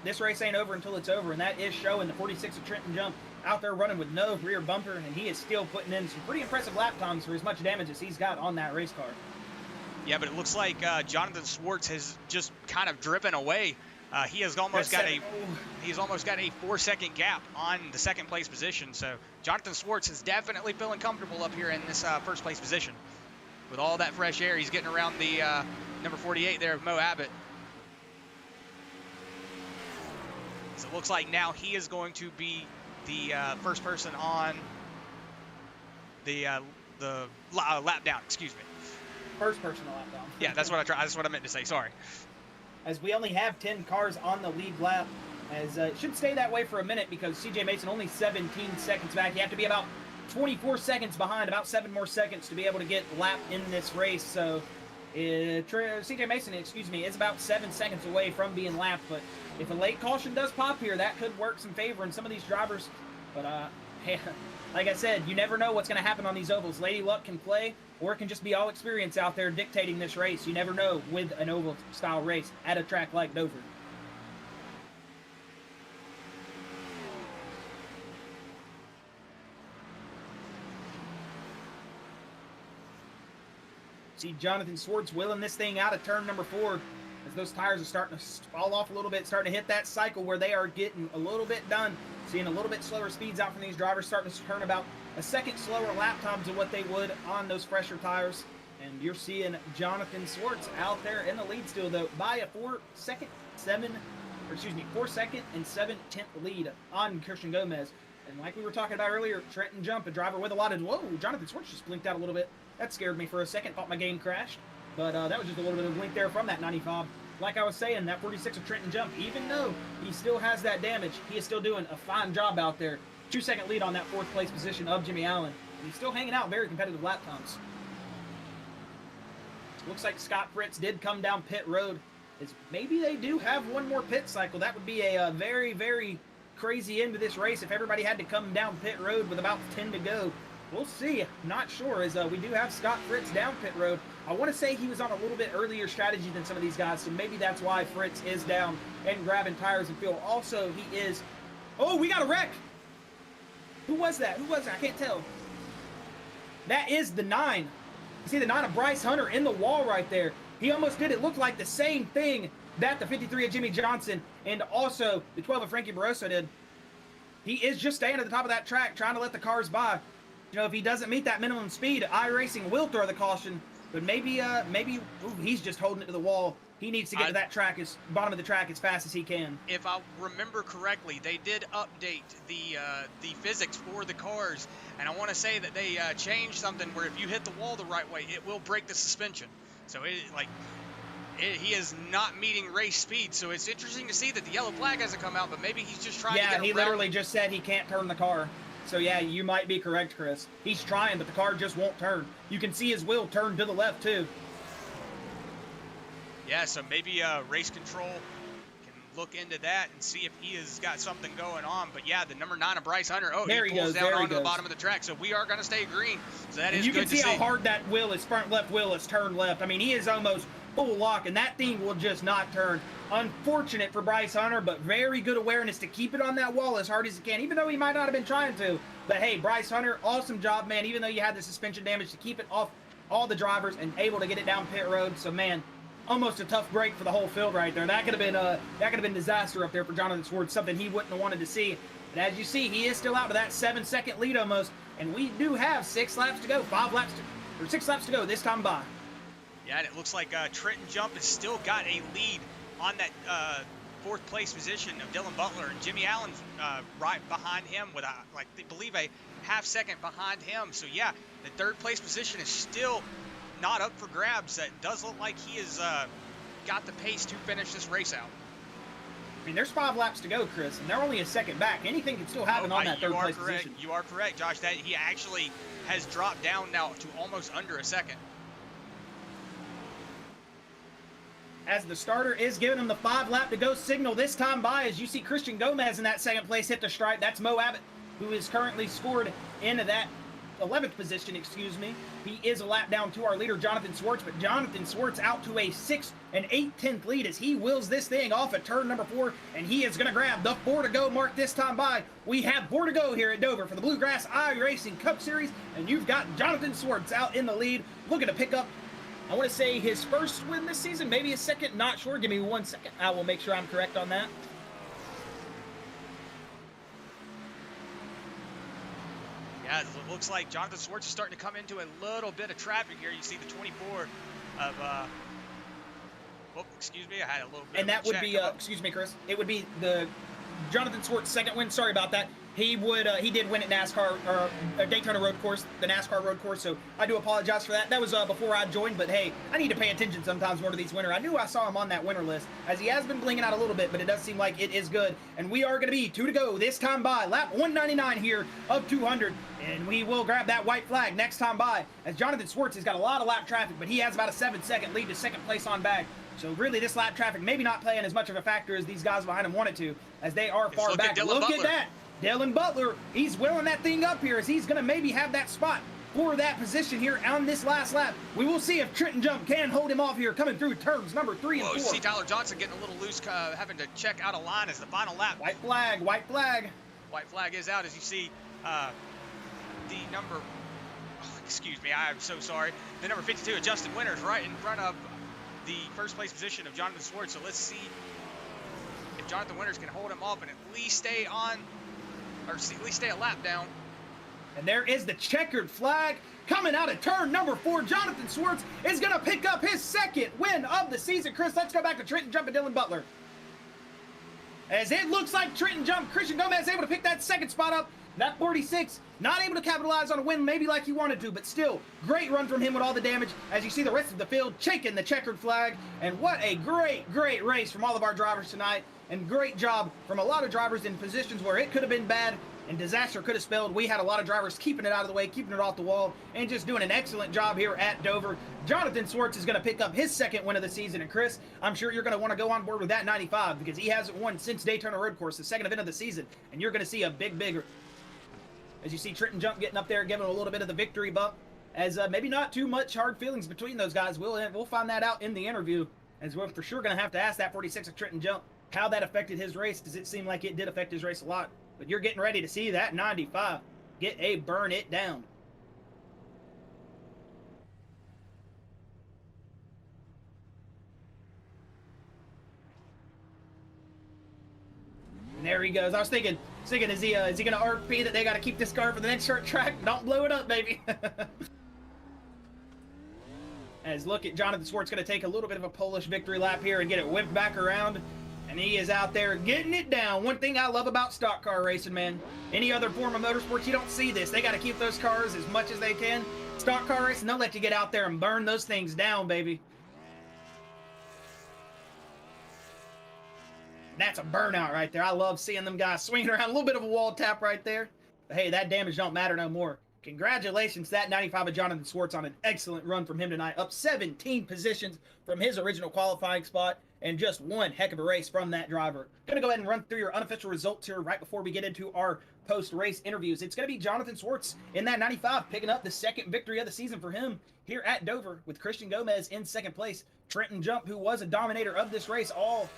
This race ain't over until it's over, and that is showing. The 46 of Trenton Jump out there running with no rear bumper, and he is still putting in some pretty impressive lap times for as much damage as he's got on that race car. Yeah, but it looks like Jonathan Swartz has just kind of driven away. He has almost got a 4-second gap on the 2nd place position. So Jonathan Swartz is definitely feeling comfortable up here in this 1st place position. With all that fresh air, he's getting around the number 48 there of Mo Abbott. So it looks like now he is going to be the first person on the lap down. Excuse me. First person to lap down. Yeah, that's what I meant to say. Sorry. As we only have 10 cars on the lead lap, as it should stay that way for a minute because CJ Mason only 17 seconds back. You have to be about 24 seconds behind, about 7 more seconds to be able to get lapped in this race. So CJ Mason, is about 7 seconds away from being lapped. But if a late caution does pop here, that could work some favor in some of these drivers. But hey, like I said, you never know what's going to happen on these ovals. Lady Luck can play, or it can just be all experience out there dictating this race. You never know with an oval-style race at a track like Dover. See Jonathan Swartz willing this thing out of turn number 4 as those tires are starting to fall off a little bit, starting to hit that cycle where they are getting a little bit done. Seeing a little bit slower speeds out from these drivers, starting to turn about a second slower lap times than what they would on those fresher tires. And you're seeing Jonathan Swartz out there in the lead still, though, by a 4 second and 7/10 lead on Christian Gomez. And like we were talking about earlier, Trenton Jump, a driver with a lot of, whoa, Jonathan Swartz just blinked out a little bit. That scared me for a second, thought my game crashed. But that was just a little bit of a blink there from that 95. Like I was saying, that 46 of Trenton Jump, even though he still has that damage, he is still doing a fine job out there. 2-second lead on that 4th place position of Jimmy Allen. And he's still hanging out very competitive lap times. Looks like Scott Fritz did come down pit road. Maybe they do have one more pit cycle. That would be a very, very crazy end to this race if everybody had to come down pit road with about 10 to go. We'll see. Not sure, as we do have Scott Fritz down pit road. I want to say he was on a little bit earlier strategy than some of these guys, so maybe that's why Fritz is down and grabbing tires and fuel. Also, he is... Oh, we got a wreck! Who was that? Who was that? I can't tell. That is the 9. You see the 9 of Bryce Hunter in the wall right there. He almost did it look like the same thing that the 53 of Jimmy Johnson and also the 12 of Frankie Barroso did. He is just staying at the top of that track, trying to let the cars by. You know, if he doesn't meet that minimum speed, iRacing will throw the caution. But maybe he's just holding it to the wall. He needs to get to that track, bottom of the track, as fast as he can. If I remember correctly, they did update the physics for the cars, and I want to say that they changed something where if you hit the wall the right way, it will break the suspension. So he is not meeting race speed. So it's interesting to see that the yellow flag hasn't come out, but maybe he's just trying to get around. Yeah, he literally just said he can't turn the car. So yeah, you might be correct, Chris. He's trying, but the car just won't turn. You can see his wheel turn to the left too. Yeah, so maybe race control can look into that and see if he has got something going on. But yeah, the number 9 of Bryce Hunter, there he pulls down onto the bottom of the track. So we are going to stay green. So that is good to see. You can see how hard that wheel is, front left wheel is turned left. I mean, he is almost full lock, and that thing will just not turn. Unfortunate for Bryce Hunter, but very good awareness to keep it on that wall as hard as he can, even though he might not have been trying to. But hey, Bryce Hunter, awesome job, man, even though you had the suspension damage, to keep it off all the drivers and able to get it down pit road. So man, almost a tough break for the whole field right there. That could have been disaster up there for Jonathan Swartz, something he wouldn't have wanted to see. But as you see, he is still out to that 7-second lead almost, and we do have 6 laps to go, 6 laps to go this time by. Yeah, and it looks like Trenton Jump has still got a lead on that 4th place position of Dylan Butler, and Jimmy Allen's right behind him with I believe a half-second behind him. So yeah, the 3rd place position is still not up for grabs. That does look like he has got the pace to finish this race out. I mean, there's 5 laps to go, Chris, and they're only a second back. Anything can still happen on that 3rd place position. You are correct, Josh. That he actually has dropped down now to almost under a second. As the starter is giving him the 5 lap to go signal this time by, as you see Christian Gomez in that 2nd place hit the stripe. That's Mo Abbott, who is currently scored into that 11th position, He is a lap down to our leader, Jonathan Swartz, but Jonathan Swartz out to a 6 and 8/10 lead as he wheels this thing off at turn number 4, and he is going to grab the 4 to go mark this time by. We have 4 to go here at Dover for the Bluegrass iRacing Cup Series, and you've got Jonathan Swartz out in the lead, looking to pick up, I want to say, his first win this season, maybe his second, not sure. Give me 1 second. I will make sure I'm correct on that. Yeah, it looks like Jonathan Swartz is starting to come into a little bit of traffic here. You see the 24 of, oh, excuse me, I had a little bit and of that would be, excuse me, Chris, it would be the Jonathan Swartz second win. Sorry about that. he did win at NASCAR or Daytona Road Course, the NASCAR Road Course. So I do apologize for that. That was before I joined, but hey, I need to pay attention sometimes more to these winner. I knew I saw him on that winner list, as he has been blinging out a little bit, but it does seem like it is good. And we are going to be 2 to go this time by lap 199 here of 200, and we will grab that white flag next time by, as Jonathan Swartz has got a lot of lap traffic, but he has about a 7-second lead to second place on back. So really, this lap traffic maybe not playing as much of a factor as these guys behind him wanted to, as they are far back. Look at that. Dylan Butler, he's wheeling that thing up here, as he's going to maybe have that spot for that position here on this last lap. We will see if Trenton Jump can hold him off here coming through turns number 3 and 4. See Tyler Johnson getting a little loose, having to check out of line as the final lap. White flag, white flag. White flag is out, as you see the number, excuse me, I am so sorry. The number 52 of Justin Winters right in front of the first place position of Jonathan Swartz. So let's see if Jonathan Winters can hold him off and at least stay on, or at least stay a lap down. And there is the checkered flag coming out of turn number 4. Jonathan Swartz is going to pick up his second win of the season. Chris, let's go back to Trenton Jump and Dylan Butler. As it looks like Trenton Jump, Christian Gomez able to pick that second spot up. That 46, not able to capitalize on a win maybe like he wanted to, but still, great run from him with all the damage. As you see the rest of the field shaking the checkered flag. And what a great race from all of our drivers tonight. And great job from a lot of drivers in positions where it could have been bad and disaster could have spelled. We had a lot of drivers keeping it out of the way, keeping it off the wall, and just doing an excellent job here at Dover. Jonathan Swartz is going to pick up his second win of the season. And Chris, I'm sure you're going to want to go on board with that 95, because he hasn't won since Daytona Road Course, the second event of the season. And you're going to see a bigger. As you see Trenton Jump getting up there, giving a little bit of the victory bump, as maybe not too much hard feelings between those guys. We'll find that out in the interview, as we're for sure going to have to ask that 46 of Trenton Jump how that affected his race. Does it seem like it did affect his race a lot? But you're getting ready to see that 95 get a burn it down. And there he goes. I was thinking, is he going to RP that they got to keep this car for the next short track? Don't blow it up, baby. As look at Jonathan Swartz going to take a little bit of a Polish victory lap here and get it whipped back around. And he is out there getting it down. One thing I love about stock car racing, man. Any other form of motorsports, you don't see this. They got to keep those cars as much as they can. Stock car racing, they'll let you get out there and burn those things down, baby. That's a burnout right there. I love seeing them guys swinging around. A little bit of a wall tap right there. But hey, that damage don't matter no more. Congratulations to that 95 of Jonathan Swartz on an excellent run from him tonight. Up 17 positions from his original qualifying spot. And just one heck of a race from that driver. Gonna go ahead and run through your unofficial results here right before we get into our post-race interviews. It's gonna be Jonathan Swartz in that 95, picking up the second victory of the season for him here at Dover, with Christian Gomez in second place. Trenton Jump, who was a dominator of this race all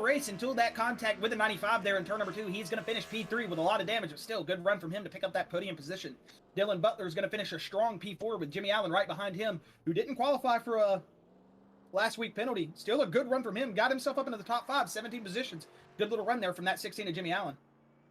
race until that contact with the 95 there in turn number 2. He's gonna finish P3 with a lot of damage, but still good run from him to pick up that podium position. Dylan Butler is gonna finish a strong P4 with Jimmy Allen right behind him, who didn't qualify for a last week penalty. Still a good run from him. Got himself up into the top 5, 17 positions. Good little run there from that 16 of Jimmy Allen.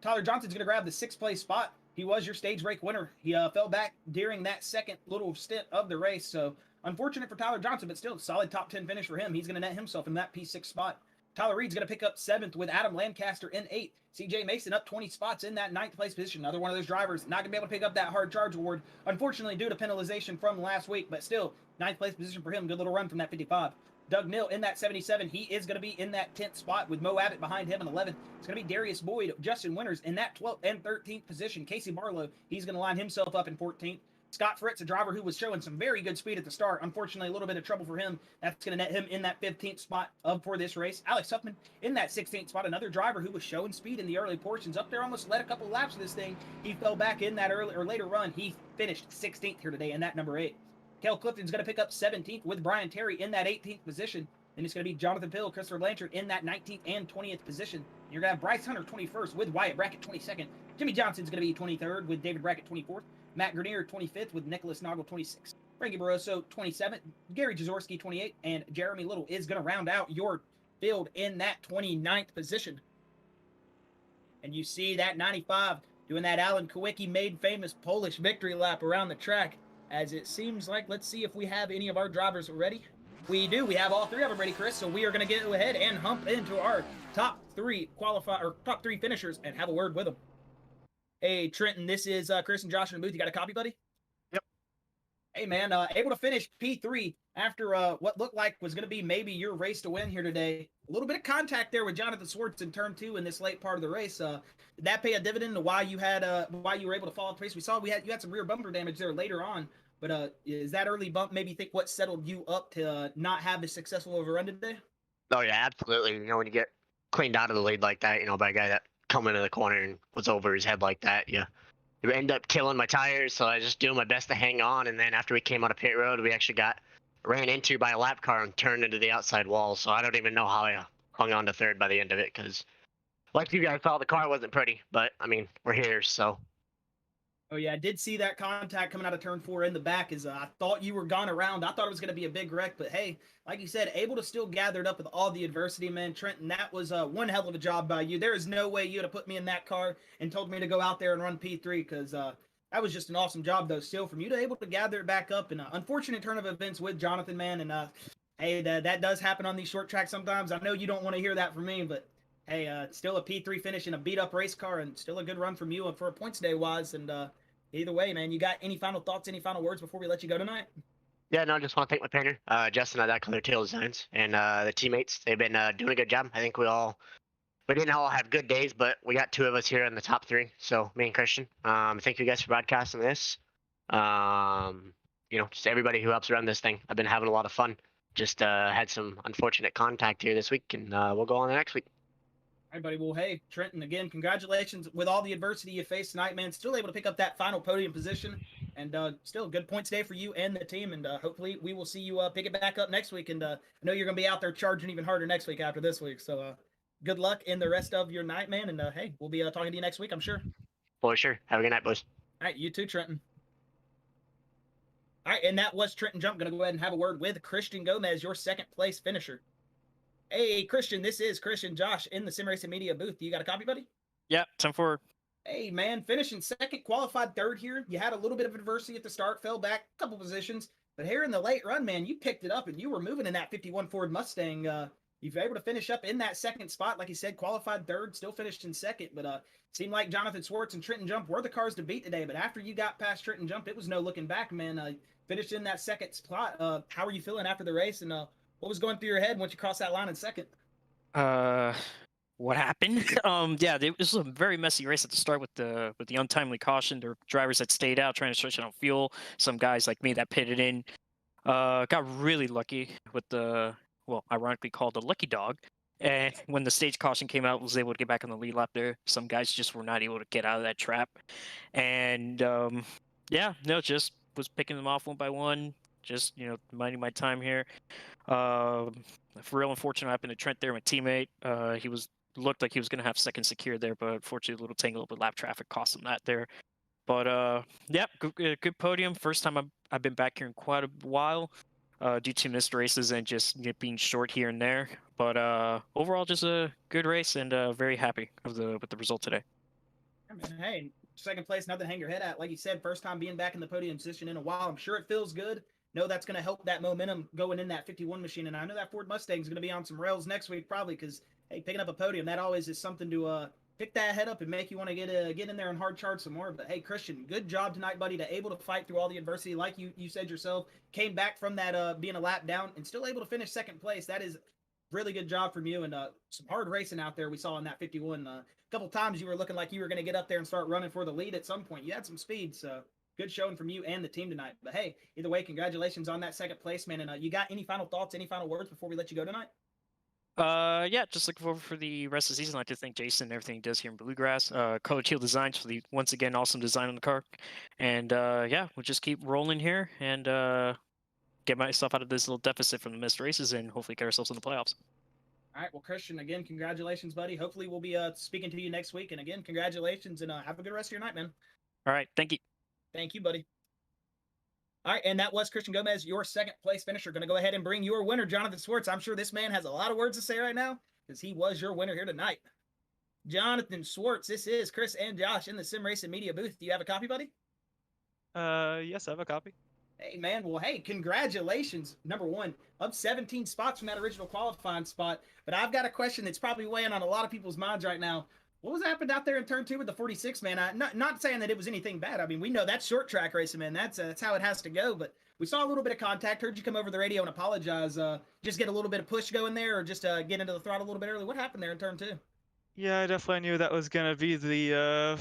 Tyler Johnson's going to grab the 6th place spot. He was your stage break winner. He fell back during that second little stint of the race. So unfortunate for Tyler Johnson, but still a solid top 10 finish for him. He's going to net himself in that P6 spot. Tyler Reed's going to pick up 7th with Adam Lancaster in 8th. CJ Mason up 20 spots in that 9th place position. Another one of those drivers not going to be able to pick up that hard charge award, unfortunately, due to penalization from last week. But still, 9th place position for him. Good little run from that 55. Doug Mill in that 77. He is going to be in that 10th spot with Mo Abbott behind him in 11th. It's going to be Darius Boyd, Justin Winters in that 12th and 13th position. Casey Barlow, he's going to line himself up in 14th. Scott Fritz, a driver who was showing some very good speed at the start. Unfortunately, a little bit of trouble for him. That's going to net him in that 15th spot for this race. Alex Huffman in that 16th spot. Another driver who was showing speed in the early portions. Up there, almost led a couple laps of this thing. He fell back in that early or later run. He finished 16th here today in that number 8. Kel Clifton's going to pick up 17th with Brian Terry in that 18th position. Then it's going to be Jonathan Pill, Christopher Blanchard in that 19th and 20th position. You're going to have Bryce Hunter 21st with Wyatt Brackett 22nd. Jimmy Johnson's going to be 23rd with David Brackett 24th. Matt Grenier 25th with Nicholas Noggle 26th. Frankie Barroso 27th. Gary Jaworski 28th. And Jeremy Little is going to round out your field in that 29th position. And you see that 95 doing that Alan Kowicki made famous Polish victory lap around the track. As it seems like, let's see if we have any of our drivers ready. We do. We have all 3 of them ready, Chris. So we are going to go ahead and hump into our top 3 finishers and have a word with them. Hey, Trenton, this is Chris and Josh in the booth. You got a copy, buddy? Yep. Hey, man, able to finish P3 after what looked like was going to be maybe your race to win here today. A little bit of contact there with Jonathan Swartz in turn 2 in this late part of the race. Did that pay a dividend to why you were able to follow the pace? We saw you had some rear bumper damage there later on, but is that early bump maybe think what settled you up to not have the successful overrun today? Oh yeah, absolutely. When you get cleaned out of the lead like that, by a guy that come into the corner and was over his head like that, you end up killing my tires. So I was just doing my best to hang on. And then after we came out of pit road, we actually got ran into by a lap car and turned into the outside wall. So I don't even know how I hung on to third by the end of it, because like you guys saw, the car wasn't pretty. But I mean, we're here, so. Oh yeah, I did see that contact coming out of turn 4 in the back. I thought you were gone around. I thought it was going to be a big wreck, but hey, like you said, able to still gather it up with all the adversity, man. Trenton, that was one hell of a job by you. There is no way you'd have put me in that car and told me to go out there and run P3, because that was just an awesome job, though, still, from you to able to gather it back up. And unfortunate turn of events with Jonathan, man. And hey, that does happen on these short tracks sometimes. I know you don't want to hear that from me, but hey, still a P3 finish in a beat-up race car, and still a good run from you for points day-wise. And either way, man, you got any final thoughts, any final words before we let you go tonight? Yeah, no, I just want to thank my painter, Justin at that Color Tail Designs, and the teammates. They've been doing a good job. I think we didn't all have good days, but we got 2 of us here in the top 3. So me and Christian. Thank you guys for broadcasting this. Just everybody who helps run this thing. I've been having a lot of fun. Just had some unfortunate contact here this week, and we'll go on the next week. All right, buddy. Well, hey, Trenton, again, congratulations with all the adversity you faced tonight, man. Still able to pick up that final podium position, and still good points day for you and the team. And hopefully we will see you pick it back up next week. And I know you're going to be out there charging even harder next week after this week. So good luck in the rest of your night, man. And hey, we'll be talking to you next week, I'm sure. For sure. Have a good night, boys. All right, you too, Trenton. All right, and that was Trenton Jump. Going to go ahead and have a word with Christian Gomez, your second place finisher. Hey, Christian, this is Christian Josh in the Sim Racing Media booth. You got a copy, buddy? Yeah, 10-4. Hey, man, finishing second, qualified third here. You had a little bit of adversity at the start, fell back a couple positions. But here in the late run, man, you picked it up, and you were moving in that 51 Ford Mustang. You've been able to finish up in that second spot. Like you said, qualified third, still finished in second. But seemed like Jonathan Swartz and Trenton Jump were the cars to beat today. But after you got past Trenton Jump, it was no looking back, man. Finished in that second spot. How are you feeling after the race? And what was going through your head once you crossed that line in second? What happened? Yeah, it was a very messy race at the start with the untimely caution. There were drivers that stayed out trying to stretch out fuel. Some guys like me that pitted in. Got really lucky with ironically called the lucky dog. And when the stage caution came out, was able to get back on the lead lap there. Some guys just were not able to get out of that trap. And just was picking them off one by one. Just minding my time here. For real unfortunate what happened to Trent there, my teammate. He looked like he was going to have second secure there, but unfortunately a little tangle up with lap traffic cost him that there. But good podium. First time I've been back here in quite a while, due to missed races and just being short here and there. But overall, just a good race, and very happy with the result today. Hey, second place, nothing to hang your head at. Like you said, first time being back in the podium position in a while. I'm sure it feels good. Know that's going to help that momentum going in that 51 machine. And I know that Ford Mustang is going to be on some rails next week probably, because, hey, picking up a podium, that always is something to pick that head up and make you want to get in there and hard charge some more. But, hey, Christian, good job tonight, buddy, to able to fight through all the adversity. Like you said yourself, came back from that being a lap down and still able to finish second place. That is really good job from you, and some hard racing out there we saw in that 51. A couple times you were looking like you were going to get up there and start running for the lead at some point. You had some speed, so good showing from you and the team tonight. But hey, either way, congratulations on that second place, man. And you got any final thoughts, any final words before we let you go tonight? Yeah, just looking forward for the rest of the season. I'd like to thank Jason and everything he does here in Bluegrass. Color Teal Designs for the, once again, awesome design on the car. And we'll just keep rolling here and get myself out of this little deficit from the missed races and hopefully get ourselves in the playoffs. All right, well, Christian, again, congratulations, buddy. Hopefully we'll be speaking to you next week. And again, congratulations, and have a good rest of your night, man. All right, thank you. Thank you, buddy. All right, and that was Christian Gomez, your second place finisher. Going to go ahead and bring your winner, Jonathan Swartz. I'm sure this man has a lot of words to say right now because he was your winner here tonight. Jonathan Swartz, this is Chris and Josh in the Sim Racing Media booth. Do you have a copy, buddy? Yes, I have a copy. Hey, man. Well, hey, congratulations. Number one, up 17 spots from that original qualifying spot. But I've got a question that's probably weighing on a lot of people's minds right now. What was happened out there in turn 2 with the 46, man? Not saying that it was anything bad. I mean, we know that's short track racing, man. That's how it has to go. But we saw a little bit of contact. Heard you come over the radio and apologize. Just get a little bit of push going there, or just get into the throttle a little bit early. What happened there in turn 2? Yeah, I definitely knew that was gonna be the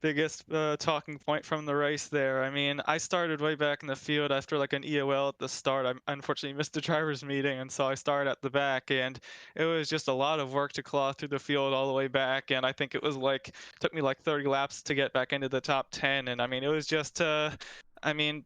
biggest talking point from the race there. I mean, I started way back in the field after like an EOL at the start. I unfortunately missed the drivers' meeting, and so I started at the back, and it was just a lot of work to claw through the field all the way back. And I think it was like took me like 30 laps to get back into the top 10. And I mean, it was just, I mean,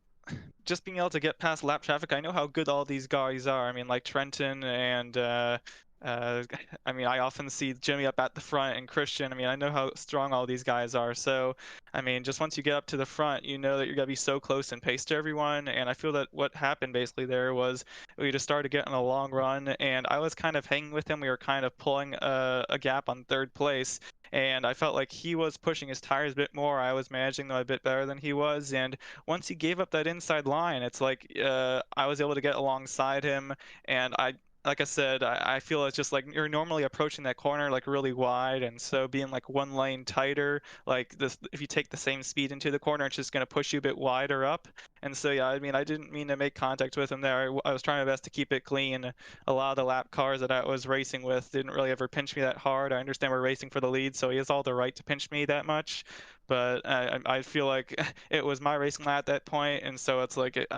just being able to get past lap traffic. I know how good all these guys are. I mean, like Trenton and I mean, I often see Jimmy up at the front and Christian. I mean, I know how strong all these guys are. So, I mean, just once you get up to the front, you know that you're gonna be so close and pace to everyone. And I feel that what happened basically there was we just started getting a long run, and I was kind of hanging with him. We were kind of pulling a gap on third place. And I felt like he was pushing his tires a bit more. I was managing them a bit better than he was. And once he gave up that inside line, it's like I was able to get alongside him. And like I said, I feel it's just like you're normally approaching that corner like really wide, and so being like one lane tighter, like this, if you take the same speed into the corner, it's just going to push you a bit wider up. And so yeah, I mean, I didn't mean to make contact with him there. I was trying my best to keep it clean. A lot of the lap cars that I was racing with didn't really ever pinch me that hard. I understand we're racing for the lead, so he has all the right to pinch me that much, but I feel like it was my racing lap at that point, and so it's like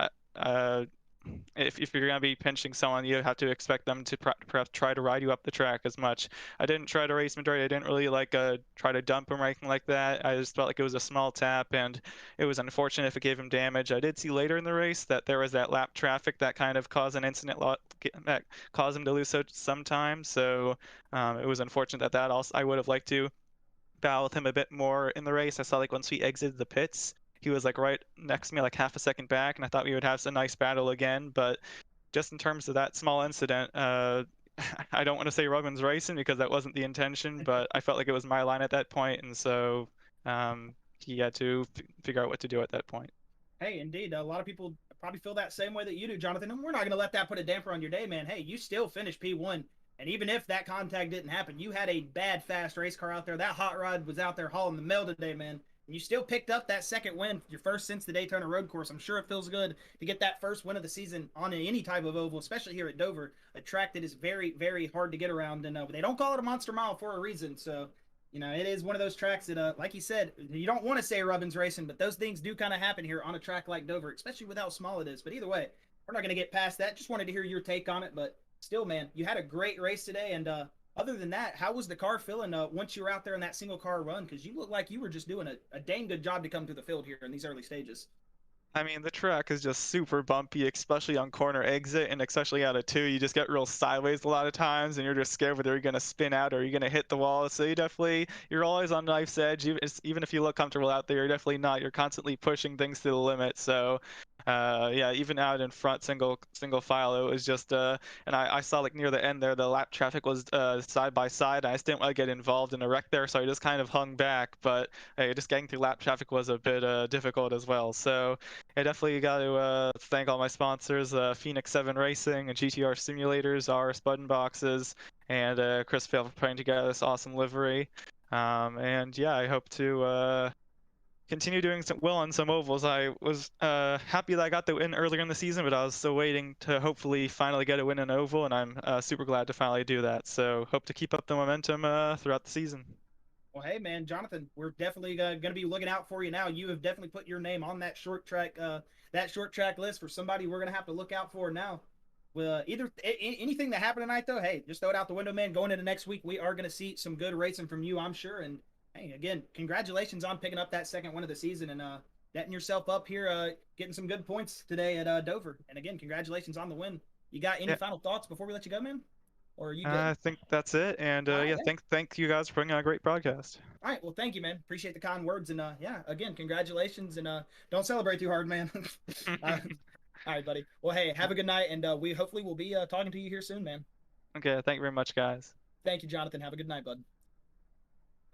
if you're going to be pinching someone, you have to expect them to perhaps try to ride you up the track as much. I didn't try to race majority. I didn't really like try to dump him or anything like that. I just felt like it was a small tap, and it was unfortunate if it gave him damage. I did see later in the race that there was that lap traffic that kind of caused an incident that caused him to lose some time. So it was unfortunate that also I would have liked to battle with him a bit more in the race. I saw like once we exited the pits, he was like right next to me, like half a second back, and I thought we would have a nice battle again. But just in terms of that small incident, I don't want to say Rugman's racing because that wasn't the intention, but I felt like it was my line at that point, and so he had to figure out what to do at that point. Hey, indeed, a lot of people probably feel that same way that you do, Jonathan. And we're not going to let that put a damper on your day, man. Hey, you still finished P1. And even if that contact didn't happen, you had a bad, fast race car out there. That hot rod was out there hauling the mail today, man. And you still picked up that second win, your first since the Daytona Road Course. I'm sure it feels good to get that first win of the season on any type of oval, especially here at Dover, a track that is very, very hard to get around. And they don't call it a monster mile for a reason. So, you know, it is one of those tracks that, like you said, you don't want to say Rubbins racing, but those things do kind of happen here on a track like Dover, especially with how small it is. But either way, we're not going to get past that. Just wanted to hear your take on it. But still, man, you had a great race today. And other than that, how was the car feeling once you were out there in that single car run? Because you look like you were just doing a dang good job to come through the field here in these early stages. I mean, the track is just super bumpy, especially on corner exit, and especially out of two, you just get real sideways a lot of times, and you're just scared whether you're going to spin out or you're going to hit the wall. So you're always on knife's edge. Even if you look comfortable out there, you're definitely not. You're constantly pushing things to the limit. So, yeah, even out in front, single file, it was just, and I saw like near the end there, the lap traffic was side by side. I just didn't want to get involved in a wreck there, so I just kind of hung back. But just getting through lap traffic was a bit difficult as well. So. I definitely got to thank all my sponsors, Phoenix 7 Racing and GTR Simulators, RS Button Boxes, and Chris Fail for putting together this awesome livery. And yeah, I hope to continue doing well on some ovals. I was happy that I got the win earlier in the season, but I was still waiting to hopefully finally get a win in oval, and I'm super glad to finally do that. So hope to keep up the momentum throughout the season. Well, hey, man, Jonathan, we're definitely going to be looking out for you now. You have definitely put your name on that short track list for somebody we're going to have to look out for now. Either anything that happened tonight, though, hey, just throw it out the window, man. Going into next week, we are going to see some good racing from you, I'm sure. And hey, again, congratulations on picking up that second win of the season and netting yourself up here, getting some good points today at Dover. And again, congratulations on the win. You got any final thoughts before we let you go, man? Or are you good? I think that's it. And yeah, thank you guys for bringing on a great broadcast. All right. Well, thank you, man. Appreciate the kind words. And yeah, again, congratulations. And don't celebrate too hard, man. All right, buddy. Well, hey, have a good night. And we hopefully will be talking to you here soon, man. Okay. Thank you very much, guys. Thank you, Jonathan. Have a good night, bud.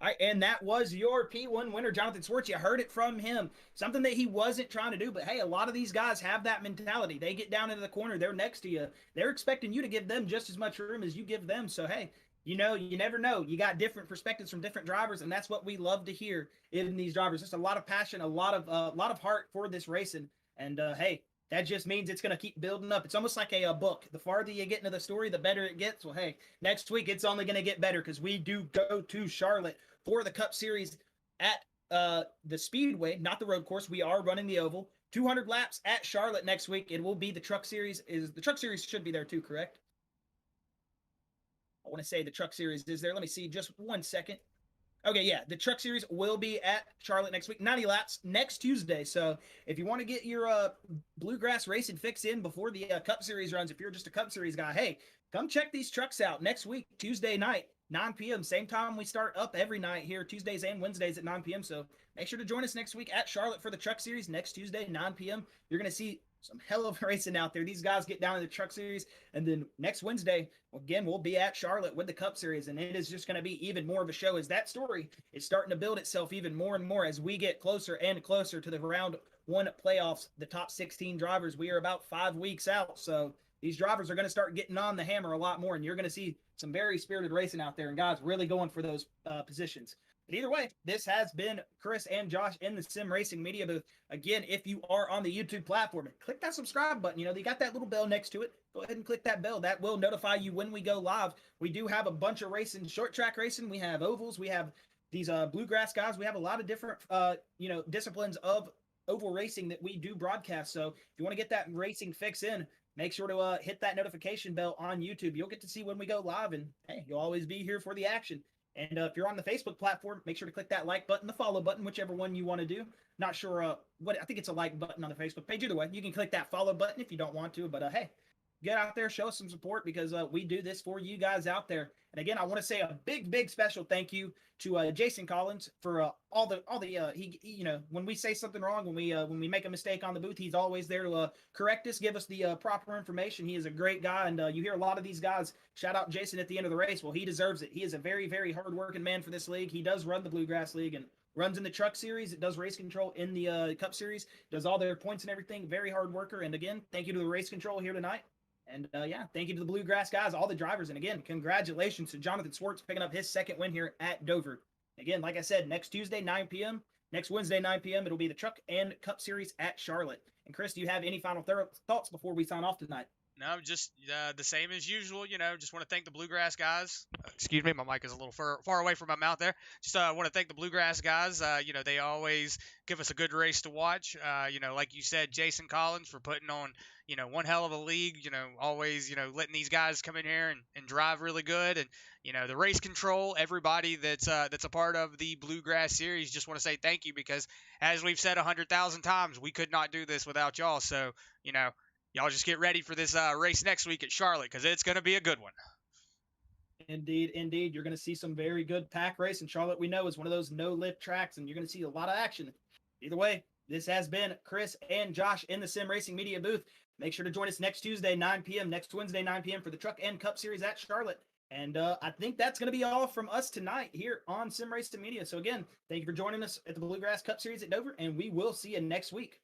All right, and that was your P1 winner, Jonathan Swartz. You heard it from him. Something that he wasn't trying to do, but hey, a lot of these guys have that mentality. They get down into the corner, they're next to you. They're expecting you to give them just as much room as you give them. So hey, you never know. You got different perspectives from different drivers, and that's what we love to hear in these drivers. Just a lot of passion, a lot of heart for this racing. And hey, that just means it's going to keep building up. It's almost like a book. The farther you get into the story, the better it gets. Well, hey, next week it's only going to get better because we do go to Charlotte for the Cup Series at the Speedway, not the road course. We are running the oval. 200 laps at Charlotte next week. It will be the Truck Series. The Truck Series should be there too, correct? I want to say the Truck Series is there. Let me see just 1 second. Okay, yeah, the Truck Series will be at Charlotte next week. 90 laps next Tuesday. So if you want to get your Bluegrass racing fix in before the Cup Series runs, if you're just a Cup Series guy, hey, come check these trucks out next week, Tuesday night, 9 p.m. Same time we start up every night here, Tuesdays and Wednesdays at 9 p.m. So make sure to join us next week at Charlotte for the Truck Series next Tuesday, 9 p.m. You're going to see some hell of racing out there. These guys get down to the Truck Series, and then next Wednesday, again, we'll be at Charlotte with the Cup Series, and it is just going to be even more of a show as that story is starting to build itself even more and more as we get closer and closer to the round one playoffs, the top 16 drivers. We are about 5 weeks out, so these drivers are going to start getting on the hammer a lot more, and you're going to see some very spirited racing out there, and guys really going for those positions. But either way, this has been Chris and Josh in the Sim Racing Media booth. Again, if you are on the YouTube platform, click that subscribe button. You know, you got that little bell next to it. Go ahead and click that bell. That will notify you when we go live. We do have a bunch of racing, short track racing. We have ovals. We have these Bluegrass guys. We have a lot of different, disciplines of oval racing that we do broadcast. So if you want to get that racing fix in, make sure to hit that notification bell on YouTube. You'll get to see when we go live, and hey, you'll always be here for the action. And if you're on the Facebook platform, make sure to click that like button, the follow button, whichever one you want to do. Not sure I think it's a like button on the Facebook page. Either way, you can click that follow button if you don't want to. But hey, get out there, show us some support because we do this for you guys out there. And again, I want to say a big special thank you to Jason Collins for all the when we say something wrong, when we make a mistake on the booth, he's always there to correct us, give us the proper information. He is a great guy, and you hear a lot of these guys shout out Jason at the end of the race. Well, he deserves it. He is a very, very hard-working man for this league. He does run the Bluegrass League and runs in the Truck Series. It does race control in the Cup Series, does all their points and everything. Very hard worker. And again, thank you to the race control here tonight. And thank you to the Bluegrass guys, all the drivers. And again, congratulations to Jonathan Swartz picking up his second win here at Dover. Again, like I said, next Tuesday, 9 p.m. Next Wednesday, 9 p.m., it'll be the Truck and Cup Series at Charlotte. And Chris, do you have any final thoughts before we sign off tonight? No, just the same as usual. Just want to thank the Bluegrass guys. Excuse me, my mic is a little far away from my mouth there. Just want to thank the Bluegrass guys. They always give us a good race to watch. Like you said, Jason Collins for putting on, one hell of a league. Always, letting these guys come in here and drive really good. And, the race control, everybody that's a part of the Bluegrass series, just want to say thank you because, as we've said 100,000 times, we could not do this without y'all. So, y'all just get ready for this race next week at Charlotte because it's going to be a good one. Indeed. You're going to see some very good pack race. And Charlotte, we know, is one of those no-lift tracks, and you're going to see a lot of action. Either way, this has been Chris and Josh in the Sim Racing Media booth. Make sure to join us next Tuesday, 9 p.m., next Wednesday, 9 p.m. for the Truck and Cup Series at Charlotte. And I think that's going to be all from us tonight here on Sim Racing Media. So again, thank you for joining us at the Bluegrass Cup Series at Dover, and we will see you next week.